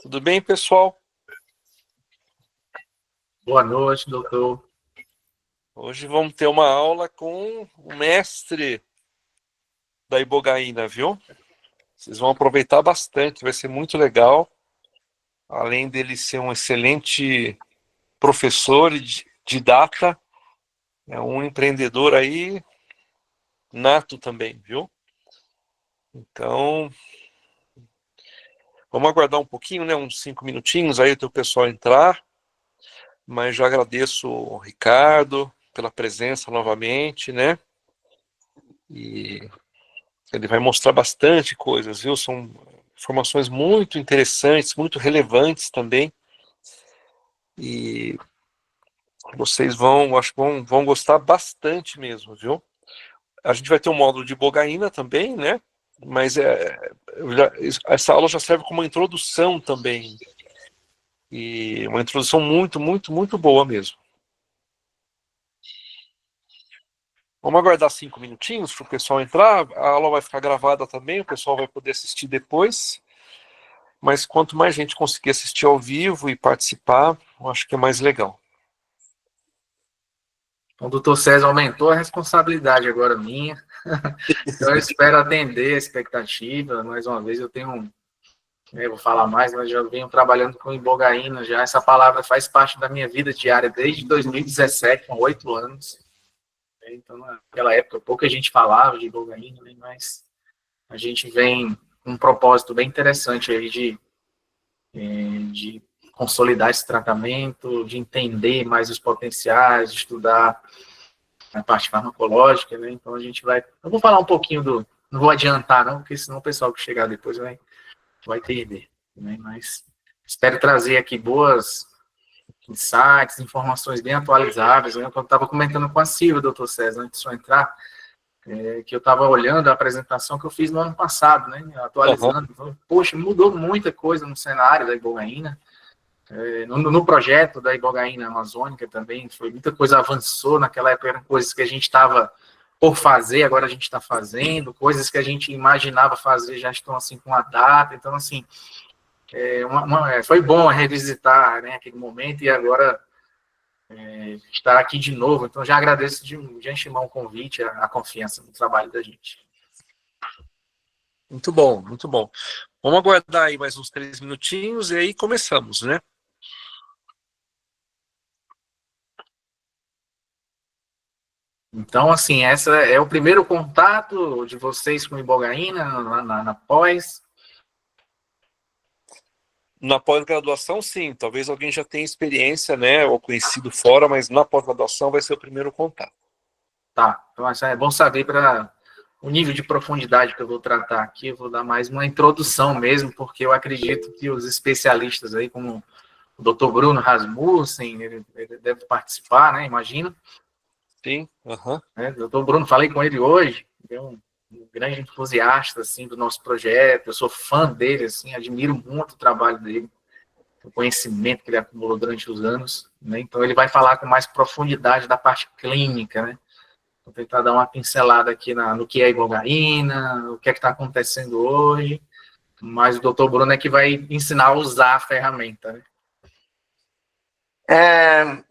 Tudo bem, pessoal? Boa noite, doutor. Hoje vamos ter uma aula com o mestre da ibogaína, viu? Vocês vão aproveitar bastante, vai ser muito legal. Além dele ser um excelente professor e didata, é um empreendedor aí nato também, viu? Então, vamos aguardar um pouquinho, né? Uns 5 minutinhos aí até o pessoal entrar. Mas já agradeço o Ricardo pela presença novamente, né? E ele vai mostrar bastante coisas, viu? São informações muito interessantes, muito relevantes também. E vocês acho que vão gostar bastante mesmo, viu? A gente vai ter um módulo de ibogaína também, né? Mas essa aula já serve como uma introdução também. E uma introdução muito, muito, muito boa mesmo. Vamos aguardar 5 minutinhos para o pessoal entrar. A aula vai ficar gravada também, o pessoal vai poder assistir depois. Mas quanto mais gente conseguir assistir ao vivo e participar, eu acho que é mais legal. O doutor César aumentou a responsabilidade agora minha. Então eu espero atender a expectativa. Mais uma vez, eu vou falar mais, mas já venho trabalhando com ibogaína já. Essa palavra faz parte da minha vida diária desde 2017, com 8 anos. Então, naquela época, pouca gente falava de ibogaína, né? Mas a gente vem com um propósito bem interessante aí de consolidar esse tratamento, de entender mais os potenciais, de estudar a parte farmacológica, né? Então a gente vai... Eu vou falar um pouquinho não vou adiantar, não, porque senão o pessoal que chegar depois vai perder, né? Mas espero trazer aqui boas insights, informações bem atualizadas, né? Eu estava comentando com a Silvia, doutor César, antes de eu entrar, que eu estava olhando a apresentação que eu fiz no ano passado, né? Atualizando. Então, poxa, mudou muita coisa no cenário da ibogaína. No projeto da ibogaína amazônica também, foi muita coisa avançou, naquela época eram coisas que a gente estava por fazer, agora a gente está fazendo, coisas que a gente imaginava fazer já estão assim com a data, então assim, foi bom revisitar, né, aquele momento e agora estar aqui de novo, então já agradeço de antemão o convite, a confiança no trabalho da gente. Muito bom, muito bom. Vamos aguardar aí mais uns 3 minutinhos e aí começamos, né? Então, assim, essa é o primeiro contato de vocês com ibogaína na pós. Na pós-graduação, sim. Talvez alguém já tenha experiência, né, ou conhecido fora, mas na pós-graduação vai ser o primeiro contato. Tá, então é bom saber para o nível de profundidade que eu vou tratar aqui. Eu vou dar mais uma introdução mesmo, porque eu acredito que os especialistas aí, como o Dr. Bruno Rasmussen, ele deve participar, né? Imagino. Sim, Dr. Bruno, falei com ele hoje, é um grande entusiasta assim do nosso projeto. Eu sou fã dele, assim, admiro muito o trabalho dele, o conhecimento que ele acumulou durante os anos, né? Então ele vai falar com mais profundidade da parte clínica, né? Vou tentar dar uma pincelada aqui no que é ibogaína, o que é que está acontecendo hoje, mas o doutor Bruno é que vai ensinar a usar a ferramenta, né?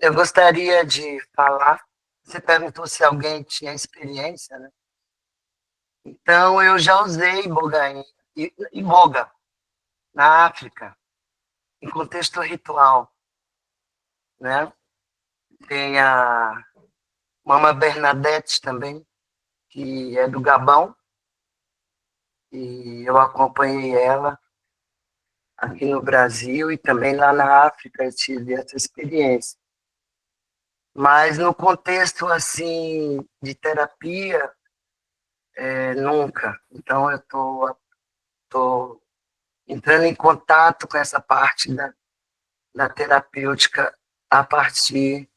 Eu gostaria de falar, você perguntou se alguém tinha experiência, né? Então, eu já usei iboga na África, em contexto ritual, né? Tem a Mama Bernadette também, que é do Gabão, e eu acompanhei ela aqui no Brasil e também lá na África eu tive essa experiência. Mas no contexto assim de terapia, nunca. Então eu tô entrando em contato com essa parte da terapêutica a partir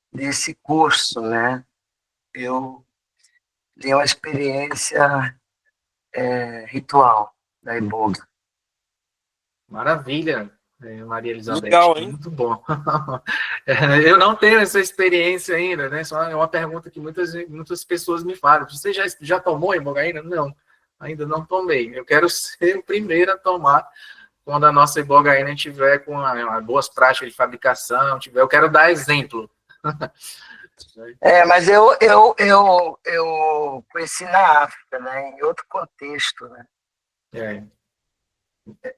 desse curso, né? Eu tenho uma experiência ritual da iboga. Maravilha, Maria Elizabeth. Legal, hein? Muito bom. Eu não tenho essa experiência ainda, né? Só é uma pergunta que muitas pessoas me falam. Você já tomou ibogaína? Não, ainda não tomei. Eu quero ser o primeiro a tomar, quando a nossa ibogaína tiver com boas práticas de fabricação, eu quero dar exemplo. Mas eu conheci na África, né, em outro contexto, né?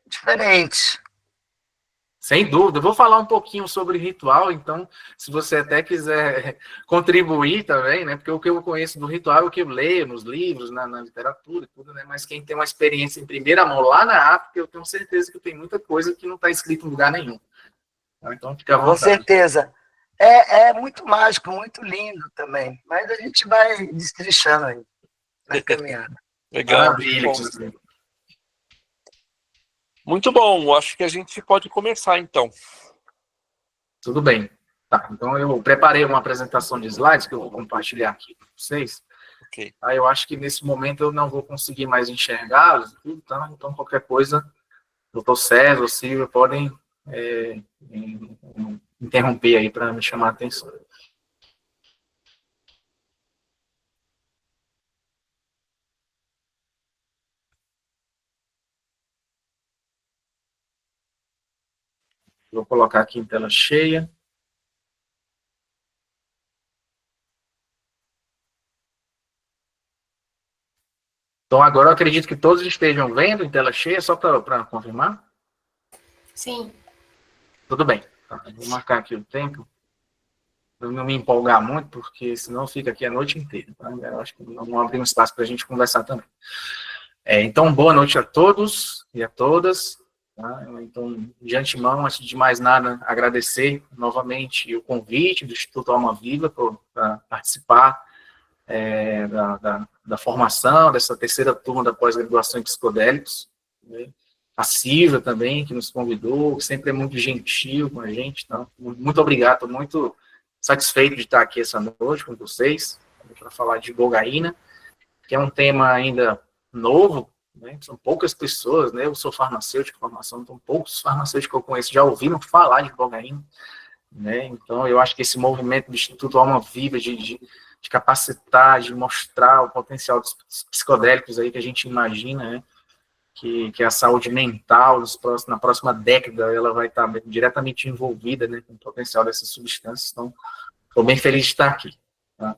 Diferente. Sem dúvida. Eu vou falar um pouquinho sobre ritual, então, se você até quiser contribuir também, né? Porque o que eu conheço do ritual é o que eu leio nos livros, na literatura e tudo, né? Mas quem tem uma experiência em primeira mão lá na África, eu tenho certeza que tem muita coisa que não está escrito em lugar nenhum. Então, fica à vontade. Com certeza. É muito mágico, muito lindo também. Mas a gente vai destrinchando aí na caminhada. Legal. Muito bom. Acho que a gente pode começar, então. Tudo bem. Tá, então eu preparei uma apresentação de slides que eu vou compartilhar aqui com vocês. Okay. Aí eu acho que nesse momento eu não vou conseguir mais enxergá-los, tá? Então qualquer coisa, doutor César, Silvio, podem interromper aí para me chamar a atenção. Vou colocar aqui em tela cheia. Então, agora eu acredito que todos estejam vendo em tela cheia, só para confirmar? Sim. Tudo bem. Tá, vou marcar aqui o tempo. Para não me empolgar muito, porque senão fica aqui a noite inteira. Tá? Eu acho que vamos abrir um espaço para a gente conversar também. Então, boa noite a todos e a todas. Tá? Então, de antemão, antes de mais nada, agradecer novamente o convite do Instituto Alma Viva para participar da formação dessa terceira turma da pós-graduação em psicodélicos, né? A Silvia também, que nos convidou, que sempre é muito gentil com a gente, então, muito obrigado, estou muito satisfeito de estar aqui essa noite com vocês, para falar de ibogaína, que é um tema ainda novo, né? São poucas pessoas, né? Eu sou farmacêutico de formação, então poucos farmacêuticos que eu conheço já ouviram falar de ibogaína, né? Então eu acho que esse movimento do Instituto Alma Viva de capacitar, de mostrar o potencial dos psicodélicos aí que a gente imagina, né? Que a saúde mental na próxima década ela vai estar diretamente envolvida, né, com o potencial dessas substâncias. Então, estou bem feliz de estar aqui. Tá?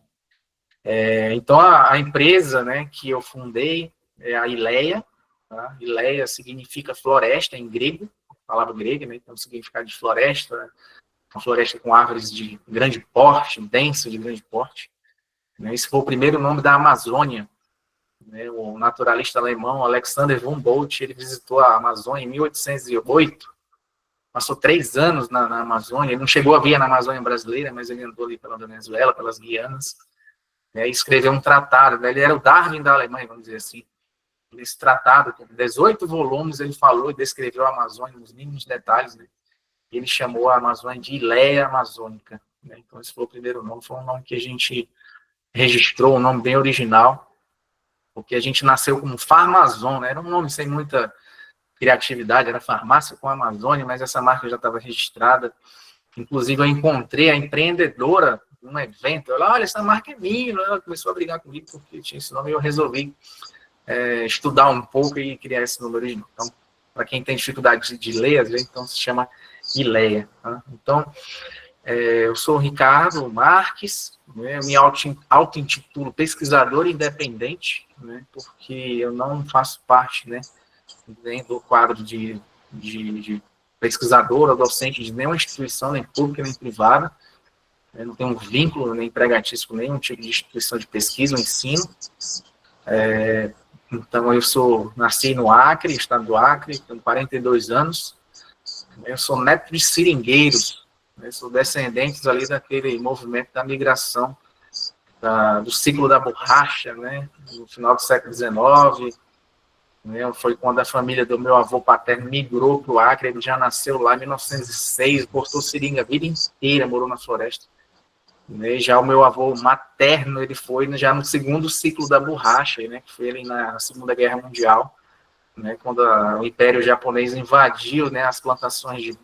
Então, a empresa, né, que eu fundei é a Ileia. Tá? Ileia significa floresta em grego, palavra grega, né, então o significado de floresta, né, uma floresta com árvores de grande porte, densa de grande porte. Esse foi o primeiro nome da Amazônia. O naturalista alemão Alexander von Bolt, ele visitou a Amazônia em 1808, passou 3 anos na Amazônia, ele não chegou a vir na Amazônia brasileira, mas ele andou ali pela Venezuela, pelas Guianas, e escreveu um tratado, ele era o Darwin da Alemanha, vamos dizer assim. Nesse tratado, com 18 volumes, ele falou e descreveu a Amazônia nos mínimos detalhes, né? Ele chamou a Amazônia de Ileia Amazônica, né? Então esse foi o primeiro nome, foi um nome que a gente registrou, um nome bem original, porque a gente nasceu como Farmazon, né? Era um nome sem muita criatividade, era Farmácia com Amazônia, mas essa marca já estava registrada. Inclusive, eu encontrei a empreendedora num evento, ela, olha, essa marca é minha, ela começou a brigar comigo porque tinha esse nome, e eu resolvi estudar um pouco e criar esse nome original. Então, para quem tem dificuldade de ler, então se chama Ileia. Tá? Então, eu sou o Ricardo Marques, né, eu me auto-intitulo pesquisador independente, né, porque eu não faço parte, né, nem do quadro de pesquisador ou docente de nenhuma instituição, nem pública nem privada, eu não tenho um vínculo nem empregatício com nenhum tipo de instituição de pesquisa ou ensino. Então, eu nasci no Acre, estado do Acre, tenho 42 anos, eu sou neto de seringueiros, eu sou descendente ali daquele movimento da migração do ciclo da borracha, né, no final do século XIX, né, foi quando a família do meu avô paterno migrou para o Acre, ele já nasceu lá em 1906, cortou seringa a vida inteira, morou na floresta. Né, já o meu avô materno, ele foi já no segundo ciclo da borracha, né, que foi ali na Segunda Guerra Mundial, né, quando o Império Japonês invadiu, né, as plantações de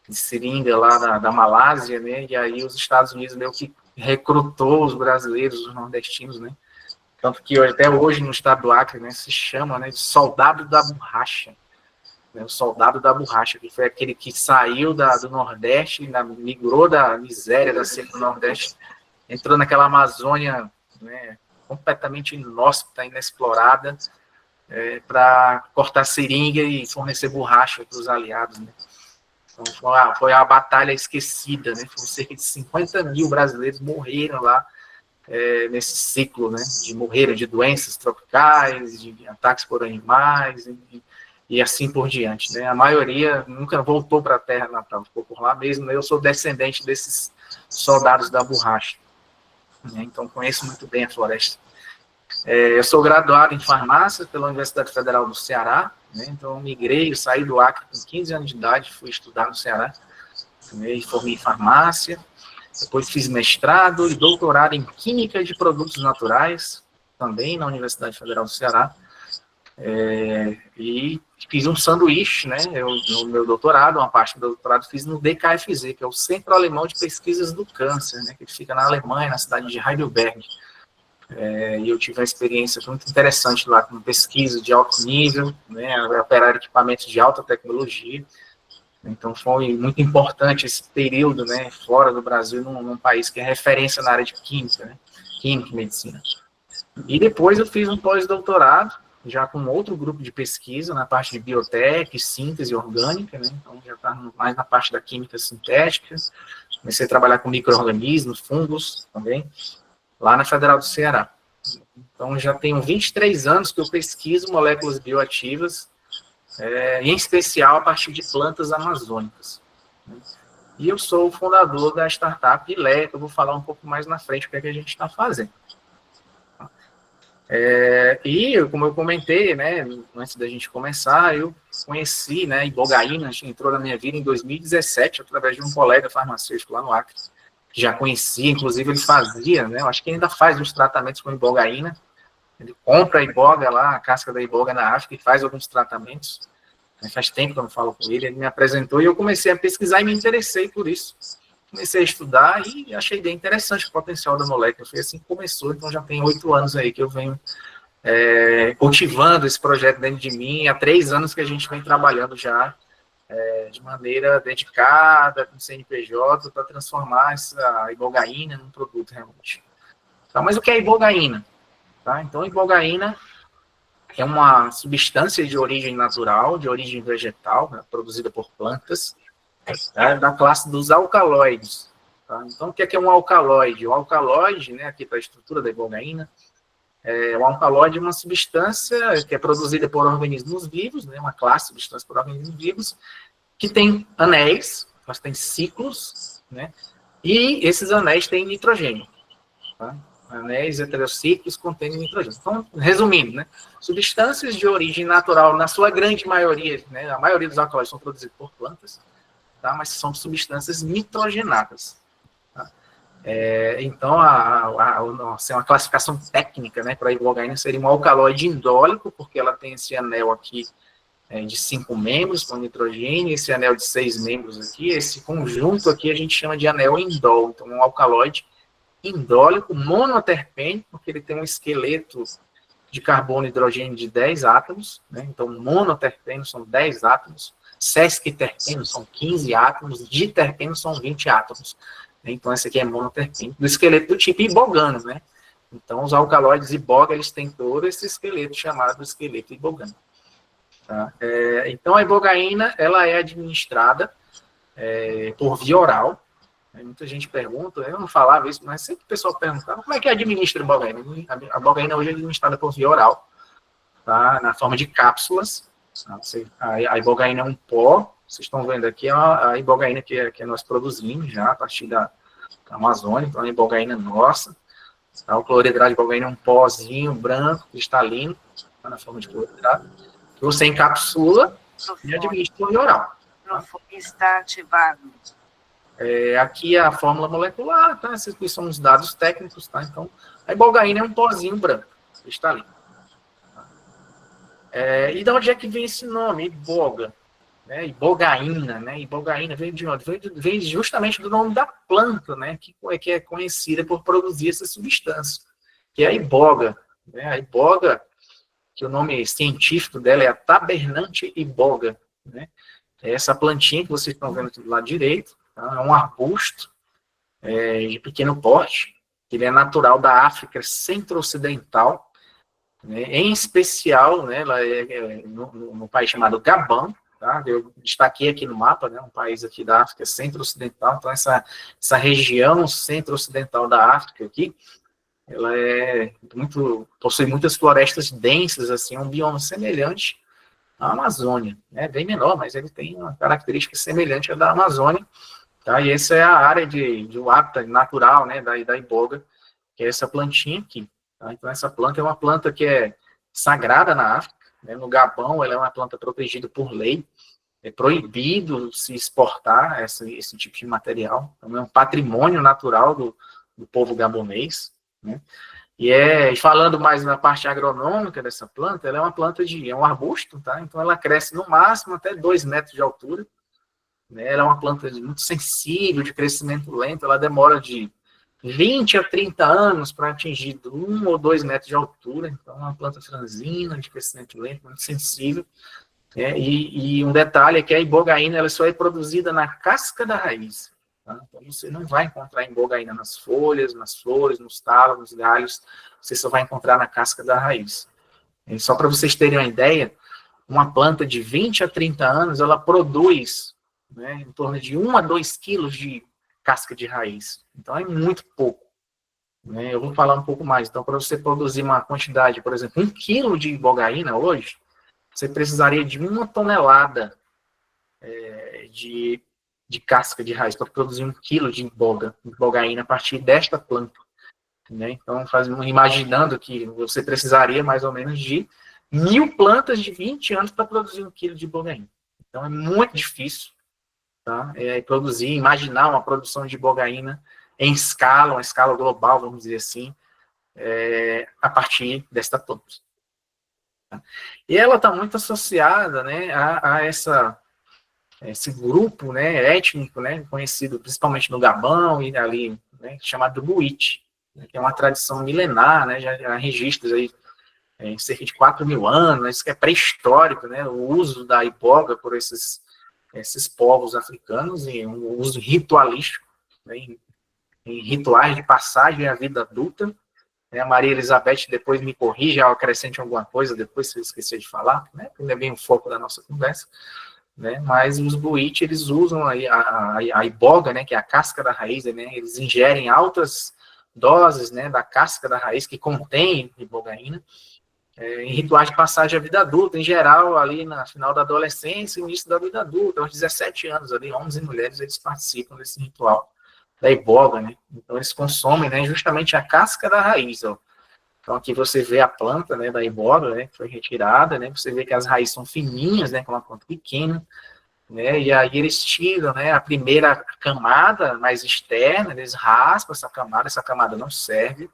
seringa lá da Malásia, né, e aí os Estados Unidos meio que recrutou os brasileiros, os nordestinos, né, tanto que até hoje no estado do Acre, né, se chama, né, de soldado da borracha, né, o soldado da borracha, que foi aquele que saiu do Nordeste, migrou da miséria da seca do Nordeste, entrou naquela Amazônia, né, completamente inóspita, inexplorada, para cortar seringa e fornecer borracha para os aliados, né. Então, foi a batalha esquecida, né? Foram cerca de 50 mil brasileiros morreram lá nesse ciclo, né? Morreram de doenças tropicais, de ataques por animais e assim por diante, né? A maioria nunca voltou para a terra natal, ficou por lá mesmo. Eu sou descendente desses soldados da borracha, né? Então conheço muito bem a floresta. Eu sou graduado em farmácia pela Universidade Federal do Ceará, né? Então migrei, eu saí do Acre com 15 anos de idade, fui estudar no Ceará, né? E formei em farmácia, depois fiz mestrado e doutorado em Química de Produtos Naturais, também na Universidade Federal do Ceará, e fiz um sanduíche, né? No meu doutorado, uma parte do meu doutorado fiz no DKFZ, que é o Centro Alemão de Pesquisas do Câncer, né? Que fica na Alemanha, na cidade de Heidelberg. E eu tive uma experiência muito interessante lá com pesquisa de alto nível, né, operar equipamentos de alta tecnologia. Então foi muito importante esse período, né, fora do Brasil, num país que é referência na área de química, né, química e medicina. E depois eu fiz um pós-doutorado, já com outro grupo de pesquisa, na parte de biotec, síntese orgânica, né, então já está mais na parte da química sintética. Comecei a trabalhar com micro-organismos, fungos também, lá na Federal do Ceará. Então, já tenho 23 anos que eu pesquiso moléculas bioativas, em especial a partir de plantas amazônicas. E eu sou o fundador da startup ILE, que eu vou falar um pouco mais na frente o que é que a gente está fazendo. E, como eu comentei, né, antes da gente começar, eu conheci, né, ibogaína, entrou na minha vida em 2017, através de um colega farmacêutico lá no Acre, que já conhecia, inclusive ele fazia, né, eu acho que ainda faz uns tratamentos com ibogaína. Ele compra a iboga lá, a casca da iboga na África, e faz alguns tratamentos. Faz tempo que eu não falo com ele, ele me apresentou e eu comecei a pesquisar e me interessei por isso. Comecei a estudar e achei bem interessante o potencial da molécula. Foi assim que começou, então já tem 8 anos aí que eu venho cultivando esse projeto dentro de mim. Há 3 anos que a gente vem trabalhando já de maneira dedicada, com CNPJ, para transformar essa ibogaína num produto realmente. Tá, mas o que é ibogaína? Tá? Então, a ibogaína é uma substância de origem natural, de origem vegetal, né, produzida por plantas, da classe dos alcaloides. Tá? Então, o que é um alcaloide? O alcaloide, né, aqui está a estrutura da ibogaína, o alcaloide é uma substância que é produzida por organismos vivos, né, uma classe de substância por organismos vivos, que tem anéis, elas têm ciclos, né, e esses anéis têm nitrogênio. Tá? Anéis heterocíclicos contêm nitrogênio. Então, resumindo, né, substâncias de origem natural, na sua grande maioria, né, a maioria dos alcaloides são produzidos por plantas, tá, mas são substâncias nitrogenadas. Tá? Então, uma classificação técnica, né, para a ibogaína seria um alcaloide indólico, porque ela tem esse anel aqui de 5 membros com nitrogênio, esse anel de 6 membros aqui, esse conjunto aqui a gente chama de anel indol, então um alcaloide indólico, monoterpênico, porque ele tem um esqueleto de carbono e hidrogênio de 10 átomos, né? Então monoterpeno são 10 átomos, sesquiterpeno são 15 átomos, diterpeno são 20 átomos. Então esse aqui é monoterpênico, do esqueleto do tipo ibogano, né? Então os alcaloides iboga, eles têm todo esse esqueleto chamado esqueleto ibogano. Tá? Então a ibogaína, ela é administrada por via oral. Muita gente pergunta, eu não falava isso, mas sempre o pessoal perguntava como é que administra a ibogaína. A ibogaína hoje é administrada por via oral, tá? Na forma de cápsulas. Tá? A ibogaína é um pó, vocês estão vendo aqui, a ibogaína que nós produzimos já a partir da Amazônia, então a ibogaína nossa. Tá? O cloridrato de ibogaína é um pózinho branco, cristalino, tá? Na forma de cloridrato, que você encapsula e administra por via oral. Tá? Está ativado. Aqui é a fórmula molecular, tá? Esses aqui são os dados técnicos, tá? Então, a ibogaína é um pozinho branco, cristalino. Tá? E de onde é que vem esse nome? Iboga. Né? Ibogaína, né? Ibogaína vem de onde? Vem justamente do nome da planta, né? Que é conhecida por produzir essa substância, que é a iboga. Né? A iboga, que o nome científico dela é a Tabernante iboga. né? Essa plantinha que vocês estão vendo aqui do lado direito, tá? É um arbusto de pequeno porte, ele é natural da África centro-ocidental, né? Em especial, né, no país chamado Gabão, tá? Eu destaquei aqui no mapa, né, um país aqui da África centro-ocidental, então essa região centro-ocidental da África aqui, ela possui muitas florestas densas, assim, um bioma semelhante à Amazônia, né, bem menor, mas ele tem uma característica semelhante à da Amazônia, tá? E essa é a área do hábitat natural, né, da iboga, que é essa plantinha aqui. Tá? Então, essa planta é uma planta que é sagrada na África, né? No Gabão, ela é uma planta protegida por lei, é proibido se exportar esse tipo de material, então, é um patrimônio natural do povo gabonês, né? E falando mais na parte agronômica dessa planta, ela é uma planta é um arbusto, tá? Então ela cresce no máximo até 2 metros de altura, né? Ela é uma planta muito sensível, de crescimento lento, ela demora de 20 a 30 anos para atingir 1 ou 2 metros de altura, então é uma planta franzina, de crescimento lento, muito sensível, né? E um detalhe é que a ibogaína ela só é produzida na casca da raiz, tá? Então você não vai encontrar ibogaína nas folhas, nas flores, nos talos, nos galhos, você só vai encontrar na casca da raiz. E só para vocês terem uma ideia, uma planta de 20 a 30 anos, ela produz, né, em torno de 1 a 2 quilos de casca de raiz. Então, é muito pouco, né? Eu vou falar um pouco mais. Então, para você produzir uma quantidade, por exemplo, 1 quilo de ibogaína hoje, você precisaria de 1 tonelada de casca de raiz para produzir 1 quilo de ibogaína a partir desta planta, né? Então, imaginando que você precisaria mais ou menos de 1.000 plantas de 20 anos para produzir 1 quilo de ibogaína. Então, é muito difícil, tá? Produzir, imaginar uma produção de ibogaína em escala, uma escala global, vamos dizer assim, a partir desta planta. Tá? E ela está muito associada, né, a esse grupo, né, étnico, né, conhecido principalmente no Gabão e ali, né, chamado Buit, né, que é uma tradição milenar, né, já há registros aí cerca de 4.000 anos, isso que é pré-histórico, né, o uso da iboga por esses povos africanos e um uso ritualístico, né, em rituais de passagem à vida adulta. A Maria Elizabeth depois me corrija, acrescente alguma coisa, depois se eu esquecer de falar, né, que não é bem o foco da nossa conversa, né, mas os Buit, eles usam a iboga, né, que é a casca da raiz, né, eles ingerem altas doses, né, da casca da raiz que contém ibogaína, em rituais de passagem à vida adulta, em geral, ali no final da adolescência e início da vida adulta, aos 17 anos, ali, homens e mulheres, eles participam desse ritual da iboga, né? Então, eles consomem, né, justamente a casca da raiz, ó. Então, aqui você vê a planta, né, da iboga, né, que foi retirada, né, você vê que as raízes são fininhas, né, com uma planta pequena, né, e aí eles tiram, né, a primeira camada mais externa, eles raspam essa camada não serve,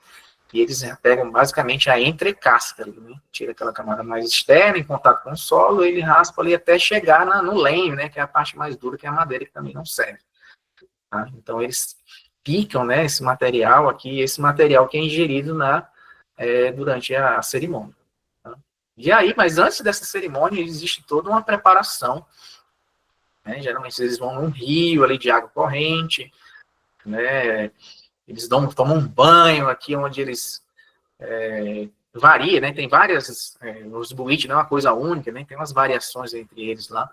e eles pegam basicamente a entrecáscara, né? Tira aquela camada mais externa, em contato com o solo, ele raspa ali até chegar no lenho, né? Que é a parte mais dura, que é a madeira, que também não serve. Tá? Então, eles picam, né, esse material aqui, esse material que é ingerido durante a cerimônia. Tá? E aí, mas antes dessa cerimônia, existe toda uma preparação, né? Geralmente eles vão num rio ali de água corrente, né? Eles tomam um banho aqui, onde eles varia, né? Tem várias, os Buit não é uma coisa única, né? Tem umas variações entre eles lá.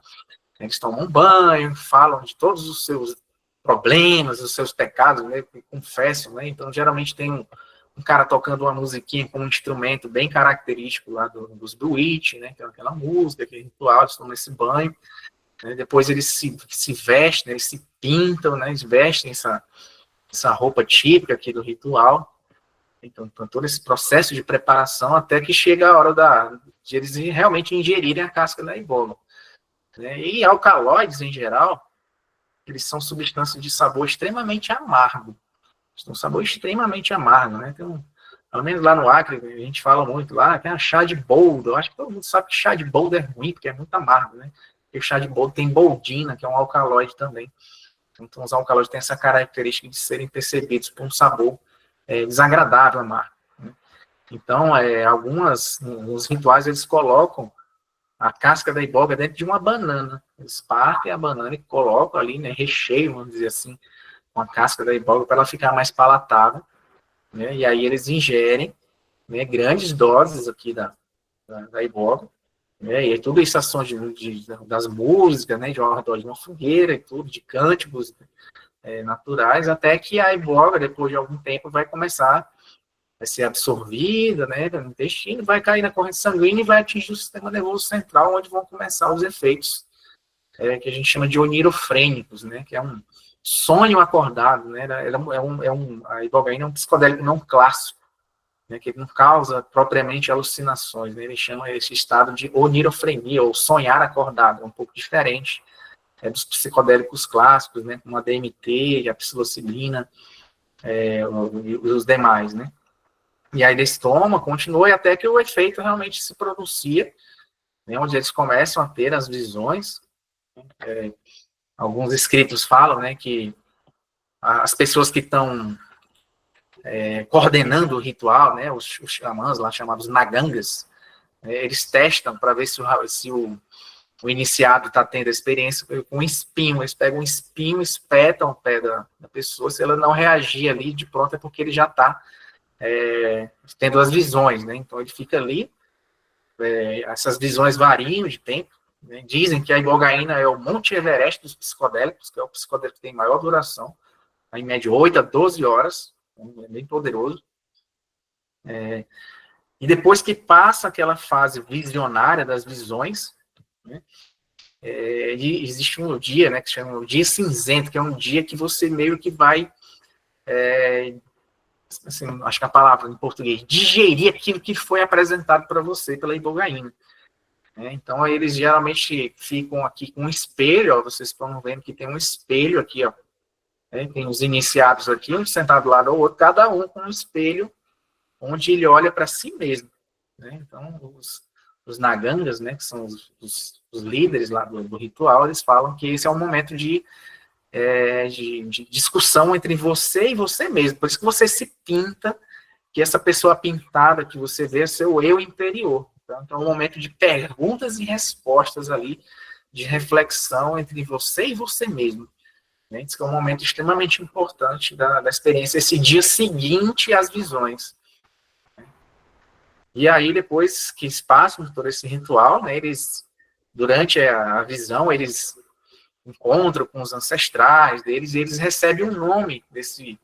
Eles tomam um banho, falam de todos os seus problemas, os seus pecados, né? Confessam, né? Então, geralmente tem um cara tocando uma musiquinha com um instrumento bem característico lá dos Buit, né? Tem aquela música, aquele ritual, eles tomam esse banho, né? Depois eles se vestem, eles se pintam, né? Eles vestem essa roupa típica aqui do ritual. Então, todo esse processo de preparação até que chega a hora de eles realmente ingerirem a casca da iboga, né? E alcaloides, em geral, eles são substâncias de sabor extremamente amargo. Um sabor extremamente amargo, né? Pelo menos lá no Acre, a gente fala muito lá, tem a chá de boldo. Eu acho que todo mundo sabe que chá de boldo é ruim, porque é muito amargo, né? Porque o chá de boldo tem boldina, que é um alcaloide também. Então, os alcaloides têm essa característica de serem percebidos por um sabor desagradável, amargo, né? Então, nos rituais, eles colocam a casca da iboga dentro de uma banana. Eles partem a banana e colocam ali, né, recheio, vamos dizer assim, com a casca da iboga para ela ficar mais palatável, né, e aí eles ingerem, né, grandes doses aqui da iboga, né, e tudo isso são das músicas, né, de ao redor de uma fogueira e tudo, de cânticos naturais, até que a iboga, depois de algum tempo, vai começar a ser absorvida, né, no intestino, vai cair na corrente sanguínea e vai atingir o sistema nervoso central, onde vão começar os efeitos que a gente chama de onirofrênicos, né, que é um sonho acordado, né, a ibogaína é um psicodélico não clássico, né, que não causa propriamente alucinações, né, ele chama esse estado de onirofrenia, ou sonhar acordado, é um pouco diferente dos psicodélicos clássicos, né, como a DMT, a psilocibina, os demais, né. E aí eles tomam, continua, e até que o efeito realmente se pronuncia, né, onde eles começam a ter as visões. Alguns escritos falam, né, que as pessoas que estão coordenando o ritual, né, os xamãs lá chamados nagangas, eles testam para ver se o iniciado está tendo a experiência com um espinho. Eles pegam um espinho, espetam o pé da pessoa, se ela não reagir ali de pronto é porque ele já está tendo as visões, né? Então ele fica ali, essas visões variam de tempo, né? Dizem que a ibogaína é o Monte Everest dos psicodélicos, que é o psicodélico que tem maior duração, em média 8 a 12 horas, é bem poderoso. E depois que passa aquela fase visionária das visões, né, existe um dia, né, que se chama o dia cinzento, que é um dia que você meio que vai assim, acho que a palavra em português, digerir aquilo que foi apresentado para você pela ibogaína. Então, eles geralmente ficam aqui com um espelho, ó, vocês estão vendo que tem um espelho aqui, ó, tem os iniciados aqui, um sentado lado ao outro, cada um com um espelho, onde ele olha para si mesmo. Então, os nagangas, né, que são os líderes lá do ritual, eles falam que esse é um momento de discussão entre você e você mesmo. Por isso que você se pinta, que essa pessoa pintada que você vê é seu eu interior. Então, é um momento de perguntas e respostas ali, de reflexão entre você e você mesmo. Isso que é um momento extremamente importante da experiência, esse dia seguinte às visões. E aí, depois que eles passam por esse ritual, né, eles, durante a visão, eles encontram com os ancestrais deles, e eles recebem um nome desse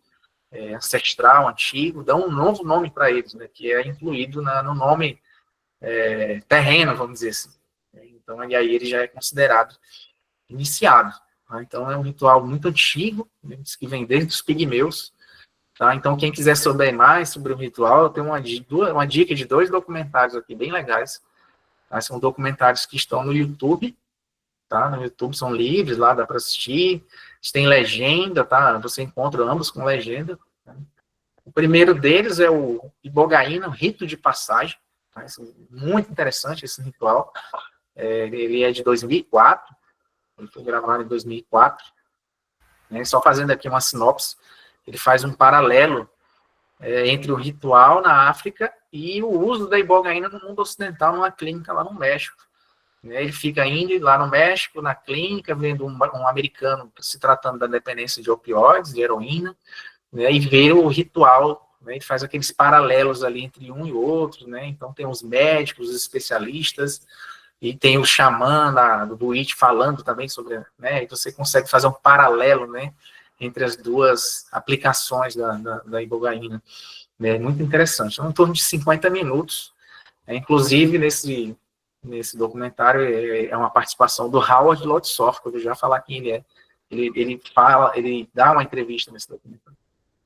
ancestral antigo, dão um novo nome para eles, né, que é incluído no nome terreno, vamos dizer assim. Então, e aí ele já é considerado iniciado. Tá? Então, é um ritual muito antigo, né, que vem desde os pigmeus. Tá? Então, quem quiser saber mais sobre o ritual, eu tenho uma dica de 2 documentários aqui bem legais. Tá? São documentários que estão no YouTube. Tá? No YouTube são livres, lá dá para assistir. Tem legenda, tá? Você encontra ambos com legenda. Tá? O primeiro deles é o Ibogaína, o Rito de Passagem. Tá? Muito interessante esse ritual. Ele é de 2004. Ele foi gravado em 2004. Né? Só fazendo aqui uma sinopse, ele faz um paralelo entre o ritual na África e o uso da ibogaína no mundo ocidental, numa clínica lá no México. Ele fica indo lá no México, na clínica, vendo um americano se tratando da dependência de opioides, de heroína, né, e vê o ritual, né, ele faz aqueles paralelos ali entre um e outro, né, então tem os médicos, os especialistas, e tem o xamã do It falando também sobre, né, e você consegue fazer um paralelo, né, entre as duas aplicações da ibogaína. É muito interessante. São em torno de 50 minutos. Inclusive, nesse documentário, é uma participação do Howard Lotsof, que eu já falar quem ele é. Ele dá uma entrevista nesse documentário.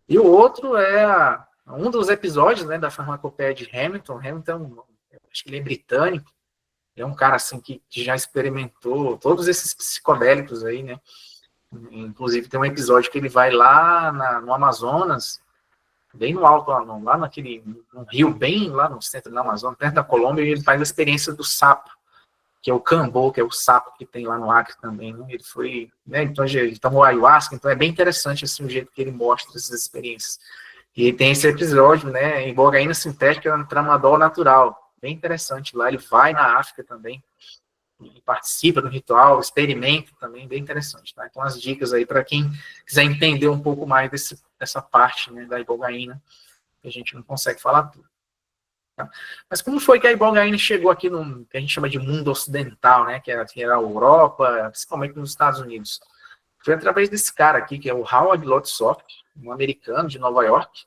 E o outro é um dos episódios, né, da farmacopeia de Hamilton. Hamilton, acho que ele é britânico. Ele é um cara assim, que já experimentou todos esses psicodélicos aí, né? Inclusive, tem um episódio que ele vai lá no Amazonas, bem no alto, lá no rio, bem lá no centro do Amazonas, perto da Colômbia, e ele faz a experiência do sapo, que é o cambô, que é o sapo que tem lá no Acre também, né? Ele foi, né, então ele tomou ayahuasca, então é bem interessante assim, o jeito que ele mostra essas experiências. E tem esse episódio, né, em ibogaína sintética, tramadol natural, bem interessante lá, ele vai na África também, e participa do ritual, experimenta também, bem interessante, tá? Então, as dicas aí para quem quiser entender um pouco mais dessa parte, né, da ibogaína, que a gente não consegue falar tudo. Tá? Mas como foi que a ibogaína chegou aqui no que a gente chama de mundo ocidental, né, que era a Europa, principalmente nos Estados Unidos? Foi através desse cara aqui, que é o Howard Lotsof, um americano de Nova York,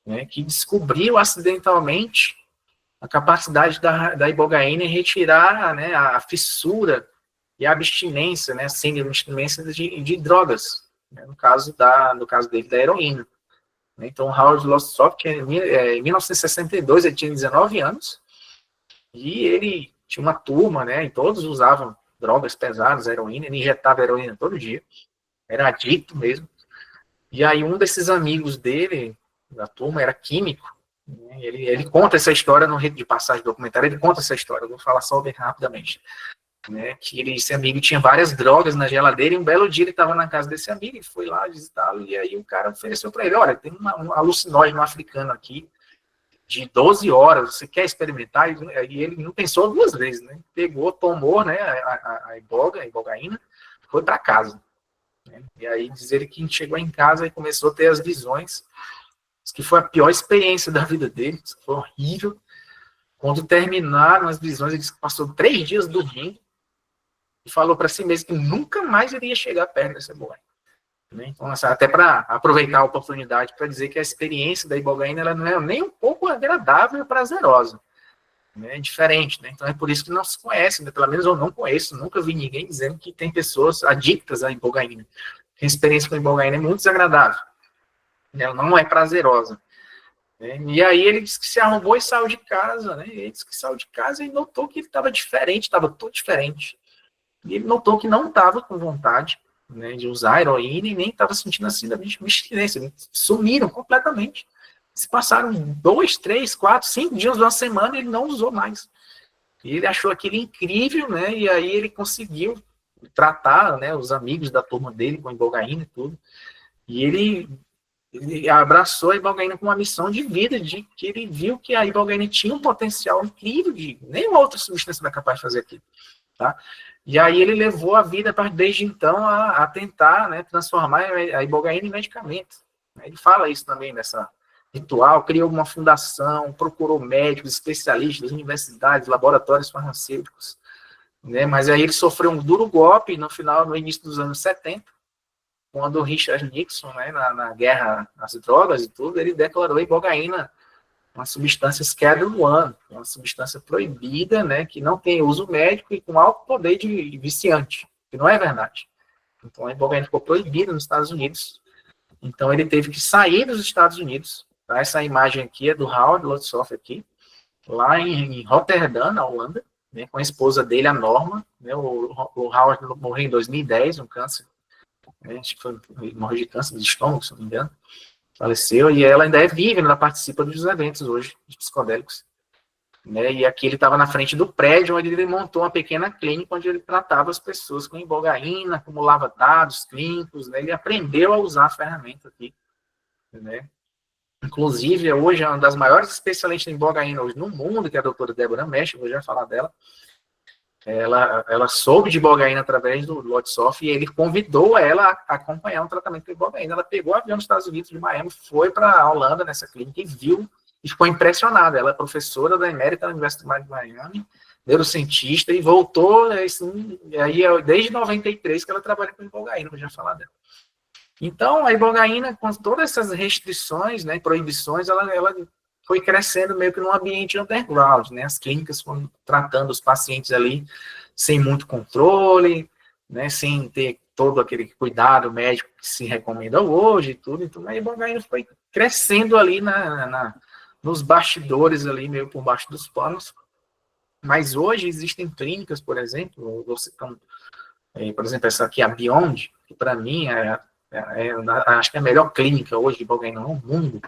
né, que descobriu acidentalmente a capacidade da ibogaína em retirar, né, a fissura e a abstinência, né, sem abstinência de drogas, né, no caso dele, da heroína. Então, Howard Lotsof, que em 1962, ele tinha 19 anos, e ele tinha uma turma, né, e todos usavam drogas pesadas, heroína, ele injetava heroína todo dia, era adicto mesmo. E aí um desses amigos dele, da turma, era químico, né, ele conta essa história no rito de passagem do documentário, ele conta essa história, eu vou falar só bem rapidamente. Né, que esse amigo tinha várias drogas na geladeira, e um belo dia ele estava na casa desse amigo, e foi lá visitá-lo, e aí o cara ofereceu para ele, olha, tem um alucinógeno africano aqui, de 12 horas, você quer experimentar? E ele não pensou duas vezes, né, pegou, tomou, né, a ibogaína, foi para casa. Né, e aí diz ele que chegou em casa e começou a ter as visões, que foi a pior experiência da vida dele, foi horrível. Quando terminaram as visões, ele disse que passou 3 dias dormindo, e falou para si mesmo que nunca mais iria chegar perto dessa ibogaína. Né? Então, até para aproveitar a oportunidade para dizer que a experiência da ibogaína ela não é nem um pouco agradável e prazerosa. Né? É diferente. Né? Então, é por isso que não se conhece, né? Pelo menos eu não conheço, nunca vi ninguém dizendo que tem pessoas adictas à ibogaína. A experiência com a ibogaína é muito desagradável. Ela não é prazerosa. Né? E aí ele disse que se arrumou e saiu de casa. Né? Ele disse que saiu de casa e notou que ele estava diferente, estava todo diferente. E ele notou que não estava com vontade, né, de usar heroína e nem estava sentindo assim da abstinência. Sumiram completamente. Se passaram 2, 3, 4, 5 dias de uma semana e ele não usou mais. E ele achou aquilo incrível, né? E aí ele conseguiu tratar, né, os amigos da turma dele com a ibogaína e tudo. E ele abraçou a ibogaína com uma missão de vida, de que ele viu que a ibogaína tinha um potencial incrível de nenhuma outra substância não é capaz de fazer aquilo. Tá? E aí ele levou a vida desde então a tentar, né, transformar a ibogaína em medicamento. Ele fala isso também nessa ritual, criou uma fundação, procurou médicos, especialistas, universidades, laboratórios farmacêuticos, né, mas aí ele sofreu um duro golpe no início dos anos 70, quando o Richard Nixon, né, na guerra às drogas e tudo, ele declarou a ibogaína uma substância Schedule I, uma substância proibida, né, que não tem uso médico e com alto poder de viciante, que não é verdade. Então, a ibogaína ficou proibida nos Estados Unidos. Então, ele teve que sair dos Estados Unidos. Tá? Essa imagem aqui é do Howard Lotsof aqui, lá em Rotterdam, na Holanda, né, com a esposa dele, a Norma. Né, o Howard morreu em 2010, um câncer. Né, acho que morreu de câncer de estômago, se não me engano. Faleceu, e ela ainda é viva, ela participa dos eventos hoje, de psicodélicos. Né? E aqui ele estava na frente do prédio, onde ele montou uma pequena clínica, onde ele tratava as pessoas com ibogaína, acumulava dados clínicos, né? Ele aprendeu a usar a ferramenta aqui. Né? Inclusive, hoje é uma das maiores especialistas em ibogaína hoje no mundo, que é a doutora Débora Mesh, vou já falar dela. Ela soube de ibogaína através do Lotsof e ele convidou ela a acompanhar um tratamento com ibogaína. Ela pegou o avião nos Estados Unidos, de Miami, foi para a Holanda, nessa clínica, e viu, e ficou impressionada. Ela é professora da American University de Miami, neurocientista, e voltou, assim, aí desde 93 que ela trabalha com ibogaína, vou já falar dela. Então, a ibogaína, com todas essas restrições, né, proibições, ela foi crescendo meio que num ambiente underground, né? As clínicas foram tratando os pacientes ali sem muito controle, né? Sem ter todo aquele cuidado médico que se recomenda hoje e tudo. Então, a ibogaína foi crescendo ali nos bastidores ali, meio por baixo dos panos. Mas hoje existem clínicas, por exemplo, por exemplo, essa aqui, a Beyond, que para mim acho que é a melhor clínica hoje de ibogaína no mundo.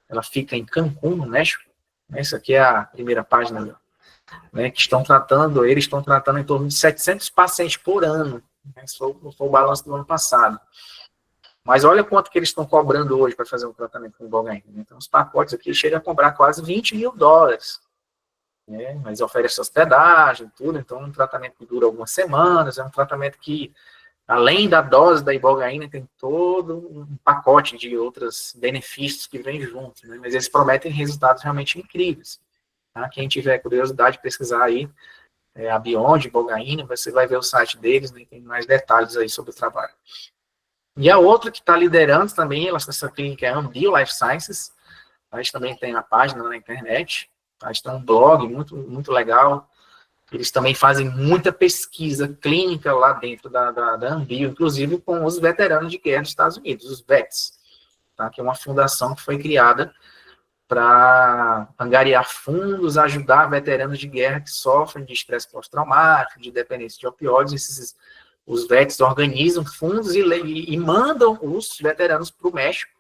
Ela fica em Cancún, no México. Essa aqui é a primeira página, né, que eles estão tratando em torno de 700 pacientes por ano. Esse foi o balanço do ano passado. Mas olha quanto que eles estão cobrando hoje para fazer um tratamento com ibogaína. Então, os pacotes aqui chegam a cobrar quase $20 mil. né? Mas oferece hospedagem, tudo, então é um tratamento que dura algumas semanas, é um tratamento que, além da dose da ibogaína, tem todo um pacote de outros benefícios que vem junto, né? Mas eles prometem resultados realmente incríveis. Tá? Quem tiver curiosidade de pesquisar aí, a Beyond Ibogaína, você vai ver o site deles, né? Tem mais detalhes aí sobre o trabalho. E a outra que está liderando também, essa clínica é a Ambio Life Sciences. A gente também tem a página na internet, a gente tem um blog muito, muito legal. Eles também fazem muita pesquisa clínica lá dentro da Ambio, inclusive com os veteranos de guerra dos Estados Unidos, os VETs, tá? Que é uma fundação que foi criada para angariar fundos, ajudar veteranos de guerra que sofrem de estresse pós-traumático, de dependência de opioides. Os VETs organizam fundos e mandam os veteranos para o México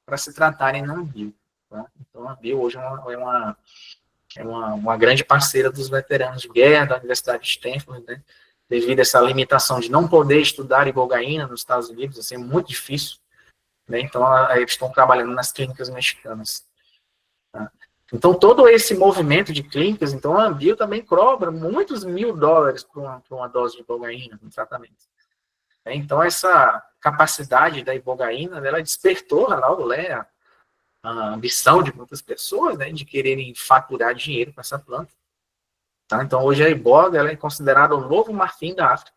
para se tratarem na Ambio. Tá? Então, a Ambio hoje é uma grande parceira dos veteranos de guerra, da Universidade de Stanford, né? Devido a essa limitação de não poder estudar ibogaína nos Estados Unidos, assim, é muito difícil, né? Então, eles estão trabalhando nas clínicas mexicanas. Tá? Então, todo esse movimento de clínicas, então, a Ambio também cobra muitos $1.000 por uma dose de ibogaína no tratamento. Então, essa capacidade da ibogaína, ela despertou logo, né, a ambição de muitas pessoas, né, de quererem faturar dinheiro com essa planta. Tá? Então, hoje a iboga ela é considerada o novo marfim da África.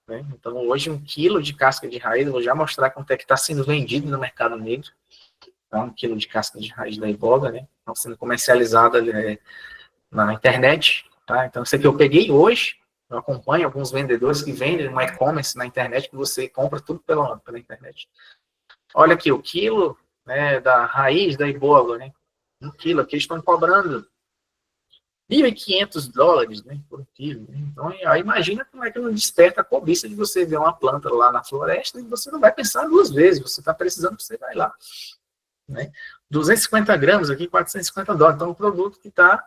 Né? Então, hoje 1 quilo de casca de raiz, eu vou já mostrar quanto é que está sendo vendido no mercado negro. Tá? 1 quilo de casca de raiz da iboga, né? Está sendo comercializada na internet. Tá? Então, isso aqui eu peguei hoje. Eu acompanho alguns vendedores que vendem no e-commerce na internet, que você compra tudo pela internet. Olha aqui, o quilo, né, da raiz da iboga, né? 1 quilo aqui, eles estão cobrando $1.500, né, por 1 quilo. Né? Então, aí imagina como é que não desperta a cobiça de você ver uma planta lá na floresta e você não vai pensar 2 vezes. Você está precisando, você vai lá. Né? 250 gramas aqui, $450. Então, um produto que está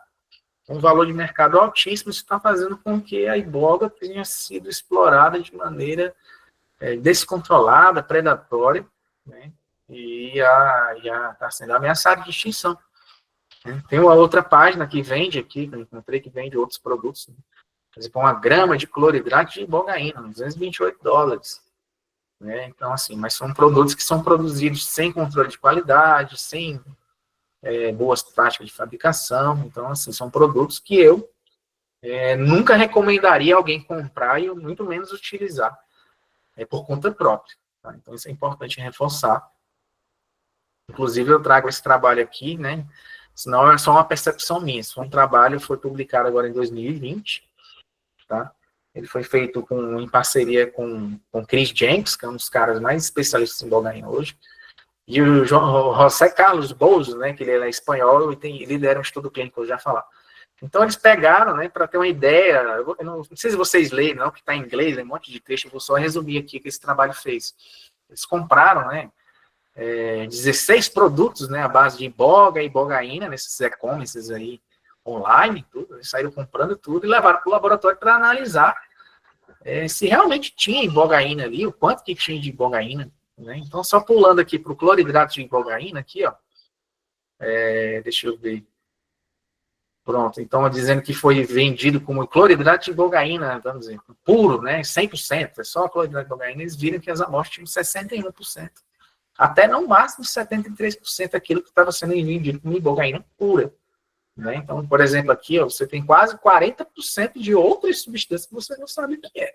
com um valor de mercado altíssimo, isso está fazendo com que a iboga tenha sido explorada de maneira descontrolada, predatória, né? E está sendo ameaçada de extinção. Né? Tem uma outra página que vende aqui, que eu encontrei, que vende outros produtos. Né? Por exemplo, 1 grama de cloridrato de ibogaína, $228. Né? Então, assim, mas são produtos que são produzidos sem controle de qualidade, sem boas práticas de fabricação. Então, assim, são produtos que eu nunca recomendaria alguém comprar e muito menos utilizar por conta própria. Tá? Então, isso é importante reforçar. Inclusive, eu trago esse trabalho aqui, né? Senão é só uma percepção minha. Esse foi um trabalho, foi publicado agora em 2020, tá? Ele foi feito em parceria com Chris Jenks, que é um dos caras mais especialistas em ibogaína hoje, e o José Carlos Bouzo, né, que ele é espanhol e lidera um estudo clínico, eu já falar. Então, eles pegaram, né, para ter uma ideia, eu não sei se vocês leem, não, que está em inglês, é um monte de texto, eu vou só resumir aqui o que esse trabalho fez. Eles compraram, né, 16 produtos, né, à base de iboga e ibogaína, nesses e-commerces aí online, tudo, eles saíram comprando tudo e levaram para o laboratório para analisar se realmente tinha ibogaína ali, o quanto que tinha de ibogaína, né? Então, só pulando aqui para o cloridrato de ibogaína, aqui, ó, deixa eu ver. Pronto, então, dizendo que foi vendido como cloridrato de ibogaína, vamos dizer, puro, né, 100%, é só cloridrato de ibogaína, eles viram que as amostras tinham 61%. Até no máximo 73% aquilo que estava sendo vendido como ibogaína pura. Né? Então, por exemplo, aqui ó, você tem quase 40% de outras substâncias que você não sabe o que é.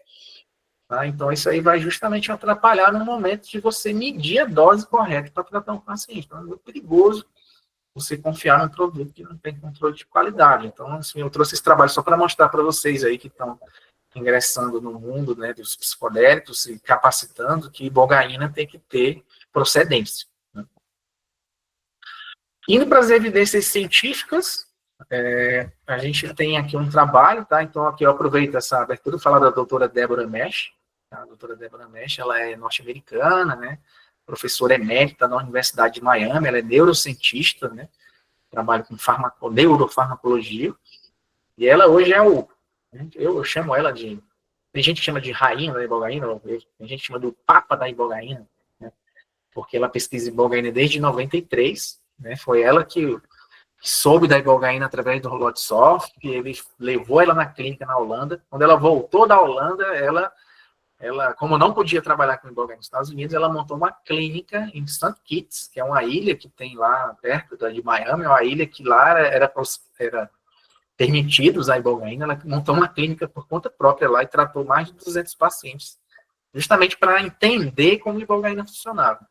Tá? Então, isso aí vai justamente atrapalhar no momento de você medir a dose correta para tratar um paciente. Então, é muito perigoso você confiar num produto que não tem controle de qualidade. Então, assim, eu trouxe esse trabalho só para mostrar para vocês aí que estão ingressando no mundo, né, dos psicodélicos e capacitando que ibogaína tem que ter procedência. Né? Indo para as evidências científicas, a gente tem aqui um trabalho, tá? Então, aqui eu aproveito essa abertura para falar da doutora Deborah Mesh. Tá? A doutora Deborah Mesh, ela é norte-americana, né? Professora emérita na Universidade de Miami, ela é neurocientista, né? Trabalha com neurofarmacologia, e ela hoje eu chamo ela de, tem gente que chama de rainha da ibogaína, tem gente que chama do papa da ibogaína, né? Porque ela pesquisa ibogaína desde 93, né? Foi ela que soube da ibogaína através do Lotsoft, ele levou ela na clínica na Holanda. Quando ela voltou da Holanda, ela, como não podia trabalhar com ibogaína nos Estados Unidos, ela montou uma clínica em St. Kitts, que é uma ilha que tem lá perto de Miami, é uma ilha que lá era permitido usar ibogaína. Ela montou uma clínica por conta própria lá e tratou mais de 200 pacientes, justamente para entender como a ibogaína funcionava.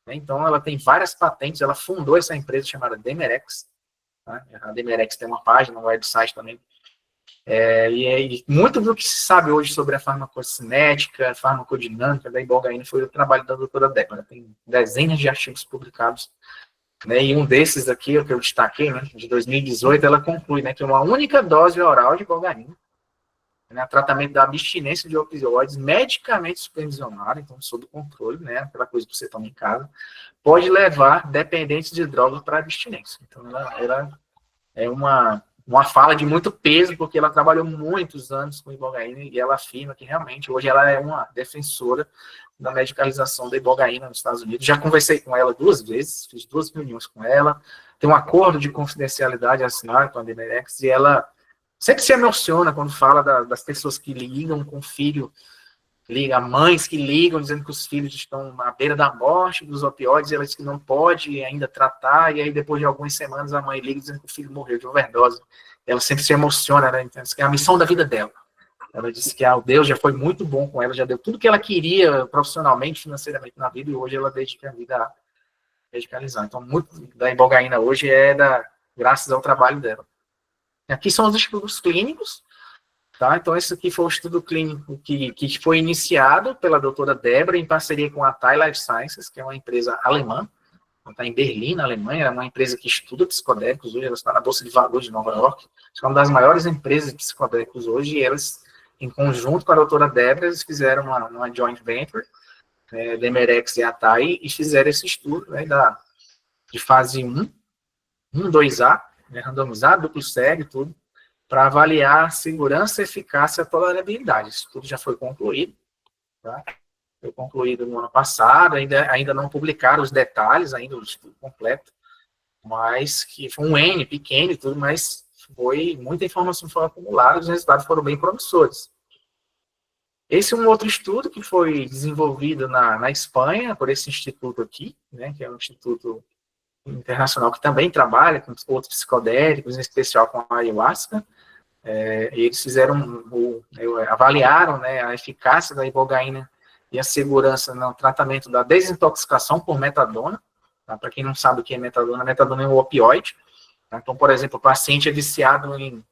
Então, ela tem várias patentes, ela fundou essa empresa chamada Demerex. Tá? A Demerex tem uma página, um website também. E muito do que se sabe hoje sobre a farmacocinética, farmacodinâmica da ibogaína foi o trabalho da doutora Débora. Tem dezenas de artigos publicados, né, e um desses aqui, o que eu destaquei, né, de 2018, ela conclui, né, que uma única dose oral de ibogaína, né, tratamento da abstinência de opioides, medicamente supervisionado, então sob controle, né, aquela coisa que você toma em casa, pode levar dependentes de drogas para abstinência. Então, ela é uma fala de muito peso, porque ela trabalhou muitos anos com ibogaína e ela afirma que realmente hoje ela é uma defensora da medicalização da ibogaína nos Estados Unidos. Já conversei com ela 2 vezes, fiz 2 reuniões com ela, tem um acordo de confidencialidade assinado com a Demerex, e ela sempre se emociona quando fala das pessoas que ligam com o filho, mães que ligam dizendo que os filhos estão à beira da morte dos opioides, e ela diz que não pode ainda tratar, e aí depois de algumas semanas a mãe liga dizendo que o filho morreu de overdose. Ela sempre se emociona, né? Então, é a missão da vida dela. Ela disse que o Deus já foi muito bom com ela, já deu tudo que ela queria profissionalmente, financeiramente na vida, e hoje ela dedica a vida a medicalizar. Então, muito da ibogaína hoje graças ao trabalho dela. Aqui são os estudos clínicos. Tá? Então, esse aqui foi o estudo clínico que foi iniciado pela doutora Débora em parceria com a Thai Life Sciences, que é uma empresa alemã, está em Berlim, na Alemanha, é uma empresa que estuda psicodélicos hoje, ela está na Bolsa de Valores de Nova York, é uma das maiores empresas de psicodélicos hoje, e elas, em conjunto com a doutora Débora, eles fizeram uma joint venture, Demerex e a Thai, e fizeram esse estudo, né, de fase 1, 2A, né, randomizado, duplo cego e tudo, para avaliar segurança, eficácia e tolerabilidade. Isso tudo já foi concluído. Tá? Foi concluído no ano passado, ainda não publicaram os detalhes, ainda o estudo completo, mas que foi um N pequeno e tudo, mas muita informação foi acumulada, os resultados foram bem promissores. Esse é um outro estudo que foi desenvolvido na Espanha, por esse instituto aqui, né, que é um instituto internacional que também trabalha com outros psicodélicos, em especial com a ayahuasca. Eles avaliaram, né, a eficácia da ibogaína e a segurança no tratamento da desintoxicação por metadona. Tá? Para quem não sabe o que é metadona é um opioide. Tá? Então, por exemplo, o paciente é viciado em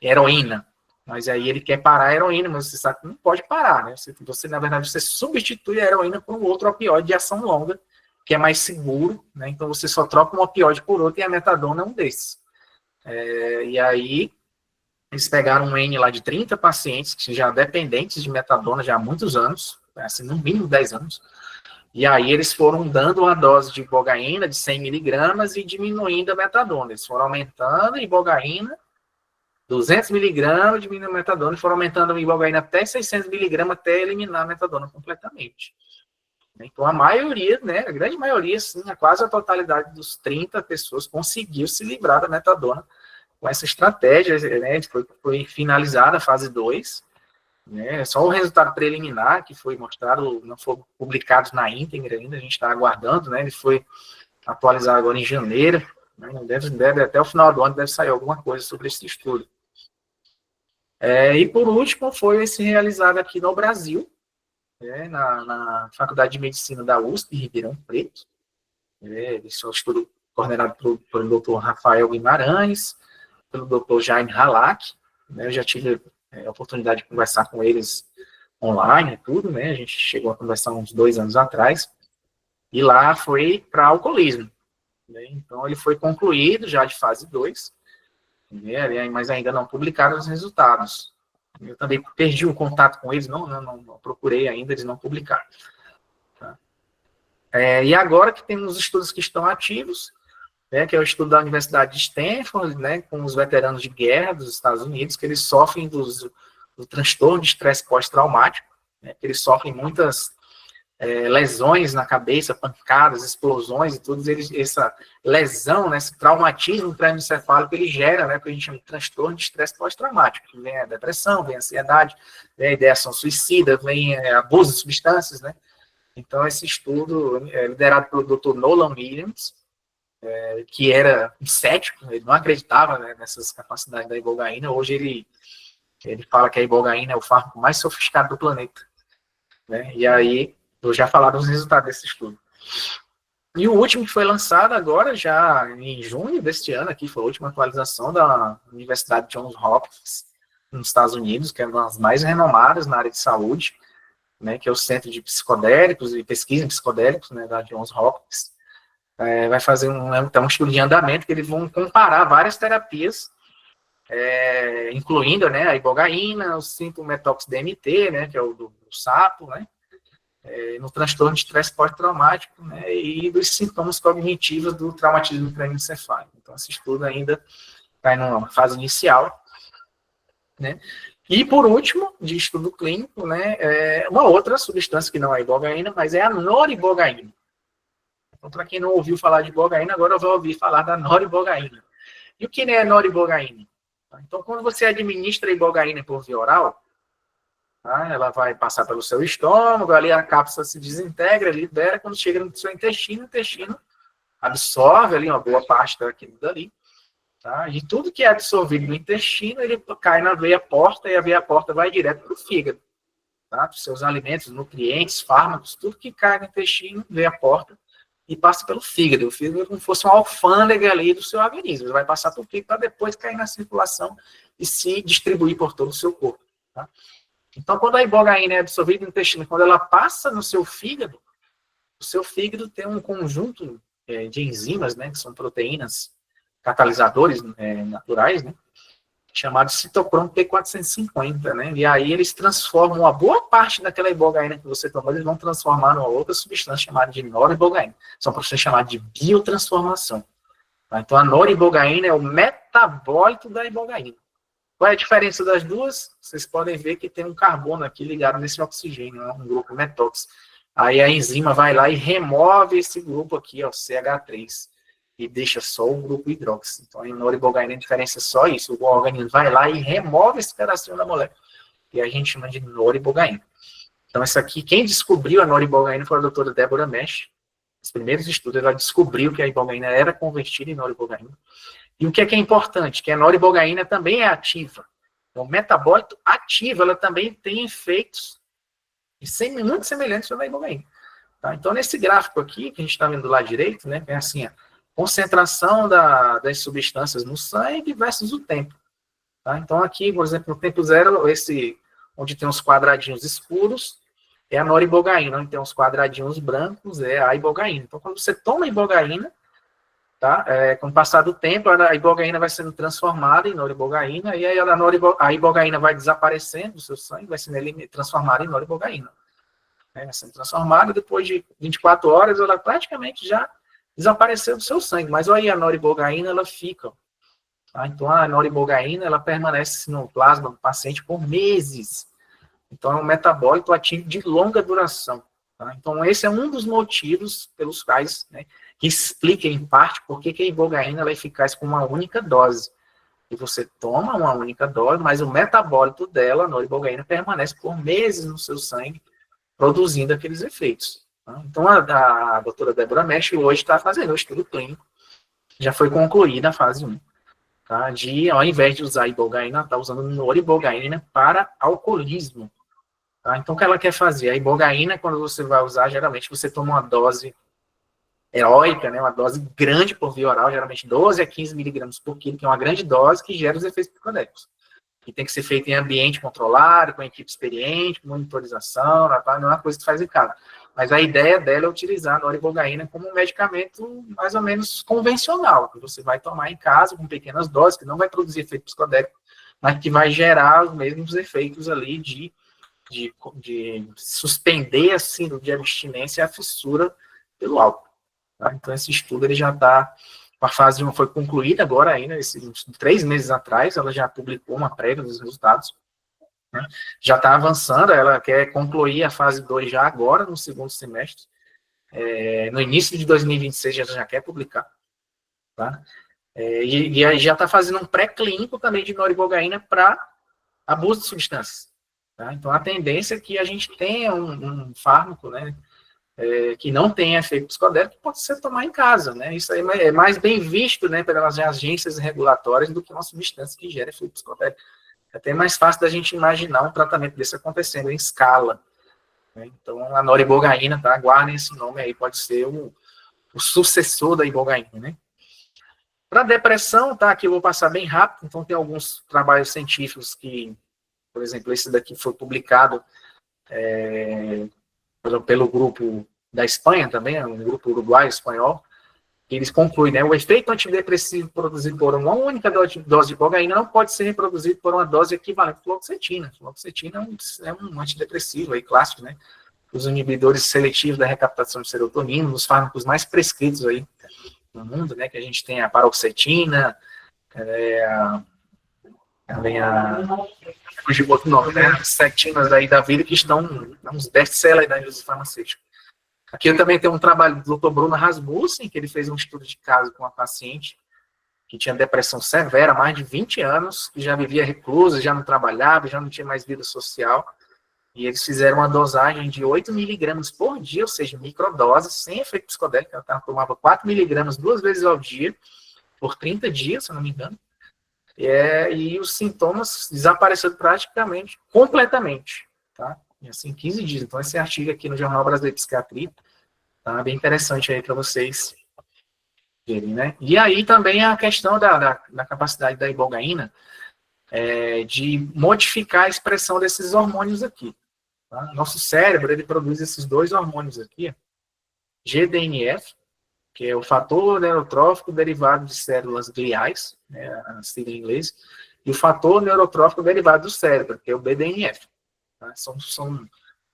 heroína, mas aí ele quer parar a heroína, mas você sabe que não pode parar, né? Você, na verdade, você substitui a heroína por um outro opioide de ação longa, que é mais seguro, né? Então você só troca um opioide por outro, e a metadona é um desses. E aí, eles pegaram um N lá de 30 pacientes, que já dependentes de metadona já há muitos anos, assim, no mínimo 10 anos, e aí eles foram dando uma dose de ibogaína de 100 miligramas e diminuindo a metadona. Eles foram aumentando a ibogaína, 200 miligramas, diminuindo a metadona, e foram aumentando a ibogaína até 600 miligramas, até eliminar a metadona completamente. Então, a maioria, né, a grande maioria, sim, quase a totalidade dos 30 pessoas conseguiu se livrar da metadona com essa estratégia, né, foi finalizada a fase 2, né, só o resultado preliminar que foi mostrado, não foi publicado na íntegra ainda, a gente está aguardando, né, ele foi atualizado agora em janeiro, né, deve até o final do ano deve sair alguma coisa sobre esse estudo. E por último, foi esse realizado aqui no Brasil, na Faculdade de Medicina da USP, Ribeirão Preto. Esse é um estudo coordenado pelo Dr. Rafael Guimarães, pelo Dr. Jaime Halak. Eu já tive a oportunidade de conversar com eles online e tudo, né? A gente chegou a conversar uns 2 anos atrás, e lá foi para alcoolismo. Então, ele foi concluído já de fase 2, mas ainda não publicaram os resultados. Eu também perdi o contato com eles, não procurei ainda, eles não publicaram. Tá? E agora que temos estudos que estão ativos, né, que é o estudo da Universidade de Stanford, né, com os veteranos de guerra dos Estados Unidos, que eles sofrem do transtorno de estresse pós-traumático, né, que eles sofrem muitas lesões na cabeça, pancadas, explosões e tudo, essa lesão, né, esse traumatismo crânioencefálico, ele gera, né, o que a gente chama de transtorno de estresse pós-traumático, que vem a depressão, vem a ansiedade, vem a ideação suicida, vem abuso de substâncias, né. Então, esse estudo é liderado pelo Dr. Nolan Williams, que era um cético, ele não acreditava, né, nessas capacidades da ibogaína. Hoje ele fala que a ibogaína é o fármaco mais sofisticado do planeta, né? E aí, eu já falar dos resultados desse estudo. E o último que foi lançado agora, já em junho deste ano, aqui foi a última atualização da Universidade Johns Hopkins, nos Estados Unidos, que é uma das mais renomadas na área de saúde, né, que é o Centro de Psicodélicos e Pesquisa em Psicodélicos, né, da Johns Hopkins. Vai fazer um estudo de andamento que eles vão comparar várias terapias, incluindo, né, a ibogaína, o 5-metox-DMT, né, que é o do sapo, né, no transtorno de estresse pós-traumático, né, e dos sintomas cognitivos do traumatismo crânioencefálico. Então, esse estudo ainda está numa fase inicial, né. E, por último, de estudo clínico, né, uma outra substância que não é ibogaína, mas é a noribogaína. Então, para quem não ouviu falar de ibogaína, agora vai ouvir falar da noribogaína. E o que é noribogaína? Então, quando você administra a ibogaína por via oral, tá, ela vai passar pelo seu estômago, ali a cápsula se desintegra, libera, quando chega no seu intestino, o intestino absorve ali uma boa parte daquilo dali, tá? E tudo que é absorvido no intestino, ele cai na veia porta, e a veia porta vai direto para o fígado, tá? Os seus alimentos, nutrientes, fármacos, tudo que cai no intestino, veia porta, e passa pelo fígado. O fígado é como se fosse uma alfândega ali do seu organismo. Ele vai passar por fígado para depois cair na circulação e se distribuir por todo o seu corpo, tá? Então, quando a ibogaína é absorvida no intestino, quando ela passa no seu fígado, o seu fígado tem um conjunto de enzimas, né, que são proteínas catalisadores naturais, né, chamado citocromo P450, né, e aí eles transformam uma boa parte daquela ibogaína que você tomou, eles vão transformar numa outra substância chamada de noribogaína. São processos chamados de biotransformação. Tá? Então, a noribogaína é o metabólito da ibogaína. Qual é a diferença das duas? Vocês podem ver que tem um carbono aqui ligado nesse oxigênio, né, um grupo metox. Aí a enzima vai lá e remove esse grupo aqui, ó, CH3, e deixa só o grupo hidróxido. Então, a noribogaína, a diferença é só isso. O organismo vai lá e remove esse pedacinho da molécula. E a gente chama de noribogaína. Então, essa aqui, quem descobriu a noribogaína foi a doutora Deborah Mesh. Os primeiros estudos, ela descobriu que a ibogaína era convertida em noribogaína. E o que é importante? Que a noribogaína também é ativa. Então, o metabólito ativo, ela também tem efeitos muito semelhantes à ibogaína. Tá? Então, nesse gráfico aqui, que a gente está vendo do lado direito, né, é assim, a concentração das substâncias no sangue versus o tempo. Tá? Então, aqui, por exemplo, no tempo zero, esse onde tem os quadradinhos escuros é a noribogaína, onde tem os quadradinhos brancos é a ibogaína. Então, quando você toma a ibogaína, tá? Com o passar do tempo, a ibogaína vai sendo transformada em noribogaína, e aí a ibogaína vai desaparecendo do seu sangue, vai sendo transformada em noribogaína. Vai sendo transformada, depois de 24 horas, ela praticamente já desapareceu do seu sangue, mas aí a noribogaína, ela fica. Tá? Então, a noribogaína, ela permanece no plasma do paciente por meses. Então, é um metabólito ativo de longa duração. Tá? Então, esse é um dos motivos pelos quais, né, que explica, em parte, por que a ibogaína ela é eficaz com uma única dose. E você toma uma única dose, mas o metabólito dela, a noribogaína, permanece por meses no seu sangue, produzindo aqueles efeitos. Tá? Então, a doutora Deborah Mesh hoje está fazendo o estudo clínico, já foi concluída a fase 1, tá? Ao invés de usar ibogaína, está usando noribogaína para alcoolismo. Tá? Então, o que ela quer fazer? A ibogaína, quando você vai usar, geralmente você toma uma dose heróica, né, uma dose grande por via oral, geralmente 12 a 15 miligramas por quilo, que é uma grande dose que gera os efeitos psicodélicos. E tem que ser feito em ambiente controlado, com equipe experiente, com monitorização, não é uma coisa que faz em casa. Mas a ideia dela é utilizar a noribogaína como um medicamento mais ou menos convencional, que você vai tomar em casa com pequenas doses, que não vai produzir efeito psicodélico, mas que vai gerar os mesmos efeitos ali de suspender a síndrome de abstinência e a fissura pelo álcool. Tá? Então, esse estudo ele já está, a fase 1 foi concluída agora ainda, 3 meses atrás, ela já publicou uma prévia dos resultados, né? Já está avançando, ela quer concluir a fase 2 já agora, no segundo semestre. No início de 2026 já quer publicar. Tá? E aí já está fazendo um pré-clínico também de noribogaína para abuso de substâncias. Tá? Então, a tendência é que a gente tenha um fármaco, né, que não tem efeito psicodélico, que pode ser tomar em casa. Né? Isso aí é mais bem visto, né, pelas agências regulatórias do que uma substância que gera efeito psicodélico. É até mais fácil da gente imaginar um tratamento desse acontecendo em escala. Né? Então, a noribogaína, tá? Guardem esse nome aí, pode ser o sucessor da ibogaína. Né? Para depressão, tá? Aqui eu vou passar bem rápido, então tem alguns trabalhos científicos que, por exemplo, esse daqui foi publicado pelo grupo da Espanha também, um grupo uruguaio espanhol, que eles concluem, né, o efeito antidepressivo produzido por uma única dose de ibogaína não pode ser reproduzido por uma dose equivalente de fluoxetina. Fluoxetina é um antidepressivo aí, clássico, né? Os inibidores seletivos da recaptação de serotonina, os fármacos mais prescritos aí no mundo, né, que a gente tem a paroxetina, também fugiu outro nome, né, as setinas aí da vida que estão uns best-sellers da indústria farmacêutica. Aqui eu também tenho um trabalho do Dr. Bruno Rasmussen, que ele fez um estudo de caso com uma paciente que tinha depressão severa há mais de 20 anos, que já vivia reclusa, já não trabalhava, já não tinha mais vida social, e eles fizeram uma dosagem de 8 miligramas por dia, ou seja, microdose, sem efeito psicodélico. Ela tomava 4 miligramas 2 vezes ao dia, por 30 dias, se eu não me engano. E os sintomas desapareceram praticamente, completamente. Tá? E assim, 15 dias. Então, esse artigo aqui no Jornal Brasileiro de Psiquiatria, tá bem interessante aí para vocês verem, né? E aí também a questão da capacidade da ibogaína de modificar a expressão desses hormônios aqui. Tá? Nosso cérebro, ele produz esses dois hormônios aqui, GDNF, que é o fator neurotrófico derivado de células gliais, né, a sigla em inglês, e o fator neurotrófico derivado do cérebro, que é o BDNF. Tá? São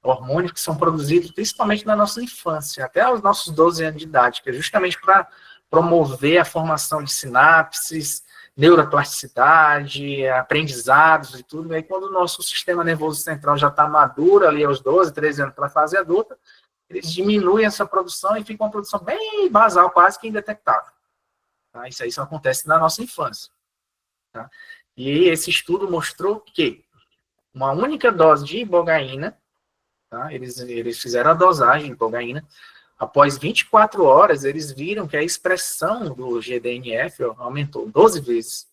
hormônios que são produzidos principalmente na nossa infância, até aos nossos 12 anos de idade, que é justamente para promover a formação de sinapses, neuroplasticidade, aprendizados e tudo. E aí, quando o nosso sistema nervoso central já está maduro, ali aos 12, 13 anos para a fase adulta, eles diminuem essa produção e fica uma produção bem basal, quase que indetectável. Tá? Isso aí só acontece na nossa infância. Tá? E esse estudo mostrou que uma única dose de ibogaína, tá? Eles fizeram a dosagem de ibogaína, após 24 horas, eles viram que a expressão do GDNF aumentou 12 vezes.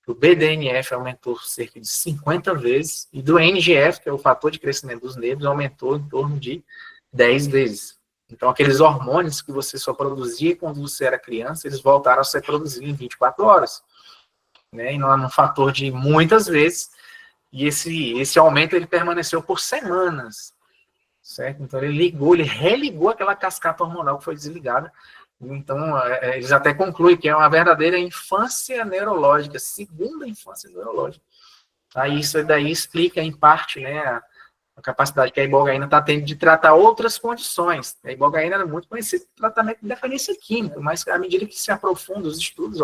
O BDNF aumentou cerca de 50 vezes. E do NGF, que é o fator de crescimento dos nervos, aumentou em torno de 10 vezes. Então, aqueles hormônios que você só produzia quando você era criança, eles voltaram a ser produzidos em 24 horas. Né? E não é um fator de muitas vezes. E esse aumento ele permaneceu por semanas. Certo? Então, ele religou aquela cascata hormonal que foi desligada. Então, eles até concluem que é uma verdadeira infância neurológica, segunda infância neurológica. Aí, isso daí explica, em parte, né, a capacidade que a ibogaína está tendo de tratar outras condições. A ibogaína era muito conhecida por tratamento de dependência química, mas à medida que se aprofunda os estudos,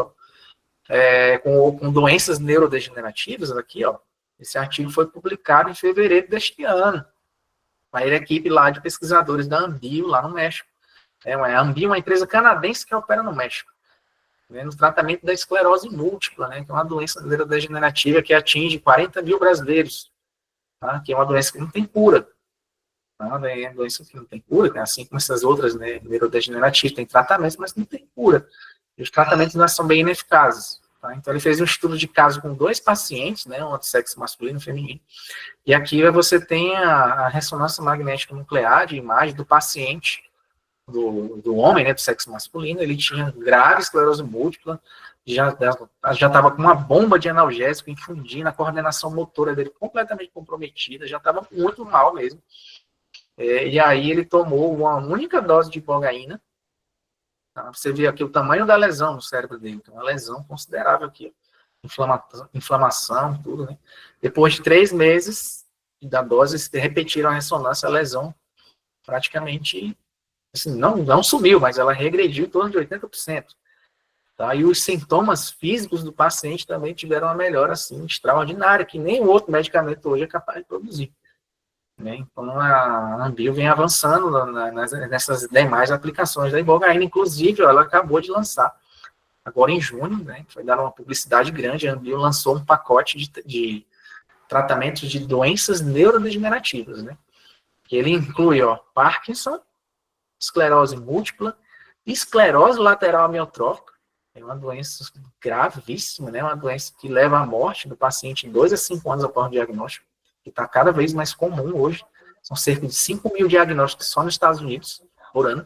com doenças neurodegenerativas, aqui, esse artigo foi publicado em fevereiro deste ano. Uma equipe lá de pesquisadores da Ambio, lá no México. A Ambio é uma empresa canadense que opera no México, né, no tratamento da esclerose múltipla, né, que é uma doença neurodegenerativa que atinge 40 mil brasileiros, tá, que é uma doença que não tem cura. Tá, é uma doença que não tem cura, assim como essas outras, né, neurodegenerativas, tem tratamentos, mas não tem cura. E os tratamentos não são bem ineficazes. Tá? Então, ele fez um estudo de caso com 2 pacientes, né, um de sexo masculino e feminino, e aqui você tem a ressonância magnética nuclear de imagem do paciente, do homem, né, do sexo masculino. Ele tinha grave esclerose múltipla, já estava com uma bomba de analgésico infundindo, a coordenação motora dele completamente comprometida, já estava muito mal mesmo. E aí ele tomou uma única dose de ibogaína. Tá? Você vê aqui o tamanho da lesão no cérebro dele, então uma lesão considerável aqui, inflamação, tudo, né? Depois de 3 meses da dose, repetiram a ressonância, a lesão praticamente, assim, não sumiu, mas ela regrediu em torno de 80%. Tá? E os sintomas físicos do paciente também tiveram uma melhora assim, extraordinária, que nem o outro medicamento hoje é capaz de produzir. Né? Então, a Anbio vem avançando nessas demais aplicações da ibogaína. Inclusive, ela acabou de lançar, agora em junho, né, foi dar uma publicidade grande, a Anbio lançou um pacote de tratamentos de doenças neurodegenerativas, né? Que ele inclui, Parkinson, esclerose múltipla, esclerose lateral amiotrófica, é uma doença gravíssima, né? Uma doença que leva à morte do paciente em 2 a 5 anos após o diagnóstico, que está cada vez mais comum hoje. São cerca de 5 mil diagnósticos só nos Estados Unidos por ano.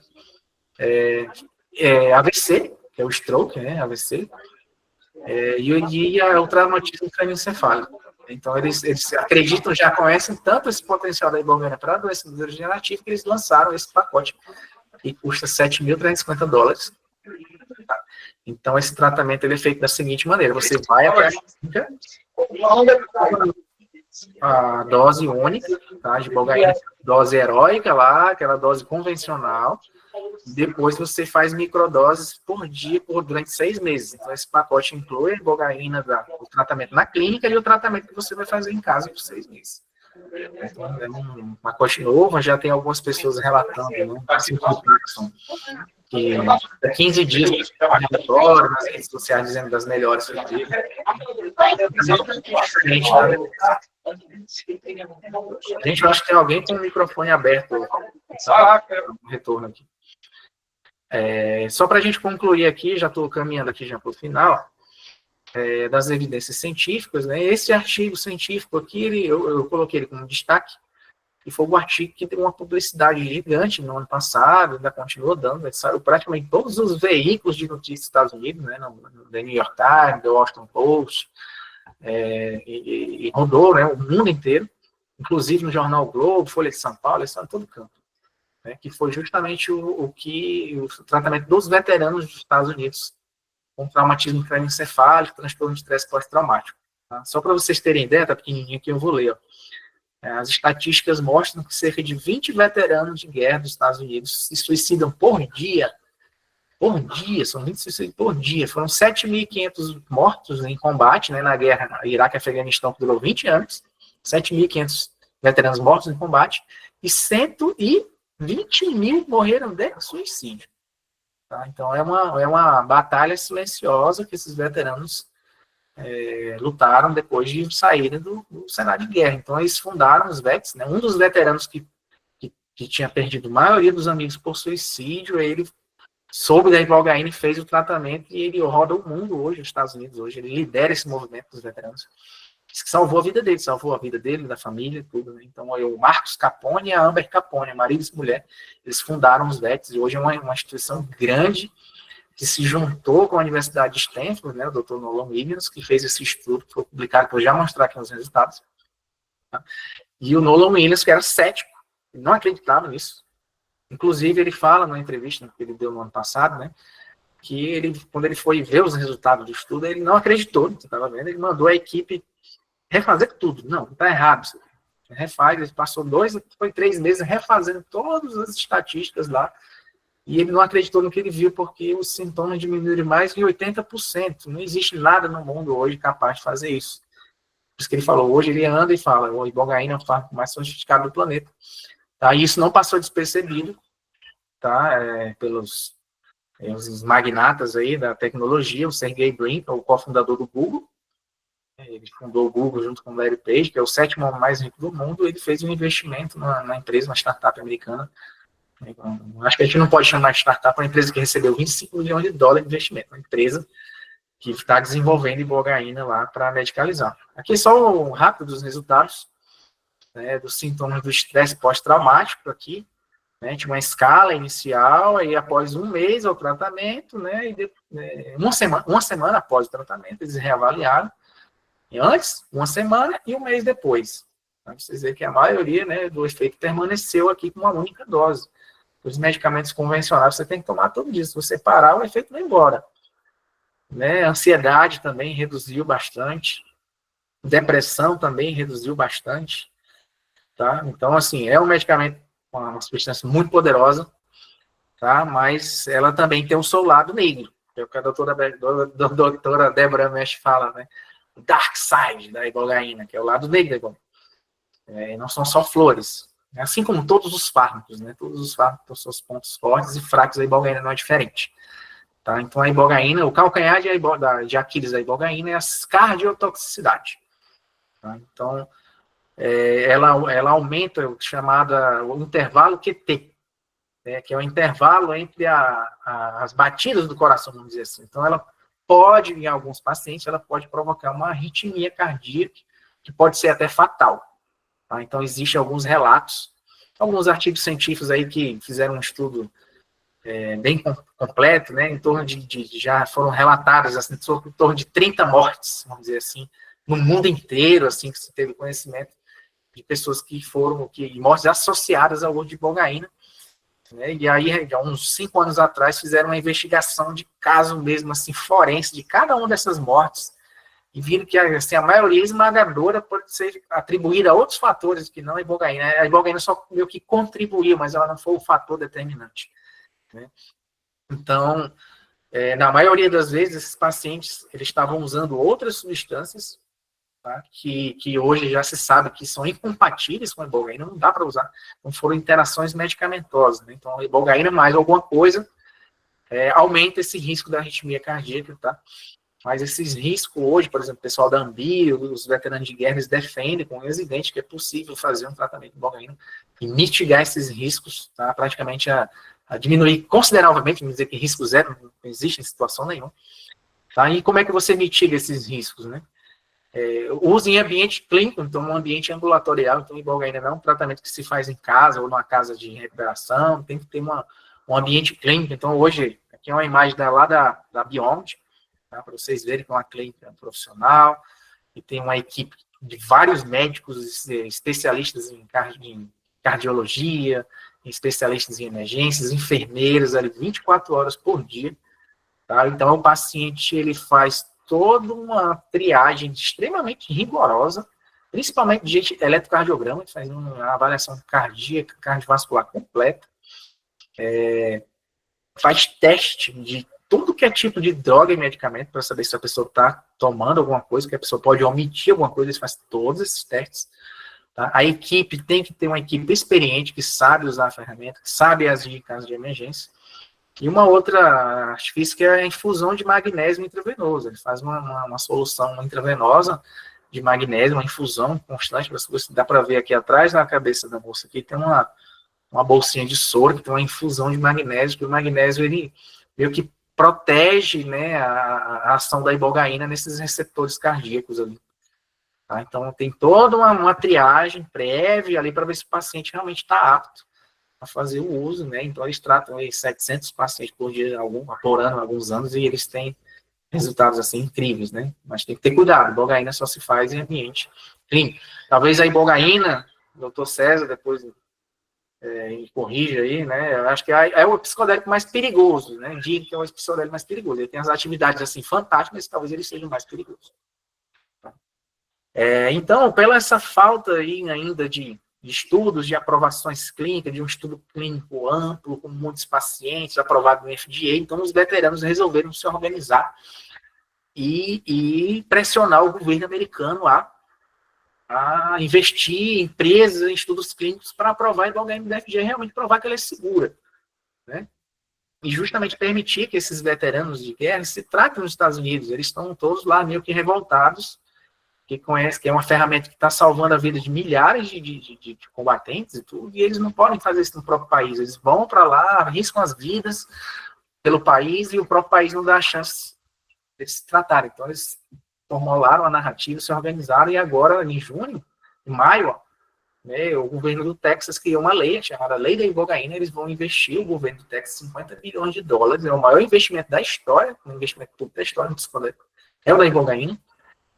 AVC, que é o stroke, né? AVC, e o traumatismo crânioencefálico. Então, eles acreditam, já conhecem tanto esse potencial da ibogaína para a doença neurodegenerativa que eles lançaram esse pacote, que custa $7.350. Então, esse tratamento ele é feito da seguinte maneira: você vai até a clínica, a dose única, tá, de ibogaína, dose heróica lá, aquela dose convencional. Depois você faz microdoses por dia durante 6 meses. Então, esse pacote inclui a ibogaína, o tratamento na clínica e o tratamento que você vai fazer em casa por 6 meses. Então, é um pacote novo, já tem algumas pessoas relatando, né, assim, que há 15 dias relatório nas redes sociais dizendo das melhores. Gente, eu acho que tem alguém com o microfone aberto. Um retorno aqui. Só para a gente concluir aqui, já estou caminhando aqui já para o final, das evidências científicas, né? Esse artigo científico aqui, eu coloquei ele como destaque, e foi um artigo que teve uma publicidade gigante no ano passado, ainda continua dando, saiu praticamente todos os veículos de notícias dos Estados Unidos, né? No The New York Times, The Washington Post, e rodou, né, o mundo inteiro, inclusive no jornal Globo, Folha de São Paulo, isso em todo canto. Né, que foi justamente o tratamento dos veteranos dos Estados Unidos com traumatismo crânioencefálico, transtorno de estresse pós-traumático. Tá? Só para vocês terem ideia, tá pequenininho aqui, eu vou ler. As estatísticas mostram que cerca de 20 veteranos de guerra dos Estados Unidos se suicidam por dia. Por dia, são 20 suicídios por dia. Foram 7.500 mortos em combate, né, na guerra Iraque e Afeganistão, que durou 20 anos. 7.500 veteranos mortos em combate. E 120 mil morreram de suicídio. Tá? Então, é uma batalha silenciosa que esses veteranos lutaram depois de saírem do cenário de guerra. Então, eles fundaram os VETs, né? Um dos veteranos que tinha perdido a maioria dos amigos por suicídio, ele soube da ibogaína e fez o tratamento, e ele roda o mundo hoje, os Estados Unidos hoje, ele lidera esse movimento dos veteranos. Isso que salvou a vida dele, da família, tudo, né? Então, o Marcos Capone e a Amber Capone, marido e mulher, eles fundaram os VETs, e hoje é uma instituição grande que se juntou com a Universidade de Stanford, né, o Dr. Nolan Williams, que fez esse estudo, que foi publicado, que eu já vou mostrar aqui os resultados. Tá? E o Nolan Williams, que era cético, ele não acreditava nisso. Inclusive, ele fala numa entrevista que ele deu no ano passado, né, que quando ele foi ver os resultados do estudo, ele não acreditou no que estava vendo, ele mandou a equipe refazer tudo. Não, está errado. Refaz, ele passou 3 meses refazendo todas as estatísticas lá, e ele não acreditou no que ele viu, porque os sintomas diminuíram mais de 80%. Não existe nada no mundo hoje capaz de fazer isso. Por isso que ele falou, hoje ele anda e fala, o ibogaína é o fármaco mais sofisticado do planeta. Tá? E isso não passou despercebido, tá? Pelos os magnatas aí da tecnologia, o Sergey Brin, o cofundador do Google. Ele fundou o Google junto com o Larry Page, que é o 7º homem mais rico do mundo. Ele fez um investimento na empresa, uma startup americana. Acho que a gente não pode chamar de startup uma empresa que recebeu $25 milhões de investimento, uma empresa que está desenvolvendo ibogaína lá para medicalizar. Aqui é só um rápido dos resultados, né, dos sintomas do estresse pós-traumático aqui, né, tinha uma escala inicial, aí após um mês ao tratamento, né, e uma semana após o tratamento, eles reavaliaram, e antes, uma semana e um mês depois. Então, vocês verem que a maioria, né, do efeito permaneceu aqui com uma única dose. Os medicamentos convencionais você tem que tomar todo dia. Se você parar, o efeito vai embora. Né? A ansiedade também reduziu bastante. Depressão também reduziu bastante. Tá? Então, assim, é um medicamento com uma substância muito poderosa, tá? Mas ela também tem o seu lado negro. que é o que a doutora Débora Mesh fala, né? O dark side da ibogaína, que é o lado negro da ibogaína. Não são só flores. Assim como todos os fármacos, né? Todos os fármacos têm seus pontos fortes e fracos, a ibogaína não é diferente. Tá? Então, a ibogaína, o calcanhar de Aquiles da ibogaína é a cardiotoxicidade. Tá? Então, ela aumenta o intervalo QT, né? Que é o intervalo entre as batidas do coração, vamos dizer assim. Então, ela pode, em alguns pacientes, ela pode provocar uma arritmia cardíaca, que pode ser até fatal. Tá? Então, existem alguns relatos, alguns artigos científicos aí que fizeram um estudo bem completo, né, em torno já foram relatadas, assim, em torno de 30 mortes, vamos dizer assim, no mundo inteiro, assim, que se teve conhecimento de pessoas mortes associadas ao uso de ibogaína, né, e aí, há uns 5 anos atrás, fizeram uma investigação de caso mesmo, assim, forense de cada uma dessas mortes, e viram que assim, a maioria esmagadora pode ser atribuída a outros fatores que não a ibogaína. A ibogaína só meio que contribuiu, mas ela não foi o fator determinante. Né? Então, na maioria das vezes, esses pacientes eles estavam usando outras substâncias, tá? que hoje já se sabe que são incompatíveis com a ibogaína, não dá para usar, não foram interações medicamentosas. Né? Então, a ibogaína mais alguma coisa aumenta esse risco da arritmia cardíaca, tá? Mas esses riscos hoje, por exemplo, o pessoal da Anbio, os veteranos de guerra, eles defendem com evidente que é possível fazer um tratamento de ibogaína e mitigar esses riscos, tá? Praticamente a diminuir consideravelmente, vamos dizer que risco zero não existe em situação nenhuma. Tá? E como é que você mitiga esses riscos? Né? Usa em ambiente clínico, então um ambiente ambulatorial, então ibogaína não é um tratamento que se faz em casa ou numa casa de recuperação, tem que ter um ambiente clínico. Então hoje, aqui é uma imagem lá da Beyond, tá? Para vocês verem que é uma clínica profissional, e tem uma equipe de vários médicos especialistas em cardiologia, especialistas em emergências, enfermeiros, ali 24 horas por dia. Tá? Então, o paciente ele faz toda uma triagem extremamente rigorosa, principalmente de eletrocardiograma, que faz uma avaliação cardíaca, cardiovascular completa, faz teste de tudo que é tipo de droga e medicamento para saber se a pessoa está tomando alguma coisa, que a pessoa pode omitir alguma coisa, ele faz todos esses testes. Tá? A equipe tem que ter uma equipe experiente, que sabe usar a ferramenta, que sabe agir em caso de emergência. E uma outra artifício que é a infusão de magnésio intravenoso. Ele faz uma solução intravenosa de magnésio, uma infusão constante. Dá para ver aqui atrás na cabeça da moça aqui, tem uma bolsinha de soro, que tem uma infusão de magnésio, que o magnésio ele meio que protege, né, a ação da ibogaína nesses receptores cardíacos ali. Tá? Então, tem toda uma triagem prévia ali para ver se o paciente realmente está apto a fazer o uso, né? Então, eles tratam aí 700 pacientes por dia, por ano, há alguns anos, e eles têm resultados, assim, incríveis, né? Mas tem que ter cuidado, a ibogaína só se faz em ambiente clínico. Talvez a ibogaína, doutor César, depois me corrija aí, né? Eu acho que é o psicodélico mais perigoso, né? Digo que é o psicodélico mais perigoso. Ele tem as atividades, assim, fantásticas, mas talvez ele seja o mais perigoso. Então, pela essa falta aí ainda de estudos, de aprovações clínicas, de um estudo clínico amplo, com muitos pacientes, aprovado no FDA, então os veteranos resolveram se organizar e pressionar o governo americano a investir em empresas, em estudos clínicos para aprovar a ibogaína do FDA, realmente provar que ela é segura, né? E justamente permitir que esses veteranos de guerra se tratem nos Estados Unidos. Eles estão todos lá meio que revoltados, que é uma ferramenta que está salvando a vida de milhares de combatentes e tudo, e eles não podem fazer isso no próprio país. Eles vão para lá, arriscam as vidas pelo país, e o próprio país não dá a chance de se tratarem. Então, eles formularam a narrativa, se organizaram, e agora, em maio, né, o governo do Texas criou uma lei, chamada Lei da Ibogaína. Eles vão investir, o governo do Texas, $50 bilhões, é o maior investimento da história, um investimento público da história, é o da Ibogaína.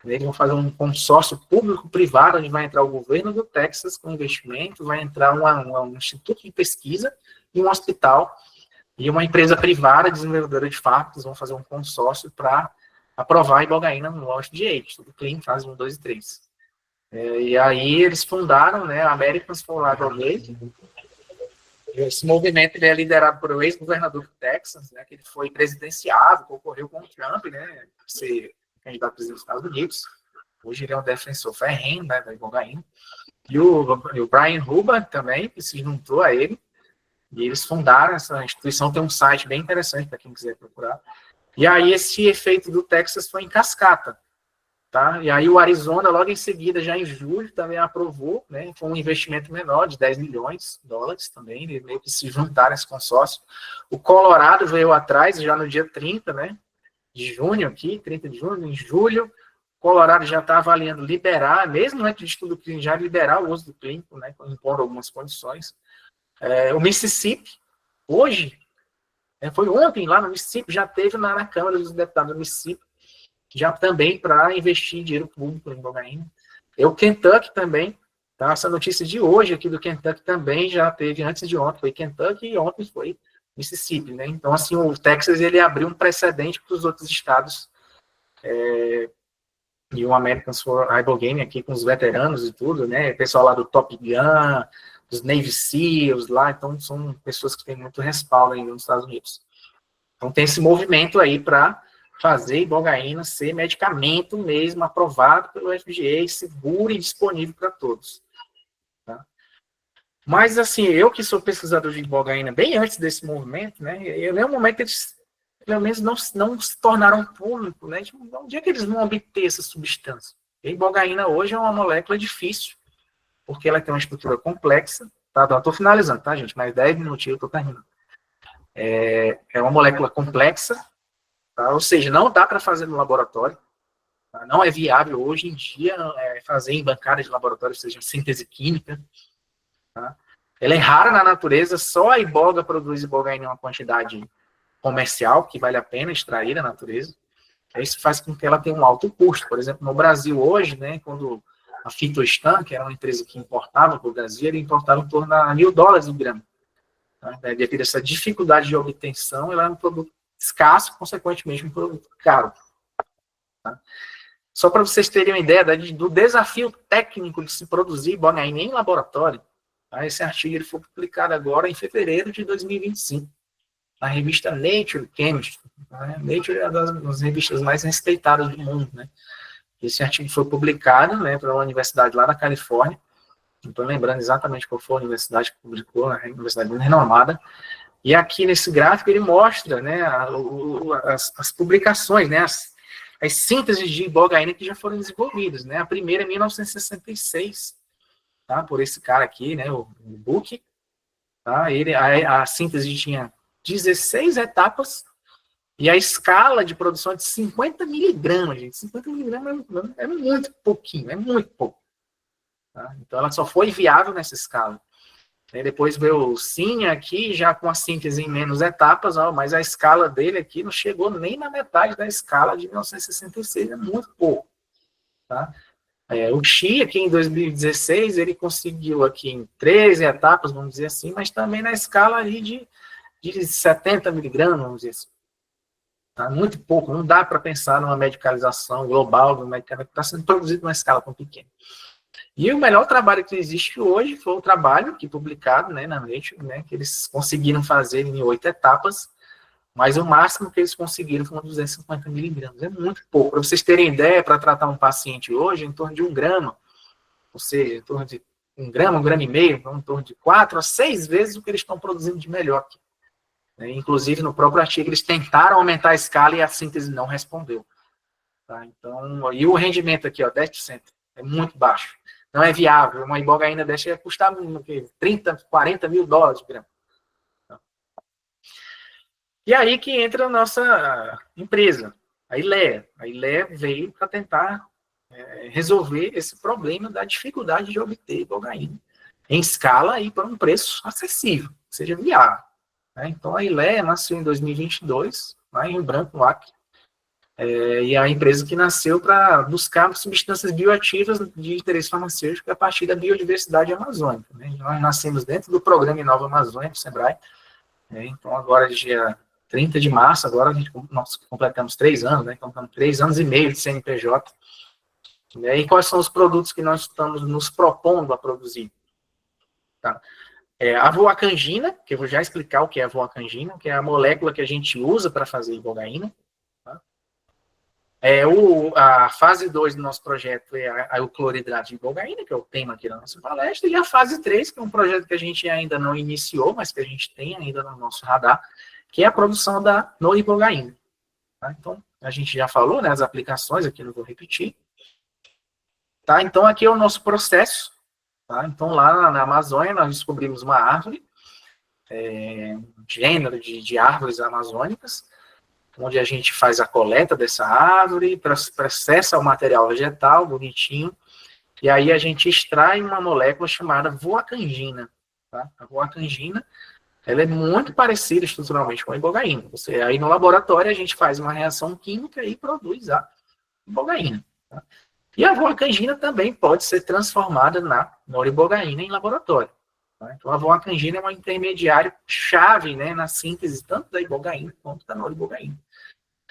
Eles vão fazer um consórcio público-privado, onde vai entrar o governo do Texas com investimento, vai entrar um instituto de pesquisa e um hospital, e uma empresa privada, desenvolvedora de fármacos, vão fazer um consórcio para aprovar a ibogaína no FDA, estudo clínico, fase 1, 2 e 3. E aí eles fundaram, né, a Americans for Library, esse movimento ele é liderado por o ex-governador do Texas, né, que ele foi presidenciável, concorreu com o Trump, né, para ser candidato a presidente dos Estados Unidos. Hoje ele é um defensor ferrenho, né, da ibogaína. E o Brian Hubbard também, que se juntou a ele, e eles fundaram essa instituição, tem um site bem interessante para quem quiser procurar. E aí esse efeito do Texas foi em cascata, tá? E aí o Arizona, logo em seguida, já em julho, também aprovou, né? Foi um investimento menor, de 10 milhões de dólares também, eles meio que se juntaram a esse consórcio. O Colorado veio atrás, já no dia 30, né? De junho aqui, 30 de junho, em julho, o Colorado já está avaliando liberar, mesmo antes de estudo clínico, já liberar o uso do clínico, né? Impondo algumas condições. O Mississippi, hoje, foi ontem lá no Mississippi, já teve na Câmara dos Deputados do Mississippi, já também para investir dinheiro público em ibogaína. O Kentucky também, tá? Essa notícia de hoje aqui do Kentucky também já teve, antes de ontem, foi Kentucky e ontem foi Mississippi, né? Então, assim, o Texas, ele abriu um precedente para os outros estados, e o Americans for Ibogaine aqui com os veteranos e tudo, né? O pessoal lá do Top Gun, dos Navy SEALs lá, então são pessoas que têm muito respaldo ainda nos Estados Unidos. Então tem esse movimento aí para fazer ibogaína ser medicamento mesmo, aprovado pelo FDA, seguro e disponível para todos. Tá? Mas assim, eu que sou pesquisador de ibogaína bem antes desse movimento, né, é um momento que eles, pelo menos, não se tornaram público, né, tipo, onde é que eles vão obter essa substância? A ibogaína hoje é uma molécula difícil, porque ela tem uma estrutura complexa, tá? Estou finalizando, tá, gente? Mais 10 minutinhos eu estou terminando. É uma molécula complexa, tá? Ou seja, não dá para fazer no laboratório, tá? Não é viável hoje em dia fazer em bancadas de laboratório, ou seja, síntese química. Tá? Ela é rara na natureza, só a iboga produz ibogaína em uma quantidade comercial, que vale a pena extrair da natureza. Isso faz com que ela tenha um alto custo. Por exemplo, no Brasil hoje, né, quando a Fitostan, que era uma empresa que importava para o Brasil, ele importava em torno a $1.000 o grama. Tá? Devido a essa dificuldade de obtenção, ela é um produto escasso, consequentemente um produto caro. Tá? Só para vocês terem uma ideia do desafio técnico de se produzir ibogaína em laboratório, tá? Esse artigo ele foi publicado agora em fevereiro de 2025, na revista Nature Chemistry. Tá? Nature é uma das revistas mais respeitadas do mundo, né? Esse artigo foi publicado, né, pela universidade lá da Califórnia. Não estou lembrando exatamente qual foi a universidade que publicou, né, a universidade muito renomada. E aqui nesse gráfico ele mostra, né, as publicações, né, as sínteses de ibogaína que já foram desenvolvidas. Né? A primeira em 1966, tá, por esse cara aqui, né, o Buck. Tá? A síntese tinha 16 etapas. E a escala de produção é de 50 miligramas, gente. 50 miligramas é muito pouquinho, é muito pouco. Tá? Então, ela só foi viável nessa escala. Aí depois veio o Sinha aqui, já com a síntese em menos etapas, mas a escala dele aqui não chegou nem na metade da escala de 1966, é muito pouco. Tá? O Xi, aqui em 2016, ele conseguiu aqui em 13 etapas, vamos dizer assim, mas também na escala ali de 70 miligramas, vamos dizer assim. Tá? Muito pouco, não dá para pensar numa medicalização global do medicamento que está sendo produzido numa escala tão pequena. E o melhor trabalho que existe hoje foi o trabalho que publicado, né, na Nature, né, que eles conseguiram fazer em 8 etapas, mas o máximo que eles conseguiram foi 250 miligramas. É muito pouco. Para vocês terem ideia, para tratar um paciente hoje, em torno de 1 grama, ou seja, em torno de 1 grama e meio, em torno de 4 a 6 vezes o que eles estão produzindo de melhor aqui. Inclusive, no próprio artigo, eles tentaram aumentar a escala e a síntese não respondeu. Tá? Então, e o rendimento aqui, ó, 10%, é muito baixo. Não é viável. Uma ibogaína dessa ia custar 30, 40 mil dólares por grama. E aí que entra a nossa empresa, a ILEA. A ILEA veio para tentar resolver esse problema da dificuldade de obter ibogaína em escala e por um preço acessível, que seja viável. Então, a ILEA nasceu em 2022, lá em Rio Branco, no Acre, e é a empresa que nasceu para buscar substâncias bioativas de interesse farmacêutico a partir da biodiversidade amazônica. Né? Nós nascemos dentro do programa Inova Amazônia, do SEBRAE. Então, agora, dia 30 de março, agora nós completamos 3 anos, né? Completamos 3 anos e meio de CNPJ. E quais são os produtos que nós estamos nos propondo a produzir? Tá? A voacangina, que eu vou já explicar o que é a voacangina, que é a molécula que a gente usa para fazer ibogaína. Tá? A fase 2 do nosso projeto é o cloridrato de ibogaína, que é o tema aqui da nossa palestra, e a fase 3, que é um projeto que a gente ainda não iniciou, mas que a gente tem ainda no nosso radar, que é a produção da noribogaína. Tá? Então, a gente já falou, né, as aplicações, aqui não vou repetir. Tá? Então, aqui é o nosso processo. Tá? Então, lá na Amazônia, nós descobrimos uma árvore, um gênero de árvores amazônicas, onde a gente faz a coleta dessa árvore, processa o material vegetal, bonitinho, e aí a gente extrai uma molécula chamada voacangina. Tá? A voacangina, ela é muito parecida estruturalmente com a ibogaína. Aí no laboratório a gente faz uma reação química e produz a ibogaína. Tá? E a voacangina também pode ser transformada na noribogaína em laboratório. Tá? Então a voacangina é um intermediário chave, né, na síntese tanto da ibogaína quanto da noribogaína.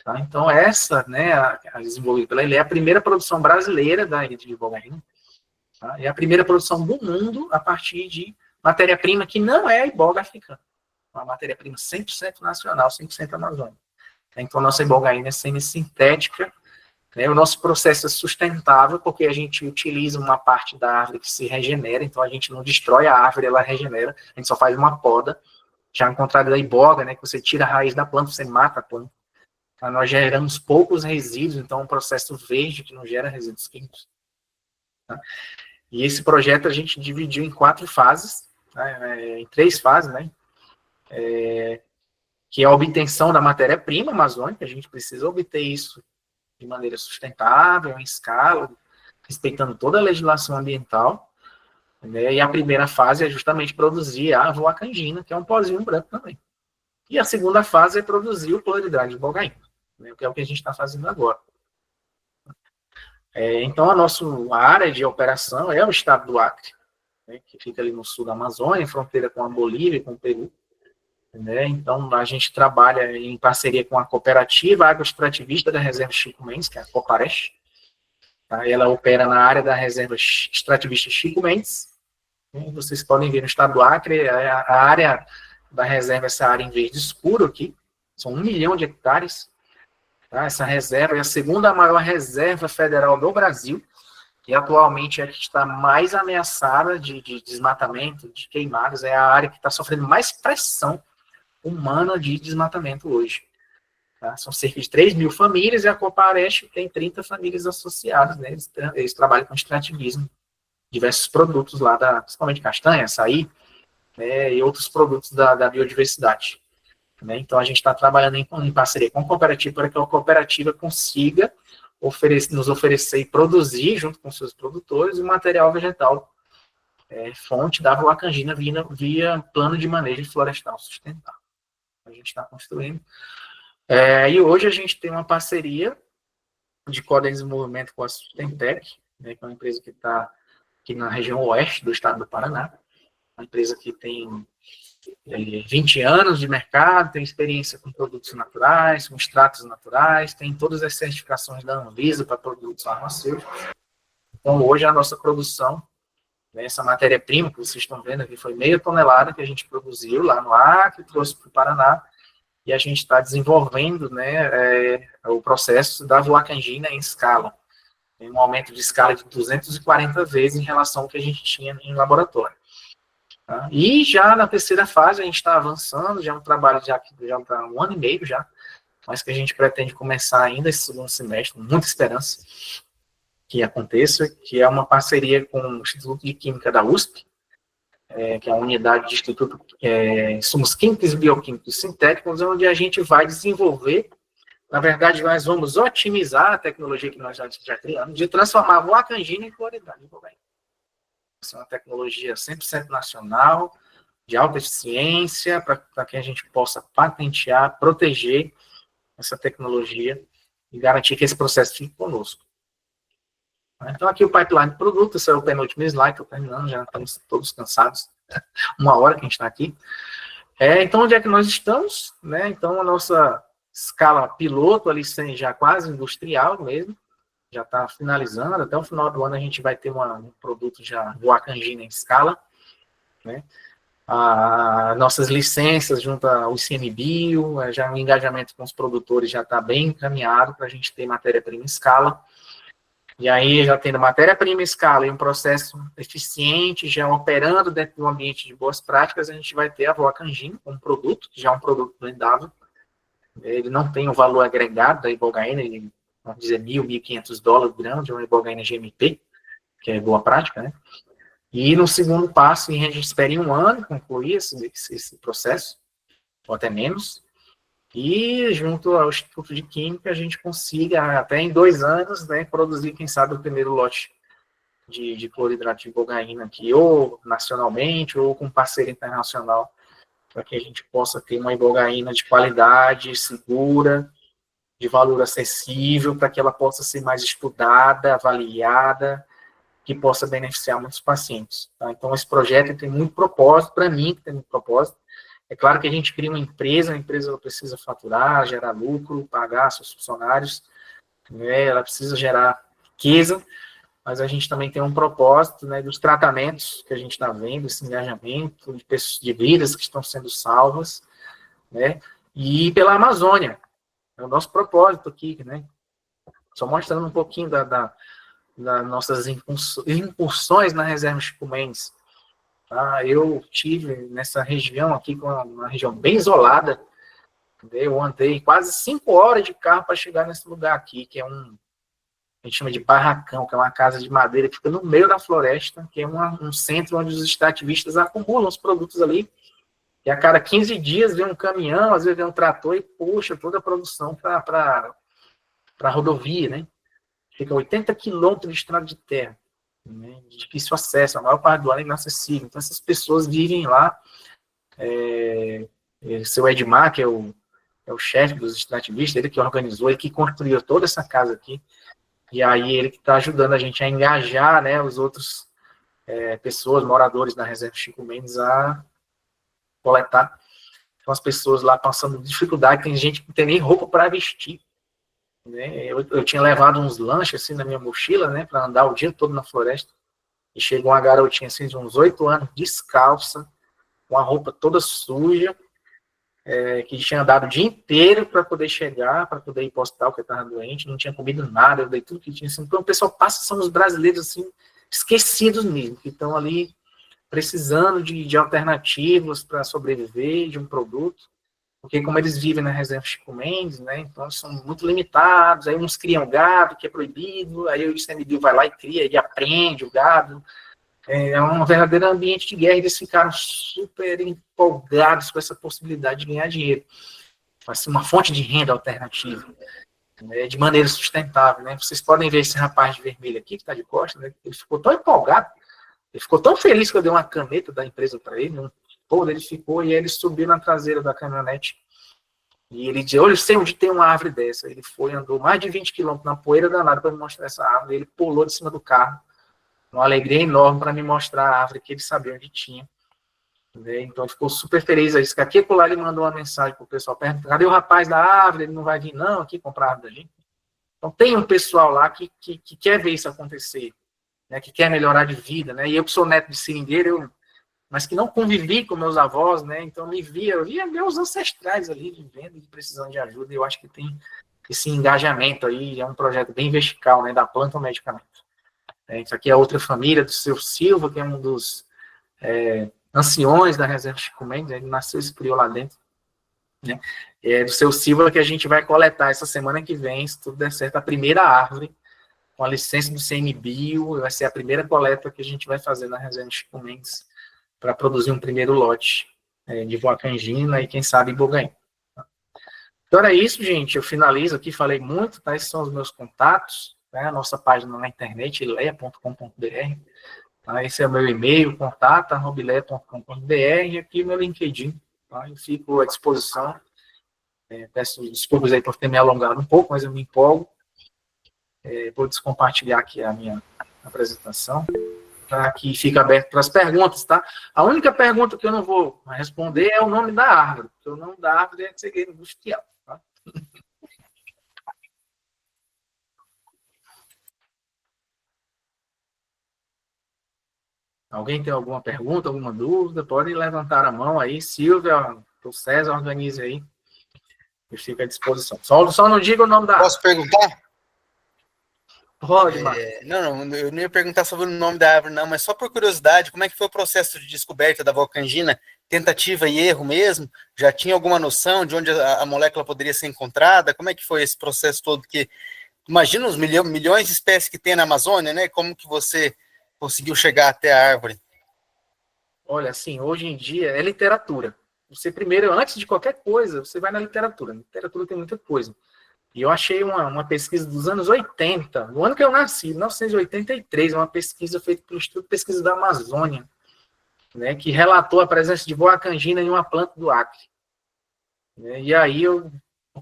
Tá? Então essa, né, a desenvolvida pela Ilê, é a primeira produção brasileira de ibogaína. Tá? É a primeira produção do mundo a partir de matéria-prima que não é a iboga africana. Uma matéria-prima 100% nacional, 100% amazônica. Então, nossa ibogaína é semissintética. Né? O nosso processo é sustentável, porque a gente utiliza uma parte da árvore que se regenera, então a gente não destrói a árvore, ela regenera, a gente só faz uma poda, já ao contrário da iboga, né, que você tira a raiz da planta, você mata a planta. Então, nós geramos poucos resíduos, então é um processo verde que não gera resíduos químicos. Tá? E esse projeto a gente dividiu em 4 fases, né, em 3 fases, né? Que é a obtenção da matéria-prima amazônica, a gente precisa obter isso de maneira sustentável, em escala, respeitando toda a legislação ambiental, né? E a primeira fase é justamente produzir a voacangina, que é um pozinho branco também. E a segunda fase é produzir o cloridrato de ibogaína, né? Que é o que a gente está fazendo agora. Então, a nossa área de operação é o estado do Acre, né? Que fica ali no sul da Amazônia, fronteira com a Bolívia e com o Peru. Né? Então, a gente trabalha em parceria com a cooperativa agroextrativista da Reserva Chico Mendes, que é a Coparex. Tá? Ela opera na área da Reserva Extrativista Chico Mendes. Vocês podem ver no estado do Acre, a área da reserva, essa área em verde escuro aqui, são 1 milhão de hectares. Tá? Essa reserva é a segunda maior reserva federal do Brasil, e atualmente é a que está mais ameaçada de desmatamento, de queimadas, é a área que está sofrendo mais pressão humana de desmatamento hoje. Tá? São cerca de 3 mil famílias e a Coparex tem 30 famílias associadas. Né? Eles trabalham com extrativismo, diversos produtos lá, principalmente castanha, açaí, né? E outros produtos da biodiversidade. Né? Então a gente está trabalhando em parceria com a cooperativa para que a cooperativa consiga nos oferecer e produzir, junto com seus produtores, o material vegetal fonte da voacangina via plano de manejo florestal sustentável. A gente está construindo. E hoje a gente tem uma parceria de co-desenvolvimento com a Sustentec, né, que é uma empresa que está aqui na região oeste do estado do Paraná. Uma empresa que tem 20 anos de mercado, tem experiência com produtos naturais, com extratos naturais, tem todas as certificações da Anvisa para produtos farmacêuticos. Então, hoje a nossa produção, né, essa matéria-prima que vocês estão vendo aqui, foi 0,5 tonelada que a gente produziu lá no Acre, trouxe para o Paraná, e a gente está desenvolvendo, né, o processo da voacangina em escala. Tem um aumento de escala de 240 vezes em relação ao que a gente tinha em laboratório. Tá? E já na terceira fase a gente está avançando, já é um trabalho já está 1 ano e meio já, mas que a gente pretende começar ainda esse segundo semestre, com muita esperança que aconteça, que é uma parceria com o Instituto de Química da USP, que é a unidade de Instituto Insumos Químicos e Bioquímicos Sintéticos, onde a gente vai desenvolver, na verdade, nós vamos otimizar a tecnologia que nós já criamos, de transformar a voacangina em cloridrato de ibogaína. Essa é uma tecnologia 100% nacional, de alta eficiência, para que a gente possa patentear, proteger essa tecnologia e garantir que esse processo fique conosco. Então, aqui o pipeline de produto, esse é o penúltimo slide, estou terminando, já estamos todos cansados, 1 hora que a gente está aqui. Então, onde é que nós estamos? Né? Então, a nossa escala piloto, ali já quase industrial mesmo, já está finalizando, até o final do ano a gente vai ter um produto já voacangina em escala, né? nossas licenças junto ao ICMBio, já o engajamento com os produtores já está bem encaminhado para a gente ter matéria-prima em escala. E aí, já tendo matéria-prima em escala e um processo eficiente, já operando dentro de um ambiente de boas práticas, a gente vai ter a Voacangina como produto, que já é um produto blendável. Ele não tem o valor agregado da ibogaína, ele, vamos dizer, $1.000, $1.500 o grama de uma ibogaína GMP, que é boa prática, né? E no segundo passo, a gente espera em um ano concluir esse processo, ou até menos, e junto ao Instituto de Química a gente consiga, até em 2 anos, né, produzir, quem sabe, o primeiro lote de cloridrato de ibogaína aqui, ou nacionalmente, ou com parceiro internacional, para que a gente possa ter uma ibogaína de qualidade, segura, de valor acessível, para que ela possa ser mais estudada, avaliada, que possa beneficiar muitos pacientes. Tá? Então, esse projeto tem muito propósito, para mim, que tem muito propósito. É claro que a gente cria uma empresa, a empresa ela precisa faturar, gerar lucro, pagar seus funcionários, né? Ela precisa gerar riqueza, mas a gente também tem um propósito, né, dos tratamentos que a gente está vendo, esse engajamento de pessoas, de vidas que estão sendo salvas, né, e pela Amazônia. É o nosso propósito aqui, né? Só mostrando um pouquinho das nossas incursões na reserva Chico Mendes. Tá? Eu tive nessa região aqui, uma região bem isolada, eu andei quase 5 horas de carro para chegar nesse lugar aqui, que é a gente chama de barracão, que é uma casa de madeira que fica no meio da floresta, que é um centro onde os extrativistas acumulam os produtos ali, e a cada 15 dias vem um caminhão, às vezes vem um trator e puxa toda a produção para a rodovia, né? Fica 80 quilômetros de estrada de terra, né? De difícil acesso, a maior parte do ano é inacessível. Então, essas pessoas vivem lá. Seu Edmar, que é o chefe dos extrativistas, ele que organizou, ele que construiu toda essa casa aqui, e aí ele que está ajudando a gente a engajar, né, os outros pessoas, moradores da reserva Chico Mendes, a coletar. Então, as pessoas lá passando dificuldade, tem gente que não tem nem roupa para vestir, né? Eu tinha levado uns lanches assim na minha mochila, né, para andar o dia todo na floresta, e chegou uma garotinha assim de uns 8 anos, descalça, com a roupa toda suja, que tinha andado o dia inteiro para poder chegar, para poder ir para o hospital, porque estava doente, não tinha comido nada, eu dei tudo que tinha. Assim. Então, o pessoal passa, são os brasileiros assim, esquecidos mesmo, que estão ali precisando de alternativas para sobreviver, de um produto, porque como eles vivem na reserva Chico Mendes, né, então são muito limitados, aí uns criam gado, que é proibido, aí o ICMBio vai lá e cria, e aprende o gado, é um verdadeiro ambiente de guerra, e eles ficaram super empolgados com essa possibilidade de ganhar dinheiro. Vai ser uma fonte de renda alternativa, né, de maneira sustentável. Né? Vocês podem ver esse rapaz de vermelho aqui, que está de costas, né? Ele ficou tão empolgado, ele ficou tão feliz que eu dei uma caneta da empresa para ele, ele ficou, e ele subiu na traseira da caminhonete, e ele disse, olha, eu sei onde tem uma árvore dessa. Ele foi, andou mais de 20 quilômetros na poeira danada para me mostrar essa árvore, ele pulou de cima do carro, uma alegria enorme para me mostrar a árvore que ele sabia onde tinha. Né? Então, ele ficou super feliz. Aí, que aqui por lá ele mandou uma mensagem para o pessoal, perguntando, cadê o rapaz da árvore? Ele não vai vir, não, aqui comprar a árvore da gente. Então, tem um pessoal lá que quer ver isso acontecer, né? Que quer melhorar de vida. Né? E eu, que sou neto de seringueiro, mas que não convivi com meus avós, né? Então, eu via meus ancestrais ali, vivendo e precisando de ajuda. E eu acho que tem esse engajamento aí, é um projeto bem vertical, né? Da planta ao medicamento. Isso aqui é outra família do seu Silva, que é um dos anciões da reserva Chico Mendes, ele nasceu e se criou lá dentro. Né? É do seu Silva que a gente vai coletar essa semana que vem, se tudo der certo, a primeira árvore, com a licença do CNBio, vai ser a primeira coleta que a gente vai fazer na reserva Chico Mendes, para produzir um primeiro lote de Voacangina e, quem sabe, Ibogaína. Então era isso, gente, eu finalizo aqui, falei muito, tá? Esses são os meus contatos, né? A nossa página na internet, ileia.com.br, tá? Esse é o meu e-mail, contato@ileia.com.br, e aqui o meu LinkedIn, tá? Eu fico à disposição, peço desculpas aí por ter me alongado um pouco, mas eu me empolgo, vou descompartilhar aqui a minha apresentação, tá? Que fica aberto para as perguntas, tá? A única pergunta que eu não vou responder é o nome da árvore, porque o nome da árvore é segredo industrial. Tá? Alguém tem alguma pergunta, alguma dúvida? Pode levantar a mão aí. Silvia, o César, organize aí. Eu fico à disposição. Só não diga o nome da Posso perguntar? Pode, Marcos. Não, eu não ia perguntar sobre o nome da árvore, não, mas só por curiosidade, como é que foi o processo de descoberta da Vulcangina? Tentativa e erro mesmo? Já tinha alguma noção de onde a molécula poderia ser encontrada? Como é que foi esse processo todo? Porque imagina os milhões de espécies que tem na Amazônia, né? Como que você conseguiu chegar até a árvore? Olha, assim, hoje em dia é literatura. Você primeiro, antes de qualquer coisa, você vai na literatura. Na literatura tem muita coisa. E eu achei uma pesquisa dos anos 80, no ano que eu nasci, 1983, uma pesquisa feita pelo Instituto de Pesquisa da Amazônia, né, que relatou a presença de voacangina em uma planta do Acre. E aí eu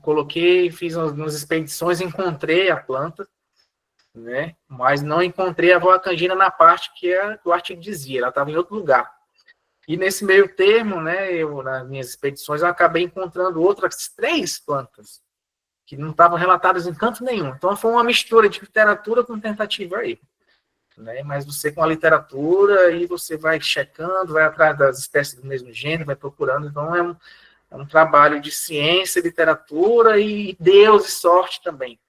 coloquei, fiz umas expedições, encontrei a planta, né, mas não encontrei a voacangina na parte que o artigo dizia, ela estava em outro lugar. E nesse meio termo, né, nas minhas expedições, eu acabei encontrando outras 3 plantas, que não estavam relatadas em canto nenhum. Então, foi uma mistura de literatura com tentativa aí. Né? Mas você, com a literatura, aí você vai checando, vai atrás das espécies do mesmo gênero, vai procurando. Então, é um trabalho de ciência, literatura e Deus e sorte também.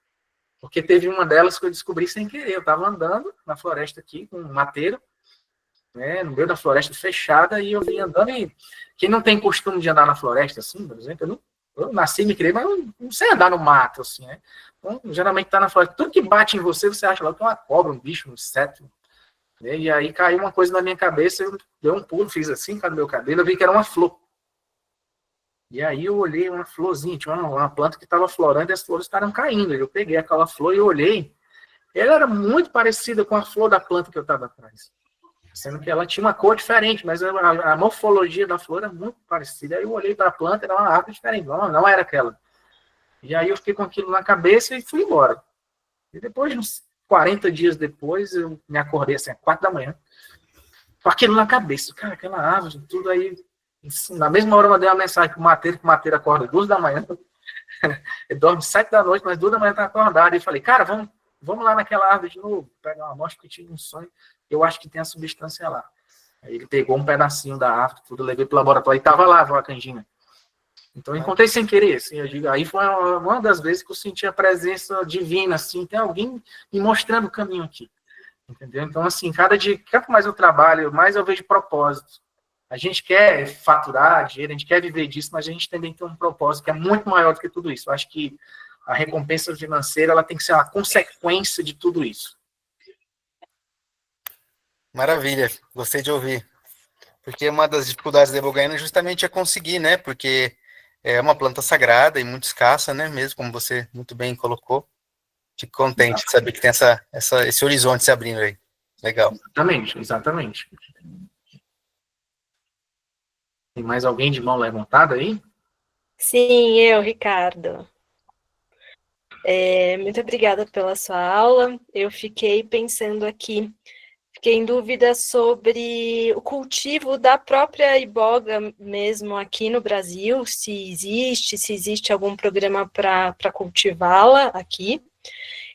Porque teve uma delas que eu descobri sem querer. Eu estava andando na floresta aqui, com um mateiro, né, no meio da floresta fechada, e eu vim andando, e quem não tem costume de andar na floresta, assim, por exemplo, eu nasci e me criei, mas eu não sei andar no mato, assim, né? Então, geralmente tá na floresta. Tudo que bate em você, você acha lá que é uma cobra, um bicho, um inseto. Né? E aí caiu uma coisa na minha cabeça, eu dei um pulo, fiz assim, com o meu cabelo, eu vi que era uma flor. E aí eu olhei uma florzinha, tinha uma planta que estava florando e as flores estavam caindo. Eu peguei aquela flor e olhei. Ela era muito parecida com a flor da planta que eu estava atrás. Sendo que ela tinha uma cor diferente, mas a morfologia da flor era muito parecida. Aí eu olhei para a planta, era uma árvore diferente, não era aquela. E aí eu fiquei com aquilo na cabeça e fui embora. E depois, uns 40 dias depois, eu me acordei assim, às 4 da manhã, com aquilo na cabeça. Cara, aquela árvore, tudo aí. Na mesma hora eu mandei uma mensagem pro mateiro, que o mateiro acorda 2 da manhã. Ele dorme 7 da noite, mas 2 da manhã tá acordado. E falei, cara, vamos lá naquela árvore de novo, pegar uma amostra, que eu tive um sonho. Eu acho que tem a substância lá. Aí ele pegou um pedacinho da árvore, tudo, levei para o laboratório e estava lá a voacangina. Então eu encontrei sem querer, assim, eu digo, aí foi uma das vezes que eu senti a presença divina, assim, tem alguém me mostrando o caminho aqui, entendeu? Então, assim, quanto mais eu trabalho, mais eu vejo propósito. A gente quer faturar dinheiro, a gente quer viver disso, mas a gente também tem um propósito que é muito maior do que tudo isso. Eu acho que a recompensa financeira, ela tem que ser uma consequência de tudo isso. Maravilha, gostei de ouvir. Porque uma das dificuldades da ibogaína justamente é conseguir, né? Porque é uma planta sagrada e muito escassa, né? Mesmo como você muito bem colocou. Fico contente de saber que tem esse horizonte se abrindo aí. Legal. Exatamente. Tem mais alguém de mão levantada aí? Sim, eu, Ricardo. Muito obrigada pela sua aula. Eu fiquei pensando aqui, fiquei em dúvida sobre o cultivo da própria iboga mesmo aqui no Brasil, se existe algum programa para cultivá-la aqui.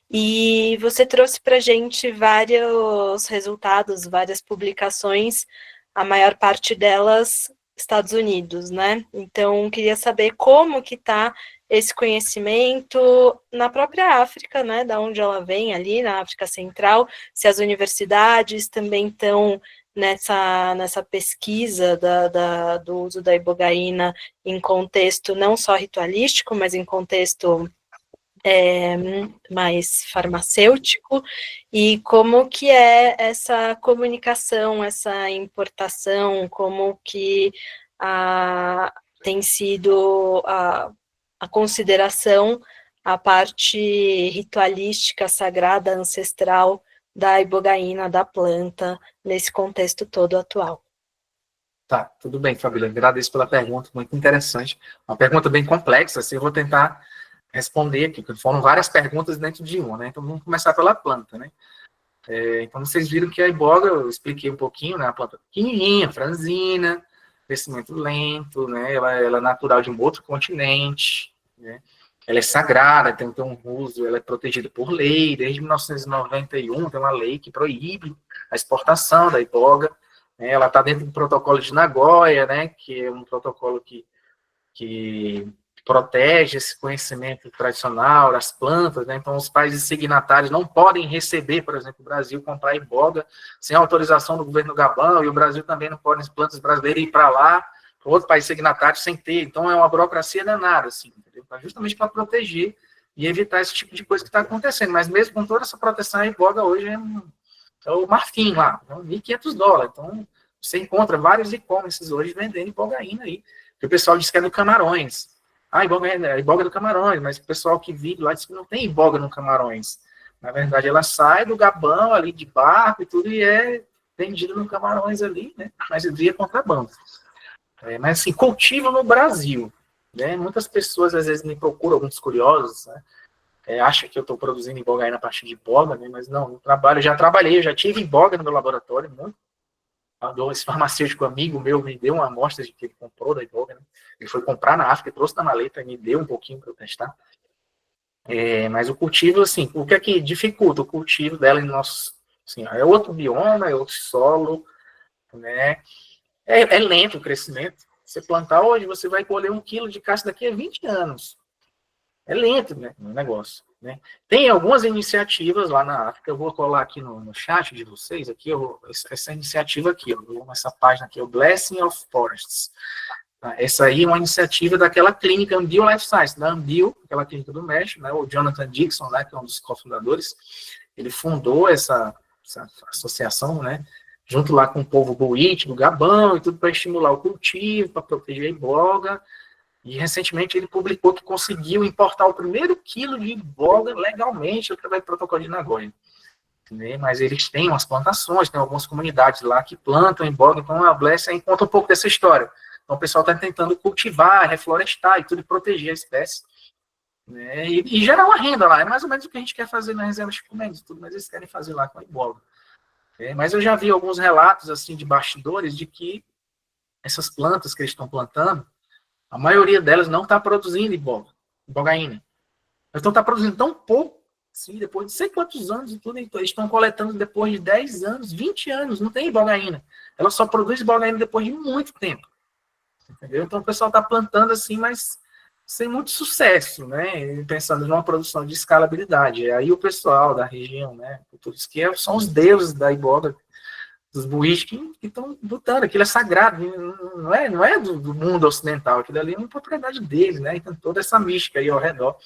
E você trouxe para a gente vários resultados, várias publicações, a maior parte delas Estados Unidos, né? Então, queria saber como que está esse conhecimento na própria África, né? Da onde ela vem ali, na África Central, se as universidades também estão nessa pesquisa do uso da ibogaína em contexto não só ritualístico, mas em contexto mais farmacêutico, e como que é essa comunicação, essa importação, como que tem sido a consideração, a parte ritualística, sagrada, ancestral da ibogaína, da planta, nesse contexto todo atual. Tá, tudo bem, Fabíola, agradeço pela pergunta, muito interessante, uma pergunta bem complexa, assim, eu vou tentar responder aqui, porque foram várias perguntas dentro de uma, né? Então vamos começar pela planta, né? Então vocês viram que a iboga, eu expliquei um pouquinho, né? A planta pequenininha, franzina, crescimento lento, né? Ela é natural de um outro continente, né? Ela é sagrada, tem um uso, ela é protegida por lei, desde 1991 tem uma lei que proíbe a exportação da iboga, Ela está dentro do protocolo de Nagoya, né, que é um protocolo que protege esse conhecimento tradicional das plantas, né? Então os países signatários não podem receber, por exemplo, o Brasil comprar iboga sem autorização do governo do Gabão, e o Brasil também não pode, as plantas brasileiras ir para lá, para outro país signatário sem ter. Então é uma burocracia danada, assim, entendeu? Justamente para proteger e evitar esse tipo de coisa que está acontecendo. Mas mesmo com toda essa proteção, a iboga hoje é o marfim lá, então, $1.500. Então você encontra vários e-commerces hoje vendendo ibogaína aí, que o pessoal diz que é do Camarões. Ah, iboga do Camarões, mas o pessoal que vive lá diz que não tem iboga no Camarões. Na verdade, ela sai do Gabão ali de barco e tudo, e é vendida no Camarões ali, né? Mas via contrabando. Mas assim, cultivo no Brasil, né? Muitas pessoas às vezes me procuram, alguns curiosos, né? Acham que eu estou produzindo ibogaína a partir de iboga, né? Mas não, eu já trabalhei, eu já tive iboga no meu laboratório, muito. Esse farmacêutico amigo meu me deu uma amostra de que ele comprou da iboga, né? Ele foi comprar na África, trouxe da maleta e me deu um pouquinho para eu testar. Mas o cultivo, assim, o que é que dificulta o cultivo dela em nossos, assim, é outro bioma, é outro solo, né? É lento o crescimento. Você plantar hoje, você vai colher 1 quilo de caça daqui a 20 anos. É lento, né, o negócio, né? Tem algumas iniciativas lá na África, eu vou colar aqui no chat de vocês, aqui, essa iniciativa aqui, essa página aqui, o Blessing of Forests. Essa aí é uma iniciativa daquela clínica Ambil Life Science, da Ambil, aquela clínica do México, né, o Jonathan Dixon, né, que é um dos cofundadores, ele fundou essa associação, né, junto lá com o povo Buíte, do Gabão, e tudo para estimular o cultivo, para proteger a iboga. E recentemente ele publicou que conseguiu importar o primeiro quilo de iboga legalmente através do protocolo de Nagoya. Né? Mas eles têm umas plantações, tem algumas comunidades lá que plantam iboga, então a Blessing conta um pouco dessa história. Então o pessoal está tentando cultivar, reflorestar e tudo, e proteger a espécie. Né? E gerar uma renda lá, é mais ou menos o que a gente quer fazer na reserva Chico Mendes, tudo, mas eles querem fazer lá com a iboga. Mas eu já vi alguns relatos assim de bastidores de que essas plantas que eles estão plantando, a maioria delas não está produzindo ibogaína. Então está produzindo tão pouco, assim, depois de sei quantos anos e tudo, eles estão coletando depois de 10 anos, 20 anos, não tem ibogaína. Ela só produz ibogaína depois de muito tempo. Entendeu? Então o pessoal está plantando assim, mas sem muito sucesso, né? Pensando numa produção de escalabilidade. Aí o pessoal da região, né? Todos que são os deuses da iboga, dos buíches que estão lutando, aquilo é sagrado, não é do mundo ocidental, aquilo ali é uma propriedade deles, né? Então toda essa mística aí ao redor.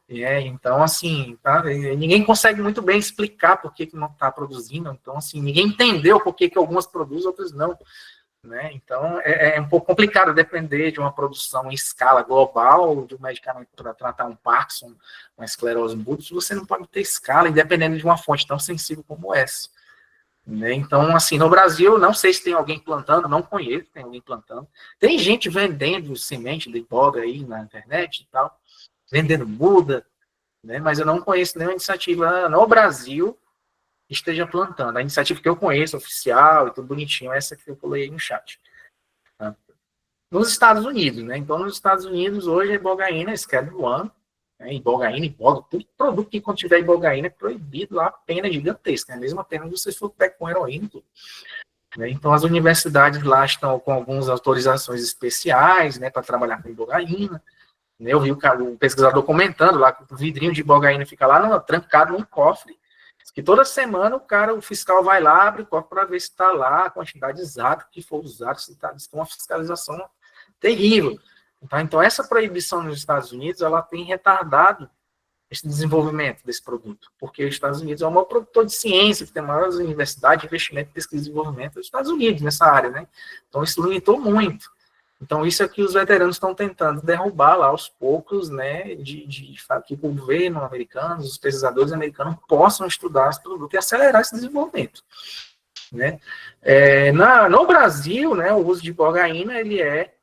Então, assim, tá? Ninguém consegue muito bem explicar por que não está produzindo, então, assim, ninguém entendeu por que algumas produzem, outras não. Né? Então, é um pouco complicado depender de uma produção em escala global, de um medicamento para tratar um Parkinson, uma esclerose múltipla, você não pode ter escala, independente de uma fonte tão sensível como essa. Né? Então, assim, no Brasil, não sei se tem alguém plantando, não conheço, tem alguém plantando. Tem gente vendendo semente de iboga aí na internet e tal, vendendo muda, né? Mas eu não conheço nenhuma iniciativa no Brasil que esteja plantando. A iniciativa que eu conheço, oficial e tudo bonitinho, é essa que eu coloquei aí no chat. Tá? Nos Estados Unidos, né? Então, nos Estados Unidos, hoje, a ibogaína, Schedule 1, né? Ibogaína, tudo produto que contiver ibogaína é proibido lá, a pena é gigantesca, né? A mesma pena que você for pego com heroína e tudo. Né? Então, as universidades lá estão com algumas autorizações especiais, né, para trabalhar com ibogaína. Né? Eu vi o pesquisador comentando lá que o vidrinho de ibogaína fica lá trancado num cofre, que toda semana o fiscal vai lá, abre o cofre para ver se está lá a quantidade exata que for usada, se está uma fiscalização terrível. Então, essa proibição nos Estados Unidos, ela tem retardado esse desenvolvimento desse produto, porque os Estados Unidos é o maior produtor de ciência, que tem a maior universidade de investimento, pesquisa e desenvolvimento dos Estados Unidos nessa área, né? Então, isso limitou muito. Então, isso é que os veteranos estão tentando derrubar lá aos poucos, né, que o governo americano, os pesquisadores americanos possam estudar esse produto e acelerar esse desenvolvimento. Né? No Brasil, né, o uso de ibogaína, ele é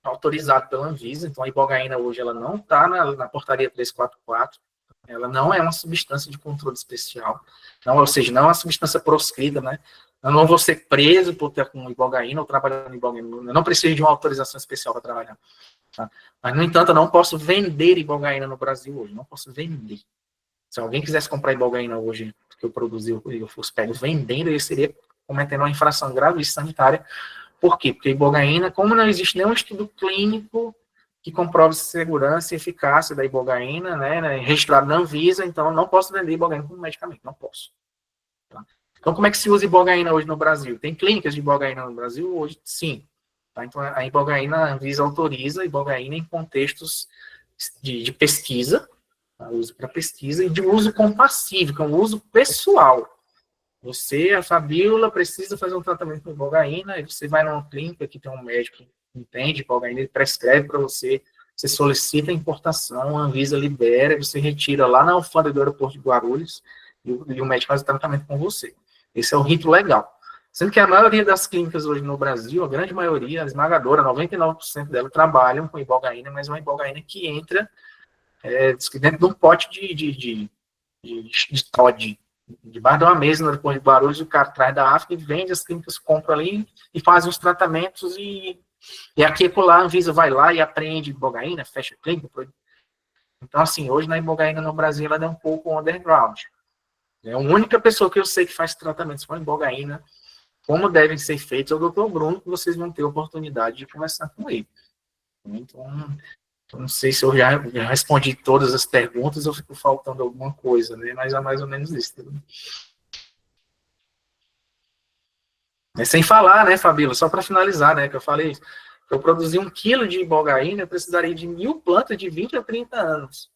autorizado pela Anvisa, então a ibogaína hoje ela não está na portaria 344, ela não é uma substância de controle especial, não, ou seja, não é uma substância proscrita, né? Eu não vou ser preso por ter com ibogaína ou trabalhando com ibogaína. Eu não preciso de uma autorização especial para trabalhar. Tá? Mas, no entanto, eu não posso vender ibogaína no Brasil hoje. Não posso vender. Se alguém quisesse comprar ibogaína hoje, que eu produzi, eu fosse pego vendendo, ele seria cometendo uma infração gravíssima sanitária. Por quê? Porque a ibogaína, como não existe nenhum estudo clínico que comprove segurança e eficácia da ibogaína, né, registrado na Anvisa, então eu não posso vender ibogaína como medicamento, não posso. Tá? Então, como é que se usa ibogaína hoje no Brasil? Tem clínicas de ibogaína no Brasil hoje? Sim. Tá? Então, a ibogaína, a Anvisa autoriza a ibogaína em contextos de pesquisa, tá? Uso para pesquisa, e de uso compassivo, que é um uso pessoal. Você, a Fabíola, precisa fazer um tratamento com ibogaína, e você vai numa clínica que tem um médico que entende ibogaína, ele prescreve para você, você solicita a importação, a Anvisa libera, você retira lá na alfândega do aeroporto de Guarulhos, e o médico faz o tratamento com você. Esse é o rito legal. Sendo que a maioria das clínicas hoje no Brasil, a grande maioria, a esmagadora, 99% delas, trabalham com ibogaína, mas é uma ibogaína que entra dentro de um pote de Todd, debaixo de uma mesa no aeroporto de Guarulhos, o cara traz da África e vende, as clínicas compram ali e fazem os tratamentos e aqui e lá a Anvisa vai lá e apreende ibogaína, fecha a clínica. Então, assim, hoje na ibogaína no Brasil ela é um pouco underground. A única pessoa que eu sei que faz tratamentos com ibogaína, como devem ser feitos, é o Dr. Bruno, que vocês vão ter a oportunidade de conversar com ele. Então, não sei se eu já respondi todas as perguntas ou fico faltando alguma coisa, né? Mas é mais ou menos isso. Sem falar, né, Fabíola, só para finalizar, né, que eu falei, que eu produzi 1 quilo de ibogaína, eu precisaria de 1000 plantas de 20 a 30 anos.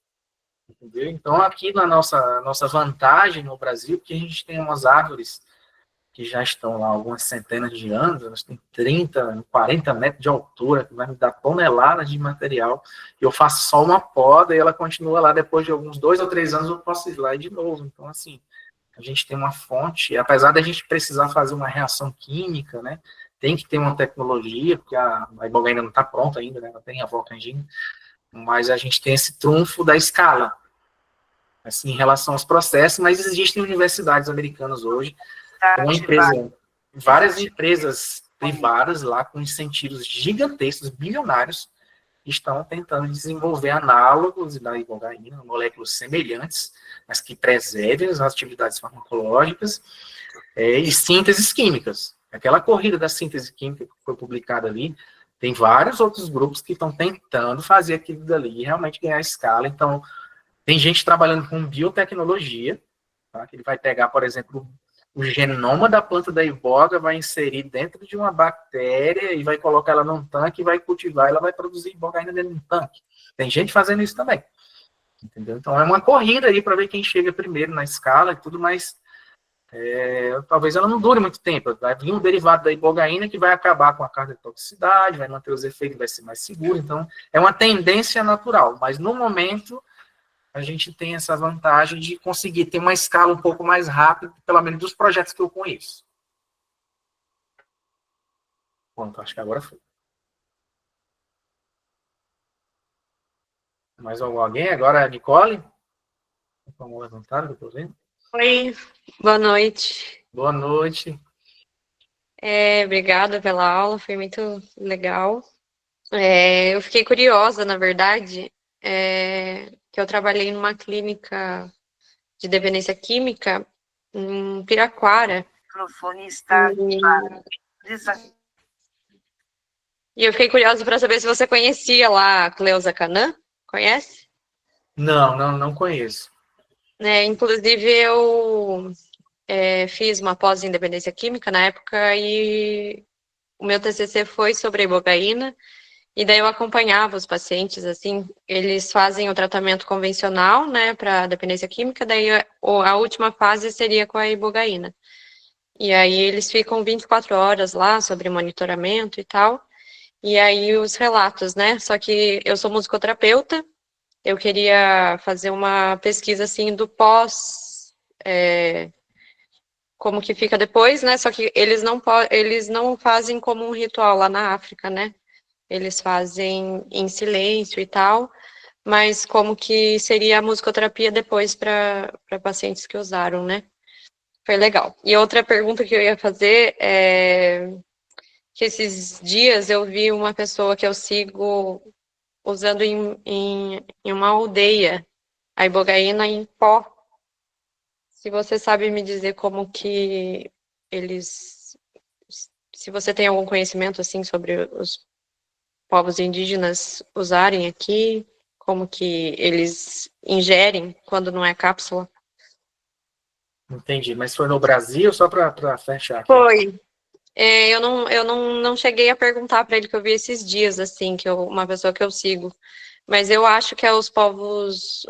Entendeu? Então, aqui na nossa vantagem no Brasil, porque a gente tem umas árvores que já estão lá há algumas centenas de anos, elas têm 30, 40 metros de altura, que vai me dar toneladas de material, e eu faço só uma poda e ela continua lá, depois de alguns 2 ou 3 anos eu posso ir lá de novo. Então, assim, a gente tem uma fonte, apesar da gente precisar fazer uma reação química, né, tem que ter uma tecnologia, porque a ibogaína não está pronta ainda, né, ela tem a Volcangina, mas a gente tem esse trunfo da escala, assim, em relação aos processos, mas existem universidades americanas hoje, várias empresas privadas lá com incentivos gigantescos, bilionários, estão tentando desenvolver análogos da ibogaína, moléculas semelhantes, mas que preservem as atividades farmacológicas e sínteses químicas. Aquela corrida da síntese química que foi publicada ali, tem vários outros grupos que estão tentando fazer aquilo dali e realmente ganhar escala. Então, tem gente trabalhando com biotecnologia, tá? Que ele vai pegar, por exemplo, o genoma da planta da iboga, vai inserir dentro de uma bactéria e vai colocar ela num tanque e vai cultivar, ela vai produzir ibogaína dentro de um tanque. Tem gente fazendo isso também. Entendeu? Então é uma corrida aí para ver quem chega primeiro na escala e tudo, mas talvez ela não dure muito tempo. Vai vir um derivado da ibogaína que vai acabar com a cardiotoxicidade, vai manter os efeitos, vai ser mais seguro. Então é uma tendência natural, mas no momento a gente tem essa vantagem de conseguir ter uma escala um pouco mais rápida, pelo menos dos projetos que eu conheço. Pronto, acho que agora foi. Mais alguém? Agora a Nicole? Vamos levantar, que eu tô vendo. Oi, boa noite. Boa noite. Obrigada pela aula, foi muito legal. Eu fiquei curiosa, na verdade, que eu trabalhei numa clínica de dependência química em Piraquara. O microfone está E eu fiquei curiosa para saber se você conhecia lá a Cleusa Canan. Conhece? Não conheço. Inclusive, eu fiz uma pós em dependência química na época e o meu TCC foi sobre a ibogaína. E daí eu acompanhava os pacientes, assim, eles fazem o tratamento convencional, né, para dependência química, daí a última fase seria com a ibogaína. E aí eles ficam 24 horas lá sobre monitoramento e tal, e aí os relatos, né, só que eu sou musicoterapeuta, eu queria fazer uma pesquisa, assim, do pós, como que fica depois, né, só que eles não fazem como um ritual lá na África, né, eles fazem em silêncio e tal, mas como que seria a musicoterapia depois para pacientes que usaram, né? Foi legal. E outra pergunta que eu ia fazer é que esses dias eu vi uma pessoa que eu sigo usando em uma aldeia a ibogaína em pó. Se você sabe me dizer como que eles se você tem algum conhecimento, assim, sobre os povos indígenas usarem aqui, como que eles ingerem quando não é cápsula. Entendi. Mas foi no Brasil, só para fechar aqui. Foi. Eu não cheguei a perguntar para ele, que eu vi esses dias, assim, uma pessoa que eu sigo. Mas eu acho que é os povos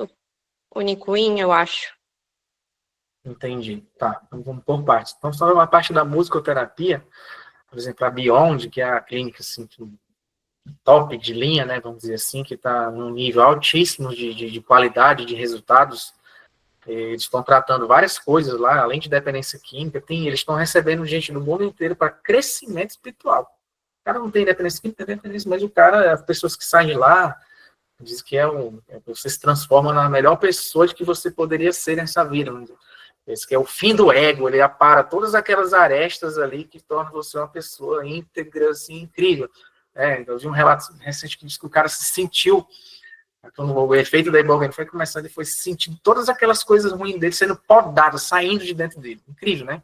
Unicuim, eu acho. Entendi. Tá, então vamos por partes. Então, só uma parte da musicoterapia, por exemplo, a Beyond, que é a clínica assim, top de linha, né, vamos dizer assim, que está num nível altíssimo de qualidade, de resultados. Eles estão tratando várias coisas lá, além de dependência química, eles estão recebendo gente do mundo inteiro para crescimento espiritual. O cara não tem dependência química, tem dependência, mas o cara, as pessoas que saem de lá, diz que você se transforma na melhor pessoa de que você poderia ser nessa vida. Esse que é o fim do ego, ele apara todas aquelas arestas ali que tornam você uma pessoa íntegra, assim, incrível. Eu vi um relato recente que diz que o cara se sentiu, quando o efeito da ibogaína foi começando, ele foi sentindo todas aquelas coisas ruins dele sendo podadas, saindo de dentro dele. Incrível, né?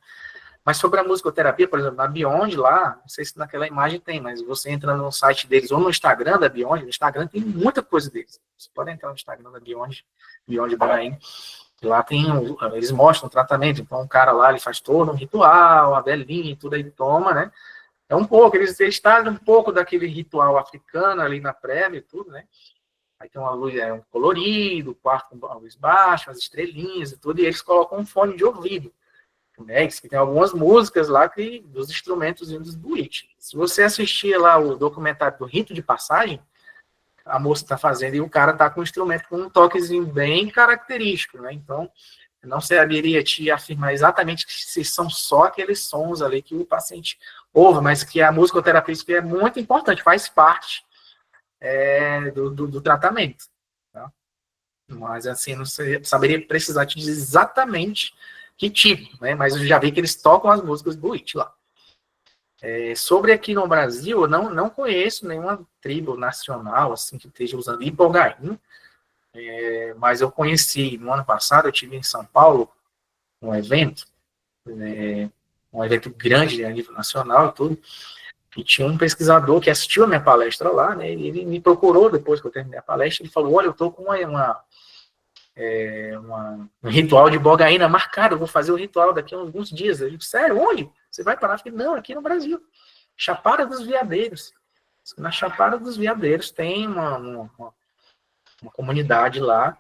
Mas sobre a musicoterapia, por exemplo, na Beyond lá, não sei se naquela imagem tem, mas você entra no site deles ou no Instagram da Beyond, no Instagram tem muita coisa deles. Você pode entrar no Instagram da Beyond Bahia. Lá eles mostram o tratamento. Então, o cara lá, ele faz todo um ritual, a velhinha e tudo aí toma, né? É um pouco, eles trazem um pouco daquele ritual africano ali na prévia e tudo, né? Aí tem uma luz, um colorido, o quarto com a luz baixa, as estrelinhas e tudo, e eles colocam um fone de ouvido. Né, que tem algumas músicas lá dos instrumentos dos Buit. Se você assistir lá o documentário do Rito de Passagem, a moça está fazendo e o cara está com o instrumento com um toquezinho bem característico, né? Então, não saberia te afirmar exatamente se são só aqueles sons ali que o paciente ouve, mas que a musicoterapia é muito importante, faz parte do tratamento. Tá? Mas, assim, não saberia precisar te dizer exatamente que tipo, né? Mas eu já vi que eles tocam as músicas do It lá. Sobre aqui no Brasil, eu não conheço nenhuma tribo nacional assim que esteja usando ibogaína, mas eu conheci, no ano passado, eu tive em São Paulo um evento grande a nível nacional e tudo, e tinha um pesquisador que assistiu a minha palestra lá, né, e ele me procurou depois que eu terminei a palestra, ele falou, olha, eu estou com um ritual de bogaína marcado, eu vou fazer o ritual daqui a alguns dias. Eu disse, sério, onde? Você vai parar? Eu falei, não, aqui no Brasil. Chapada dos Veadeiros. Na Chapada dos Veadeiros tem uma comunidade lá,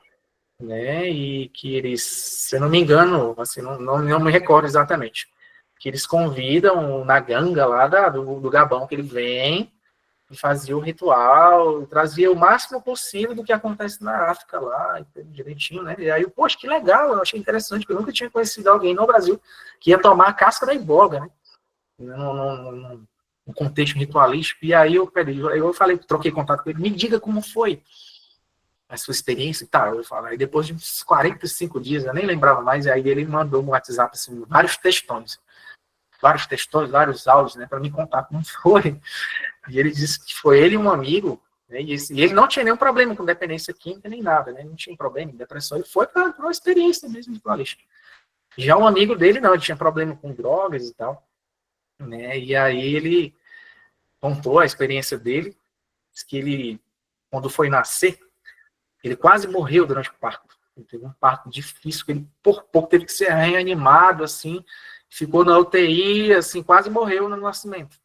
né, e que eles, se eu não me engano, assim, não me recordo exatamente, que eles convidam na ganga lá do Gabão, que ele vem e fazia o ritual, trazia o máximo possível do que acontece na África lá, direitinho, né? E aí, poxa, que legal, eu achei interessante, porque eu nunca tinha conhecido alguém no Brasil que ia tomar a casca da iboga, né? Num contexto ritualístico. E aí eu falei, troquei contato com ele, me diga como foi a sua experiência e tal. Eu falei, aí depois de uns 45 dias, eu nem lembrava mais, e aí ele mandou no WhatsApp, assim, vários textões, vários áudios, né, para me contar como foi. E ele disse que foi ele e um amigo, né, e ele não tinha nenhum problema com dependência química nem nada, né, não tinha problema em depressão, ele foi para uma experiência mesmo de ritualística. Já um amigo dele não, ele tinha problema com drogas e tal, né, e aí ele contou a experiência dele, disse que ele, quando foi nascer, ele quase morreu durante o parto. Ele teve um parto difícil, que ele por pouco teve que ser reanimado, assim, ficou na UTI, assim, quase morreu no nascimento.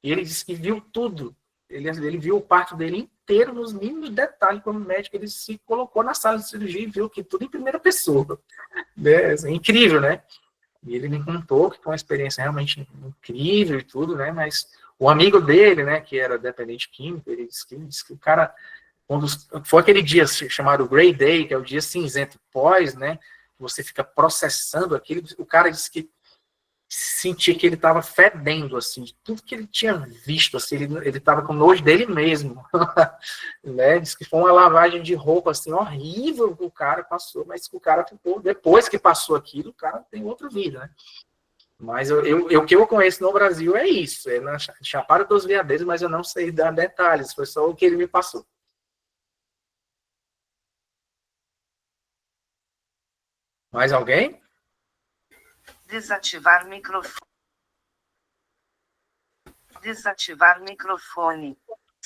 E ele disse que viu tudo. Ele viu o parto dele inteiro, nos mínimos detalhes, como médico, ele se colocou na sala de cirurgia e viu que tudo em primeira pessoa. Né? Assim, incrível, né? E ele me contou que foi uma experiência realmente incrível e tudo, né? Mas o amigo dele, né, que era dependente químico, ele disse que o cara, quando foi aquele dia chamado Grey Day, que é o dia cinzento pós, né? Você fica processando aquilo, o cara disse que sentia que ele estava fedendo, assim, de tudo que ele tinha visto, assim, ele estava com nojo dele mesmo, né, diz que foi uma lavagem de roupa, assim, horrível que o cara passou, mas que o cara ficou, depois que passou aquilo, o cara tem outra vida, né, mas o que eu conheço no Brasil é isso, é na Chapada dos Veadeiros, mas eu não sei dar detalhes, foi só o que ele me passou. Mais alguém? Desativar o microfone. desativar o microfone.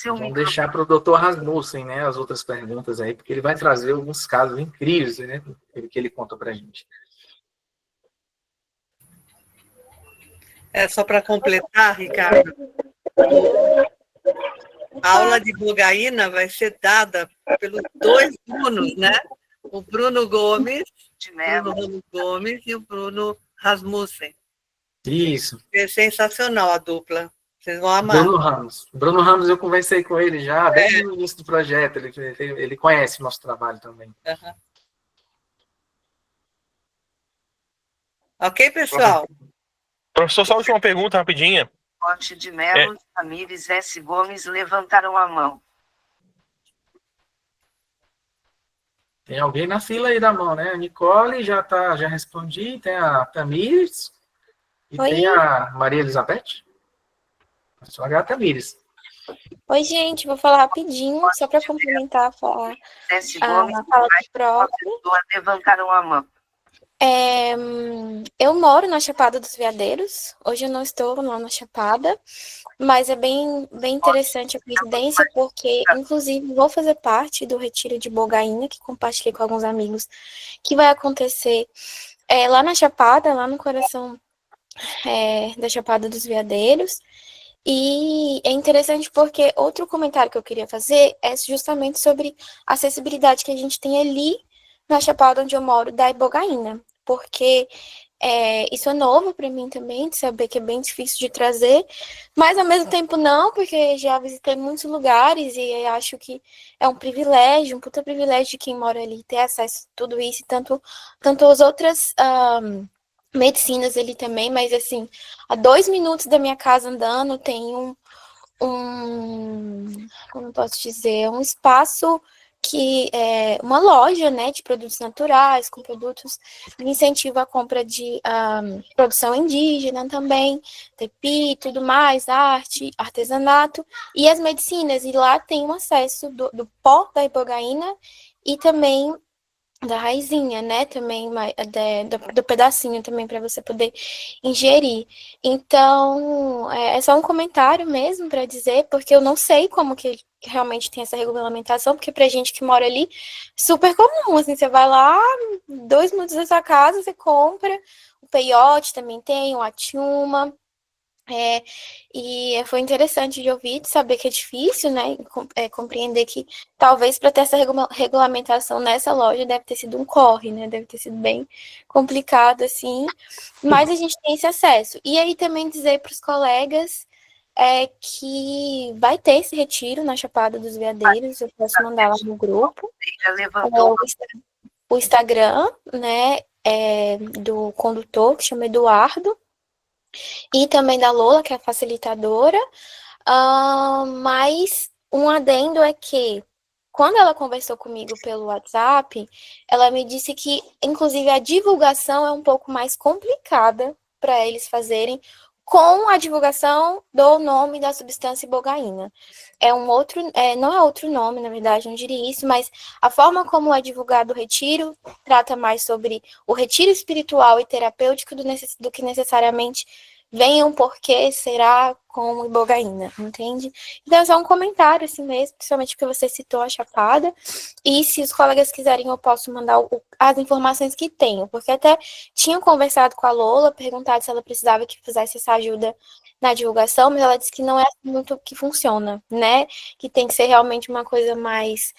Vamos deixar para o Dr. Rasmussen, né, as outras perguntas aí, porque ele vai trazer alguns casos incríveis, né, que ele conta para a gente. Só para completar, Ricardo, a aula de ibogaína vai ser dada pelos 2 Brunos, né? O Bruno Gomes e o Bruno Rasmussen. Isso. É sensacional a dupla. Vocês vão amar. Bruno Ramos, eu conversei com ele já desde o início do projeto. Ele conhece o nosso trabalho também. Uhum. Ok, pessoal? Professor, só a última pergunta, rapidinha. Monte de Melo, Tamires S. Gomes levantaram a mão. Tem alguém na fila aí da mão, né? A Nicole já respondi. Tem a Tamires. E Oi. Tem a Maria Elizabeth. Só a Tamires. Oi, gente, vou falar rapidinho, só para complementar a fala do próprio. Levantaram a mão. Eu moro na Chapada dos Veadeiros. Hoje eu não estou lá na Chapada, mas é bem interessante a coincidência, porque, inclusive, vou fazer parte do retiro de Bogaína, que compartilhei com alguns amigos, que vai acontecer lá na Chapada, lá no coração da Chapada dos Veadeiros. E é interessante porque outro comentário que eu queria fazer é justamente sobre a acessibilidade que a gente tem ali na Chapada onde eu moro, da Ibogaína, porque isso é novo para mim também, de saber que é bem difícil de trazer, mas ao mesmo tempo não, porque já visitei muitos lugares e acho que é um privilégio, um puta privilégio de quem mora ali ter acesso a tudo isso, e tanto as outras medicinas ali também, mas assim, a 2 minutos da minha casa andando tem como eu posso dizer, um espaço que é uma loja, né, de produtos naturais, com produtos que incentivam a compra de produção indígena também, tepi, tudo mais, arte, artesanato, e as medicinas, e lá tem um acesso do pó da ibogaína e também da raizinha, né, também do pedacinho também para você poder ingerir. Então, é só um comentário mesmo para dizer, porque eu não sei como que realmente tem essa regulamentação, porque pra gente que mora ali, super comum, assim, você vai lá, 2 minutos da sua casa, você compra, o peiote também tem, o atiuma, e foi interessante de ouvir, de saber que é difícil, né, compreender que talvez para ter essa regulamentação nessa loja deve ter sido um corre, né, deve ter sido bem complicado, assim, mas a gente tem esse acesso. E aí também dizer para os colegas que vai ter esse retiro na Chapada dos Veadeiros, eu posso mandar lá no grupo, o Instagram, né, do condutor, que chama Eduardo, e também da Lola, que é a facilitadora, mas um adendo é que, quando ela conversou comigo pelo WhatsApp, ela me disse que, inclusive, a divulgação é um pouco mais complicada para eles fazerem com a divulgação do nome da substância ibogaína. Não é outro nome, na verdade, não diria isso, mas a forma como é divulgado o retiro trata mais sobre o retiro espiritual e terapêutico do que necessariamente venham porque será com ibogaína, entende? Então é só um comentário assim mesmo, principalmente porque você citou a Chapada, e se os colegas quiserem eu posso mandar as informações que tenho, porque até tinham conversado com a Lola, perguntado se ela precisava que fizesse essa ajuda na divulgação, mas ela disse que não é muito que funciona, né? Que tem que ser realmente uma coisa mais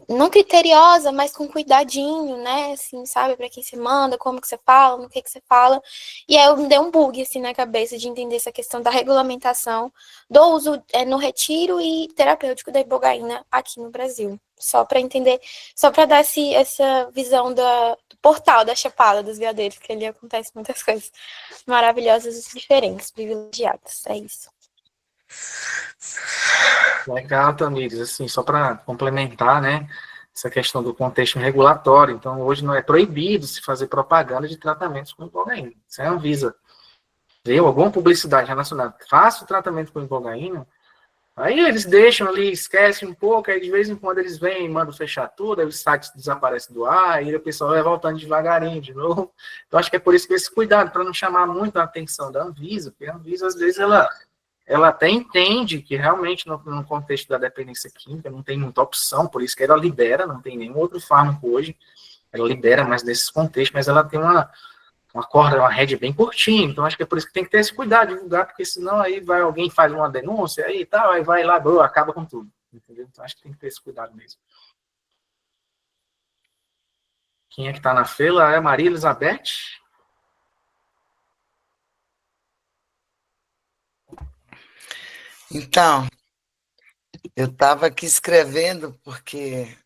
não criteriosa, mas com cuidadinho, né, assim, sabe, para quem você manda, como que você fala, no que você fala, e aí eu me dei um bug, assim, na cabeça de entender essa questão da regulamentação do uso no retiro e terapêutico da ibogaína aqui no Brasil, só para entender, só para dar essa visão do portal da Chapada dos Veadeiros, que ali acontece muitas coisas maravilhosas e diferentes, privilegiadas, é isso. Legal, Tamires, assim, só para complementar, né, essa questão do contexto regulatório, então hoje não é proibido se fazer propaganda de tratamentos com ibogaína, isso é a Anvisa. Deu alguma publicidade relacionada, faça o tratamento com ibogaína, Aí eles deixam ali, esquecem um pouco, aí de vez em quando eles vêm, mandam fechar tudo, aí os sites desaparecem do ar, e o pessoal vai voltando devagarinho de novo. Então acho que é por isso que esse cuidado, para não chamar muito a atenção da Anvisa, porque a Anvisa, às vezes, ela até entende que realmente no contexto da dependência química não tem muita opção, por isso que ela libera, não tem nenhum outro fármaco hoje, ela libera mais nesses contextos, mas ela tem uma corda, uma rede bem curtinha, então acho que é por isso que tem que ter esse cuidado de divulgar, porque senão aí vai alguém faz uma denúncia, aí tal, aí vai lá, acaba com tudo, entendeu? Então acho que tem que ter esse cuidado mesmo. Quem é que está na fila é a Maria Elizabeth. Então, eu estava aqui escrevendo porque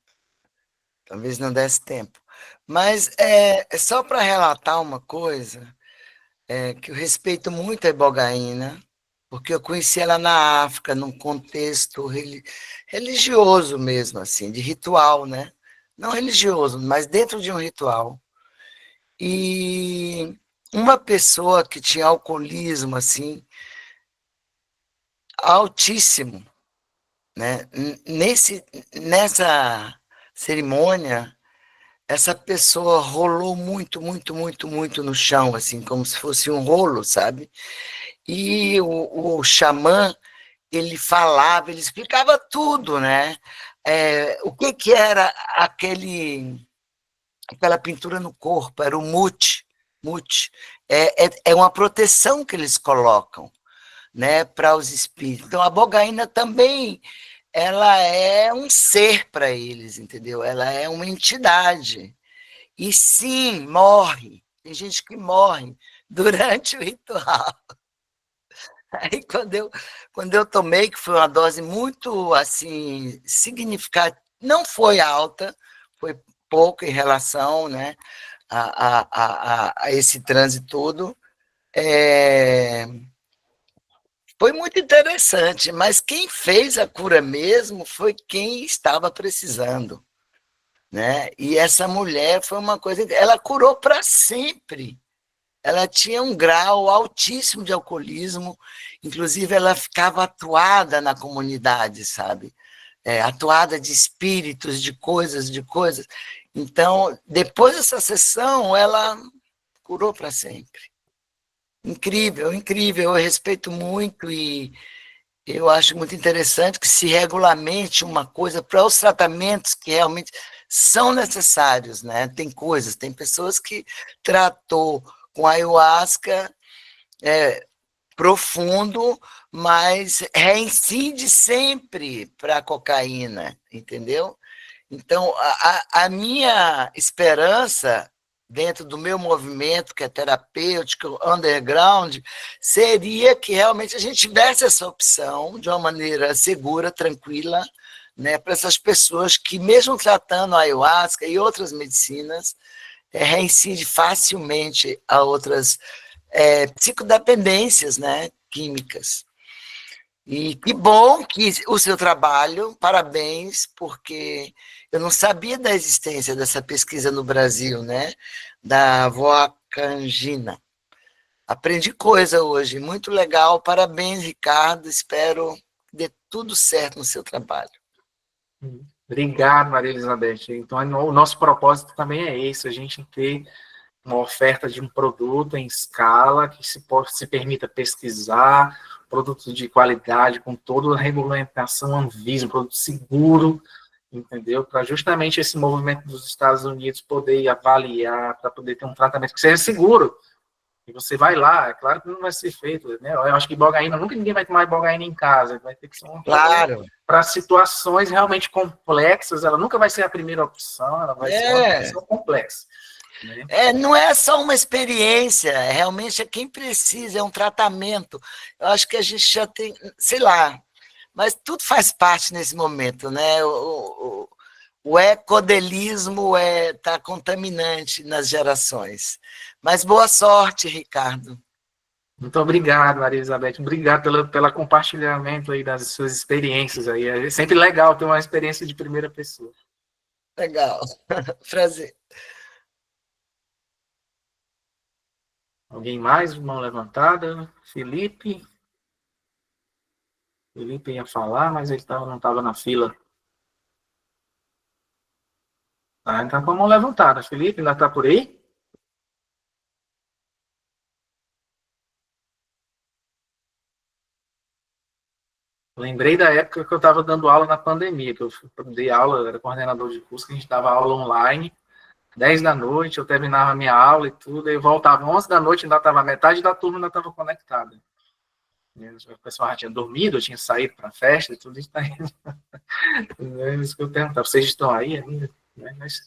talvez não desse tempo. Mas é só para relatar uma coisa, que eu respeito muito a ibogaína, porque eu conheci ela na África, num contexto religioso mesmo, assim, de ritual, né? Não religioso, mas dentro de um ritual. E uma pessoa que tinha alcoolismo, assim, altíssimo, né? Nessa cerimônia, essa pessoa rolou muito, muito, muito, muito no chão, assim, como se fosse um rolo, sabe? E o xamã, ele falava, ele explicava tudo, né? O que era aquela pintura no corpo, era o mute. Mute. É uma proteção que eles colocam, né, para os espíritos. Então, a bogaína também, ela é um ser para eles, entendeu? Ela é uma entidade. E sim, morre. Tem gente que morre durante o ritual. Aí, quando eu tomei, que foi uma dose muito, assim, significativa, não foi alta, foi pouco em relação, né, a esse transe todo, foi muito interessante, mas quem fez a cura mesmo foi quem estava precisando, né? E essa mulher foi uma coisa, ela curou para sempre. Ela tinha um grau altíssimo de alcoolismo, inclusive ela ficava atuada na comunidade, sabe? Atuada de espíritos, de coisas, de coisas. Então, depois dessa sessão, ela curou para sempre. Incrível, incrível, eu respeito muito e eu acho muito interessante que se regulamente uma coisa para os tratamentos que realmente são necessários, né? Tem pessoas que tratou com ayahuasca profundo, mas reincide sempre para a cocaína, entendeu? Então, a minha esperança, dentro do meu movimento, que é terapêutico, underground, seria que realmente a gente tivesse essa opção de uma maneira segura, tranquila, né, para essas pessoas que, mesmo tratando a ayahuasca e outras medicinas, reincide facilmente a outras psicodependências, né, químicas. E que bom que o seu trabalho, parabéns, porque eu não sabia da existência dessa pesquisa no Brasil, né, da voacangina. Aprendi coisa hoje, muito legal, parabéns, Ricardo, espero que dê tudo certo no seu trabalho. Obrigado, Maria Elizabeth. Então, o nosso propósito também é esse, a gente ter uma oferta de um produto em escala que se permita pesquisar, produto de qualidade, com toda a regulamentação Anvisa, um produto seguro, entendeu? Para justamente esse movimento dos Estados Unidos poder avaliar, para poder ter um tratamento que seja seguro. E você vai lá, é claro que não vai ser feito, né? Eu acho que ibogaína, nunca ninguém vai tomar ibogaína em casa, vai ter que ser uma Claro. para situações realmente complexas, ela nunca vai ser a primeira opção, ela vai ser uma opção complexa. Né? Não é só uma experiência, realmente é quem precisa, é um tratamento. Eu acho que a gente já tem, sei lá, mas tudo faz parte nesse momento, né? O ecodelismo está contaminante nas gerações. Mas boa sorte, Ricardo. Muito obrigado, Maria Elizabeth. Obrigado pelo compartilhamento aí das suas experiências aí. É sempre legal ter uma experiência de primeira pessoa. Legal. Prazer. Alguém mais? Mão levantada? Felipe? Felipe ia falar, mas ele não estava na fila. Ah, então com a mão levantada. Felipe, ainda está por aí? Lembrei da época que eu estava dando aula na pandemia, que eu dei aula, era coordenador de curso, que a gente dava aula online, 10 da noite, eu terminava a minha aula e tudo, aí eu voltava 11 da noite, ainda estava metade da turma ainda estava conectada. O pessoal já tinha dormido, eu tinha saído para a festa e tudo isso aí. É isso que eu perguntava, vocês estão aí ainda? Mas,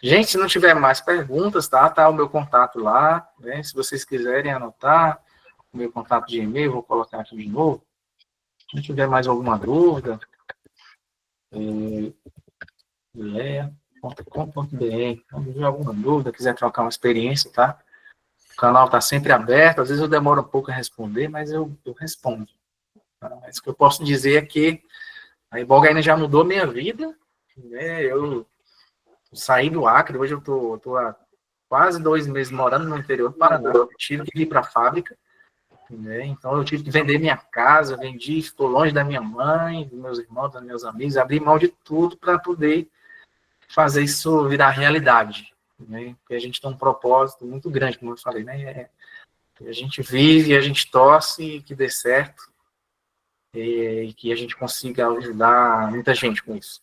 gente, se não tiver mais perguntas, tá o meu contato lá, né? Se vocês quiserem anotar o meu contato de e-mail, vou colocar aqui de novo. Se não tiver mais alguma dúvida, lea.com.br. Se tiver alguma dúvida, quiser trocar uma experiência, tá? O canal está sempre aberto, às vezes eu demoro um pouco a responder, mas eu respondo. Tá? Mas o que eu posso dizer é que a Ibogaína já mudou minha vida, né? Eu saí do Acre, hoje eu tô há quase 2 meses morando no interior do Paraná, eu tive que ir para a fábrica, né? Então eu tive que vender minha casa, vendi, estou longe da minha mãe, dos meus irmãos, dos meus amigos, abri mão de tudo para poder fazer isso virar realidade. Né? Porque a gente tem um propósito muito grande, como eu falei, né? A gente vive, a gente torce que dê certo e que a gente consiga ajudar muita gente com isso.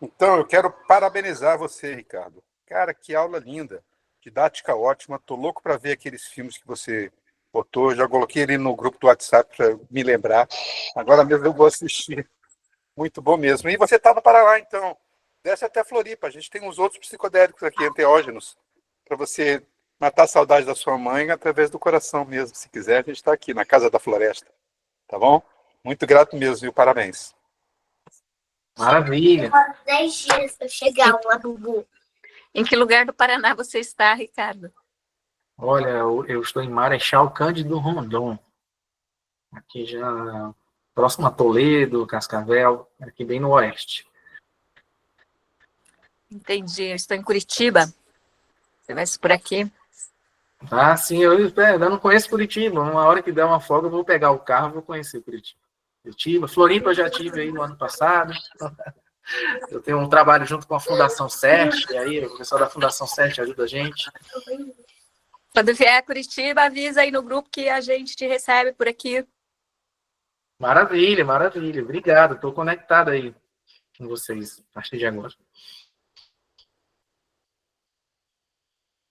Então, eu quero parabenizar você, Ricardo. Cara, que aula linda, didática ótima. Tô louco para ver aqueles filmes que você botou. Já coloquei ele no grupo do WhatsApp para me lembrar. Agora mesmo eu vou assistir. Muito bom mesmo. E você está no Paraná, então. Desce até Floripa. A gente tem uns outros psicodélicos aqui, enteógenos, para você matar a saudade da sua mãe através do coração mesmo. Se quiser, a gente está aqui na Casa da Floresta. Tá bom? Muito grato mesmo, e parabéns. Maravilha. 10 dias para chegar lá no Em que lugar do Paraná você está, Ricardo? Olha, eu estou em Marechal Cândido Rondon. Aqui já próximo a Toledo, Cascavel, aqui bem no oeste. Entendi, eu estou em Curitiba. Você vai por aqui? Ah, sim, eu não conheço Curitiba. Uma hora que der uma folga, eu vou pegar o carro e vou conhecer Curitiba. Floripa eu já tive aí no ano passado. Eu tenho um trabalho junto com a Fundação CERT, e aí o pessoal da Fundação CERT ajuda a gente. Quando vier a Curitiba, avisa aí no grupo que a gente te recebe por aqui. Maravilha, maravilha. Obrigado, estou conectado aí com vocês a partir de agora.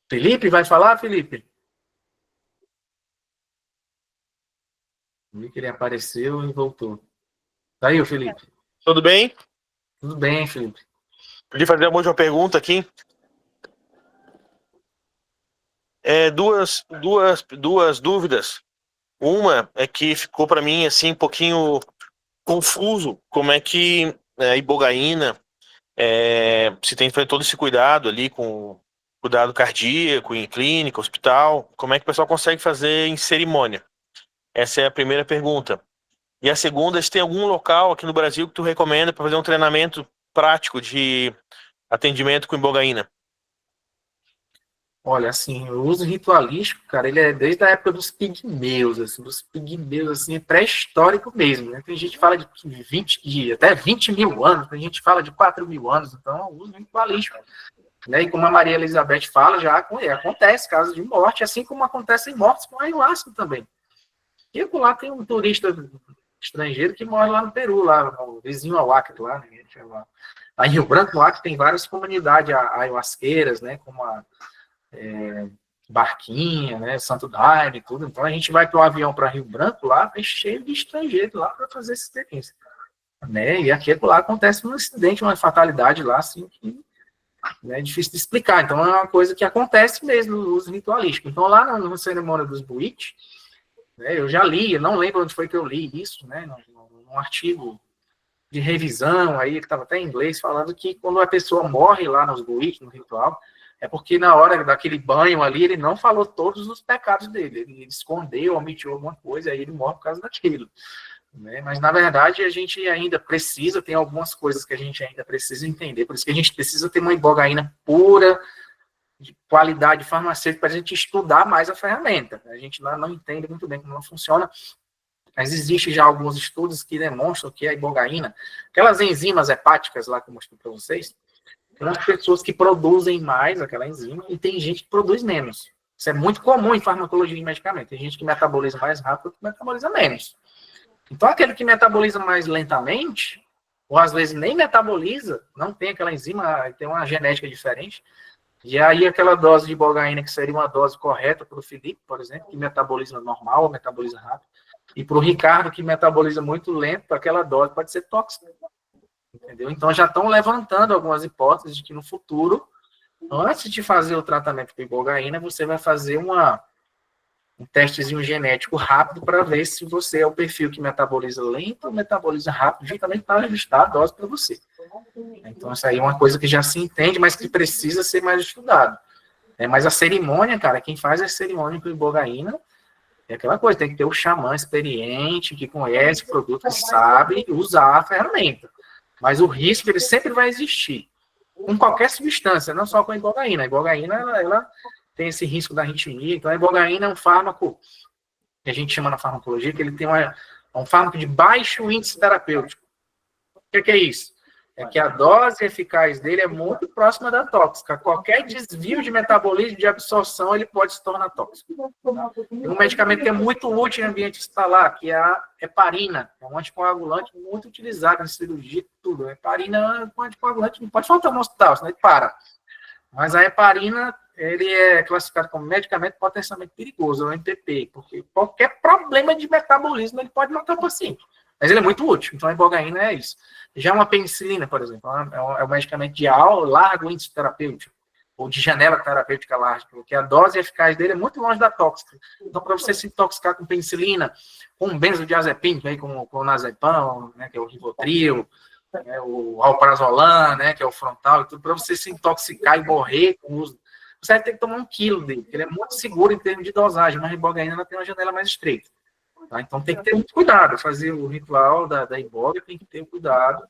Felipe, vai falar, Felipe? Vi que ele apareceu e voltou. Tá aí, o Felipe. Tudo bem? Tudo bem, Felipe. Podia fazer uma última pergunta aqui. Duas dúvidas. Uma é que ficou para mim assim um pouquinho confuso como é que a ibogaína se tem todo esse cuidado ali com cuidado cardíaco, em clínica, hospital, como é que o pessoal consegue fazer em cerimônia? Essa é a primeira pergunta. E a segunda, se tem algum local aqui no Brasil que tu recomenda para fazer um treinamento prático de atendimento com ibogaína? Olha, assim, o uso ritualístico, cara, ele é desde a época dos pigmeus, assim, é pré-histórico mesmo, né? Tem gente que fala de até 20 mil anos, tem gente que fala de 4 mil anos, então é o uso ritualístico. Né? E como a Maria Elizabeth fala, já acontece casos de morte, assim como acontecem mortes com ayahuasca também. E lá tem um turista estrangeiro que morre lá no Peru, lá no vizinho ao Acre, lá, né? Lá em Rio Branco, no Acre, tem várias comunidades ayahuasqueiras, né? Como a Barquinha, né? Santo Daime e tudo. Então a gente vai para o avião para Rio Branco, lá, é cheio de estrangeiros lá para fazer essa experiência. Né? E aqui lá acontece um acidente, uma fatalidade lá, assim, que é difícil de explicar. Então é uma coisa que acontece mesmo no uso ritualístico. Então lá na cerimônia dos Buit, né, eu já li, eu não lembro onde foi que eu li isso, né, num artigo de revisão aí, que estava até em inglês, falando que quando a pessoa morre lá nos Buit, no ritual, é porque na hora daquele banho ali, ele não falou todos os pecados dele, ele escondeu, omitiu alguma coisa, aí ele morre por causa daquilo. Né? Mas, na verdade, a gente ainda precisa, tem algumas coisas que a gente ainda precisa entender, por isso que a gente precisa ter uma ibogaína pura, de qualidade farmacêutica para a gente estudar mais a ferramenta. A gente não entende muito bem como ela funciona, mas existe já alguns estudos que demonstram que a ibogaína, aquelas enzimas hepáticas lá que eu mostrei para vocês, tem umas pessoas que produzem mais aquela enzima e tem gente que produz menos. Isso é muito comum em farmacologia e medicamento. Tem gente que metaboliza mais rápido e que metaboliza menos. Então, aquele que metaboliza mais lentamente, ou às vezes nem metaboliza, não tem aquela enzima, tem uma genética diferente, e aí aquela dose de ibogaína, que seria uma dose correta para o Felipe, por exemplo, que metaboliza normal ou metaboliza rápido, e para o Ricardo, que metaboliza muito lento, aquela dose pode ser tóxica. Entendeu? Então, já estão levantando algumas hipóteses de que no futuro, antes de fazer o tratamento com ibogaína, você vai fazer um testezinho genético rápido para ver se você é o perfil que metaboliza lento ou metaboliza rápido, justamente para ajustar a dose para você. Então, isso aí é uma coisa que já se entende, mas que precisa ser mais estudado. Mas a cerimônia, cara, quem faz a cerimônia com ibogaína é aquela coisa, tem que ter o xamã experiente, que conhece o produto, que sabe usar a ferramenta. Mas o risco, ele sempre vai existir. Com qualquer substância, não só com a ibogaína. A ibogaína, ela tem esse risco da arritmia. Então, a ibogaína é um fármaco que a gente chama na farmacologia, que ele tem um fármaco de baixo índice terapêutico. O que é isso? É que a dose eficaz dele é muito próxima da tóxica. Qualquer desvio de metabolismo, de absorção, ele pode se tornar tóxico. Tem um medicamento que é muito útil em ambiente hospitalar, que é a heparina. É um anticoagulante muito utilizado em cirurgia e tudo. A heparina é um anticoagulante, não pode faltar no hospital, senão ele para. Mas a heparina, ele é classificado como medicamento potencialmente perigoso, é um MPP, porque qualquer problema de metabolismo ele pode matar o paciente. Mas ele é muito útil, então a ibogaína é isso. Já uma penicilina, por exemplo, é um medicamento de largo índice terapêutico, ou de janela terapêutica larga, porque a dose eficaz dele é muito longe da tóxica. Então, para você se intoxicar com penicilina, com benzodiazepínico, aí, com o Nazepam, né, que é o Rivotril, o Alprazolam, né, que é o Frontal, e tudo, para você se intoxicar e morrer com o uso, você vai ter que tomar 1 quilo dele, porque ele é muito seguro em termos de dosagem, mas a ibogaína ela tem uma janela mais estreita. Tá? Então tem que ter muito cuidado, fazer o ritual da iboga tem que ter cuidado,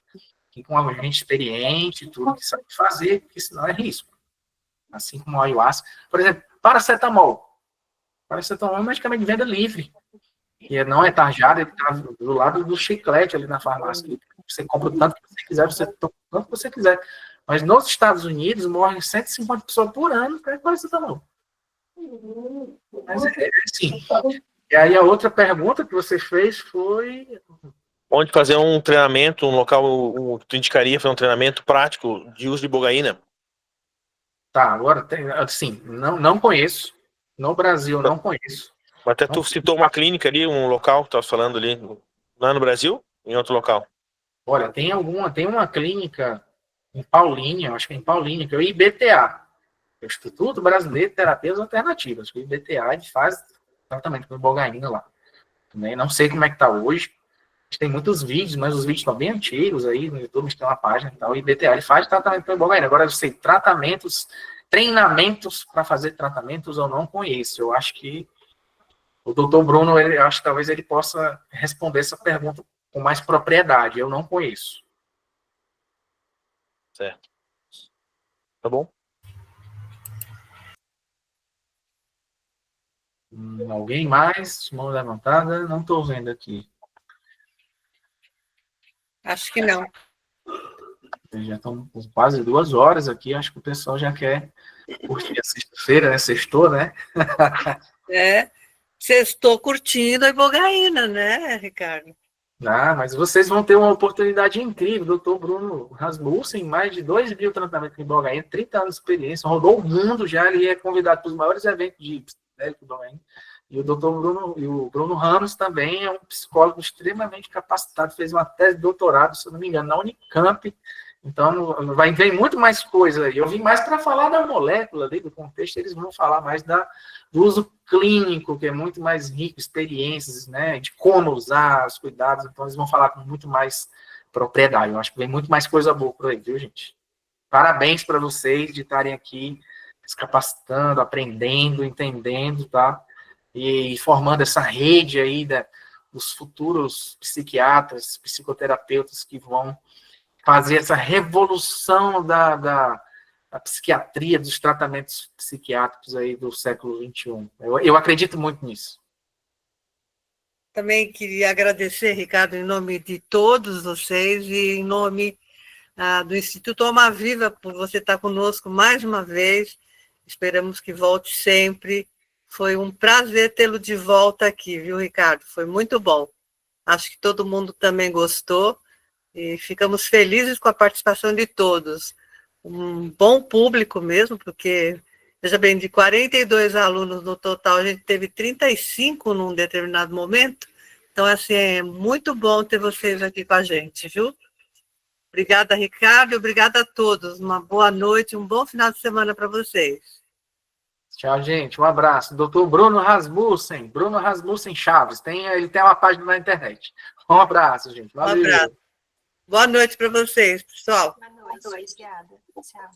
com um agente experiente, tudo que sabe fazer, porque senão é risco. Assim como o ayahuasca. Por exemplo, paracetamol. Paracetamol é um medicamento de venda livre, que não é tarjado, ele está do lado do chiclete ali na farmácia. Você compra o tanto que você quiser, você toma o tanto que você quiser. Mas nos Estados Unidos morrem 150 pessoas por ano por paracetamol. Mas é assim. E aí a outra pergunta que você fez foi... Onde fazer um treinamento, um local, tu indicaria fazer um treinamento prático de uso de ibogaína? Tá, agora, assim, não conheço. No Brasil, não conheço. Até tu citou uma clínica ali, um local que tu estava falando ali. Não é no Brasil? Em outro local? Olha, tem uma clínica em Paulínia, acho que é em Paulínia, que é o IBTA. É o Instituto Brasileiro de Terapias Alternativas. O IBTA, ele faz tratamento com ibogaína lá. Também não sei como é que tá hoje. Tem muitos vídeos, mas os vídeos estão bem antigos aí no YouTube, tem uma página e tal. O IBTA, ele faz tratamento com ibogaína. Agora, eu sei, treinamentos para fazer tratamentos eu não conheço. Eu acho que o doutor Bruno, eu acho que talvez ele possa responder essa pergunta com mais propriedade. Eu não conheço. Certo. Tá bom. Alguém mais? Mão levantada? Não estou vendo aqui. Acho que não. Já estão quase 2 horas aqui. Acho que o pessoal já quer curtir a sexta-feira, né? Sextou, né? Sextou curtindo a ibogaína, né, Ricardo? Mas vocês vão ter uma oportunidade incrível. O doutor Bruno Rasmussen, mais de 2 mil tratamentos com ibogaína, 30 anos de experiência, rodou o mundo já. Ele é convidado para os maiores eventos de ibogaína. E o doutor Bruno Ramos também é um psicólogo extremamente capacitado, fez uma tese de doutorado, se eu não me engano, na Unicamp. Então, vem muito mais coisa aí. Eu vim mais para falar da molécula, do contexto, eles vão falar mais do uso clínico, que é muito mais rico, experiências, né, de como usar, os cuidados. Então, eles vão falar com muito mais propriedade. Eu acho que vem muito mais coisa boa por aí, viu, gente? Parabéns para vocês de estarem aqui se capacitando, aprendendo, entendendo, tá? E formando essa rede aí dos futuros psiquiatras, psicoterapeutas que vão fazer essa revolução da psiquiatria, dos tratamentos psiquiátricos aí do século XXI. Eu acredito muito nisso. Também queria agradecer, Ricardo, em nome de todos vocês e em nome do Instituto Alma Viva, por você estar conosco mais uma vez. Esperamos que volte sempre. Foi um prazer tê-lo de volta aqui, viu, Ricardo? Foi muito bom. Acho que todo mundo também gostou e ficamos felizes com a participação de todos. Um bom público mesmo, porque, veja bem, de 42 alunos no total, a gente teve 35 num determinado momento. Então, assim, é muito bom ter vocês aqui com a gente, viu? Obrigada, Ricardo, obrigada a todos. Uma boa noite, um bom final de semana para vocês. Tchau, gente. Um abraço. Doutor Bruno Rasmussen Chaves. Ele tem uma página na internet. Um abraço, gente. Valeu. Um abraço. Boa noite para vocês, pessoal. Boa noite. Obrigada. Tchau.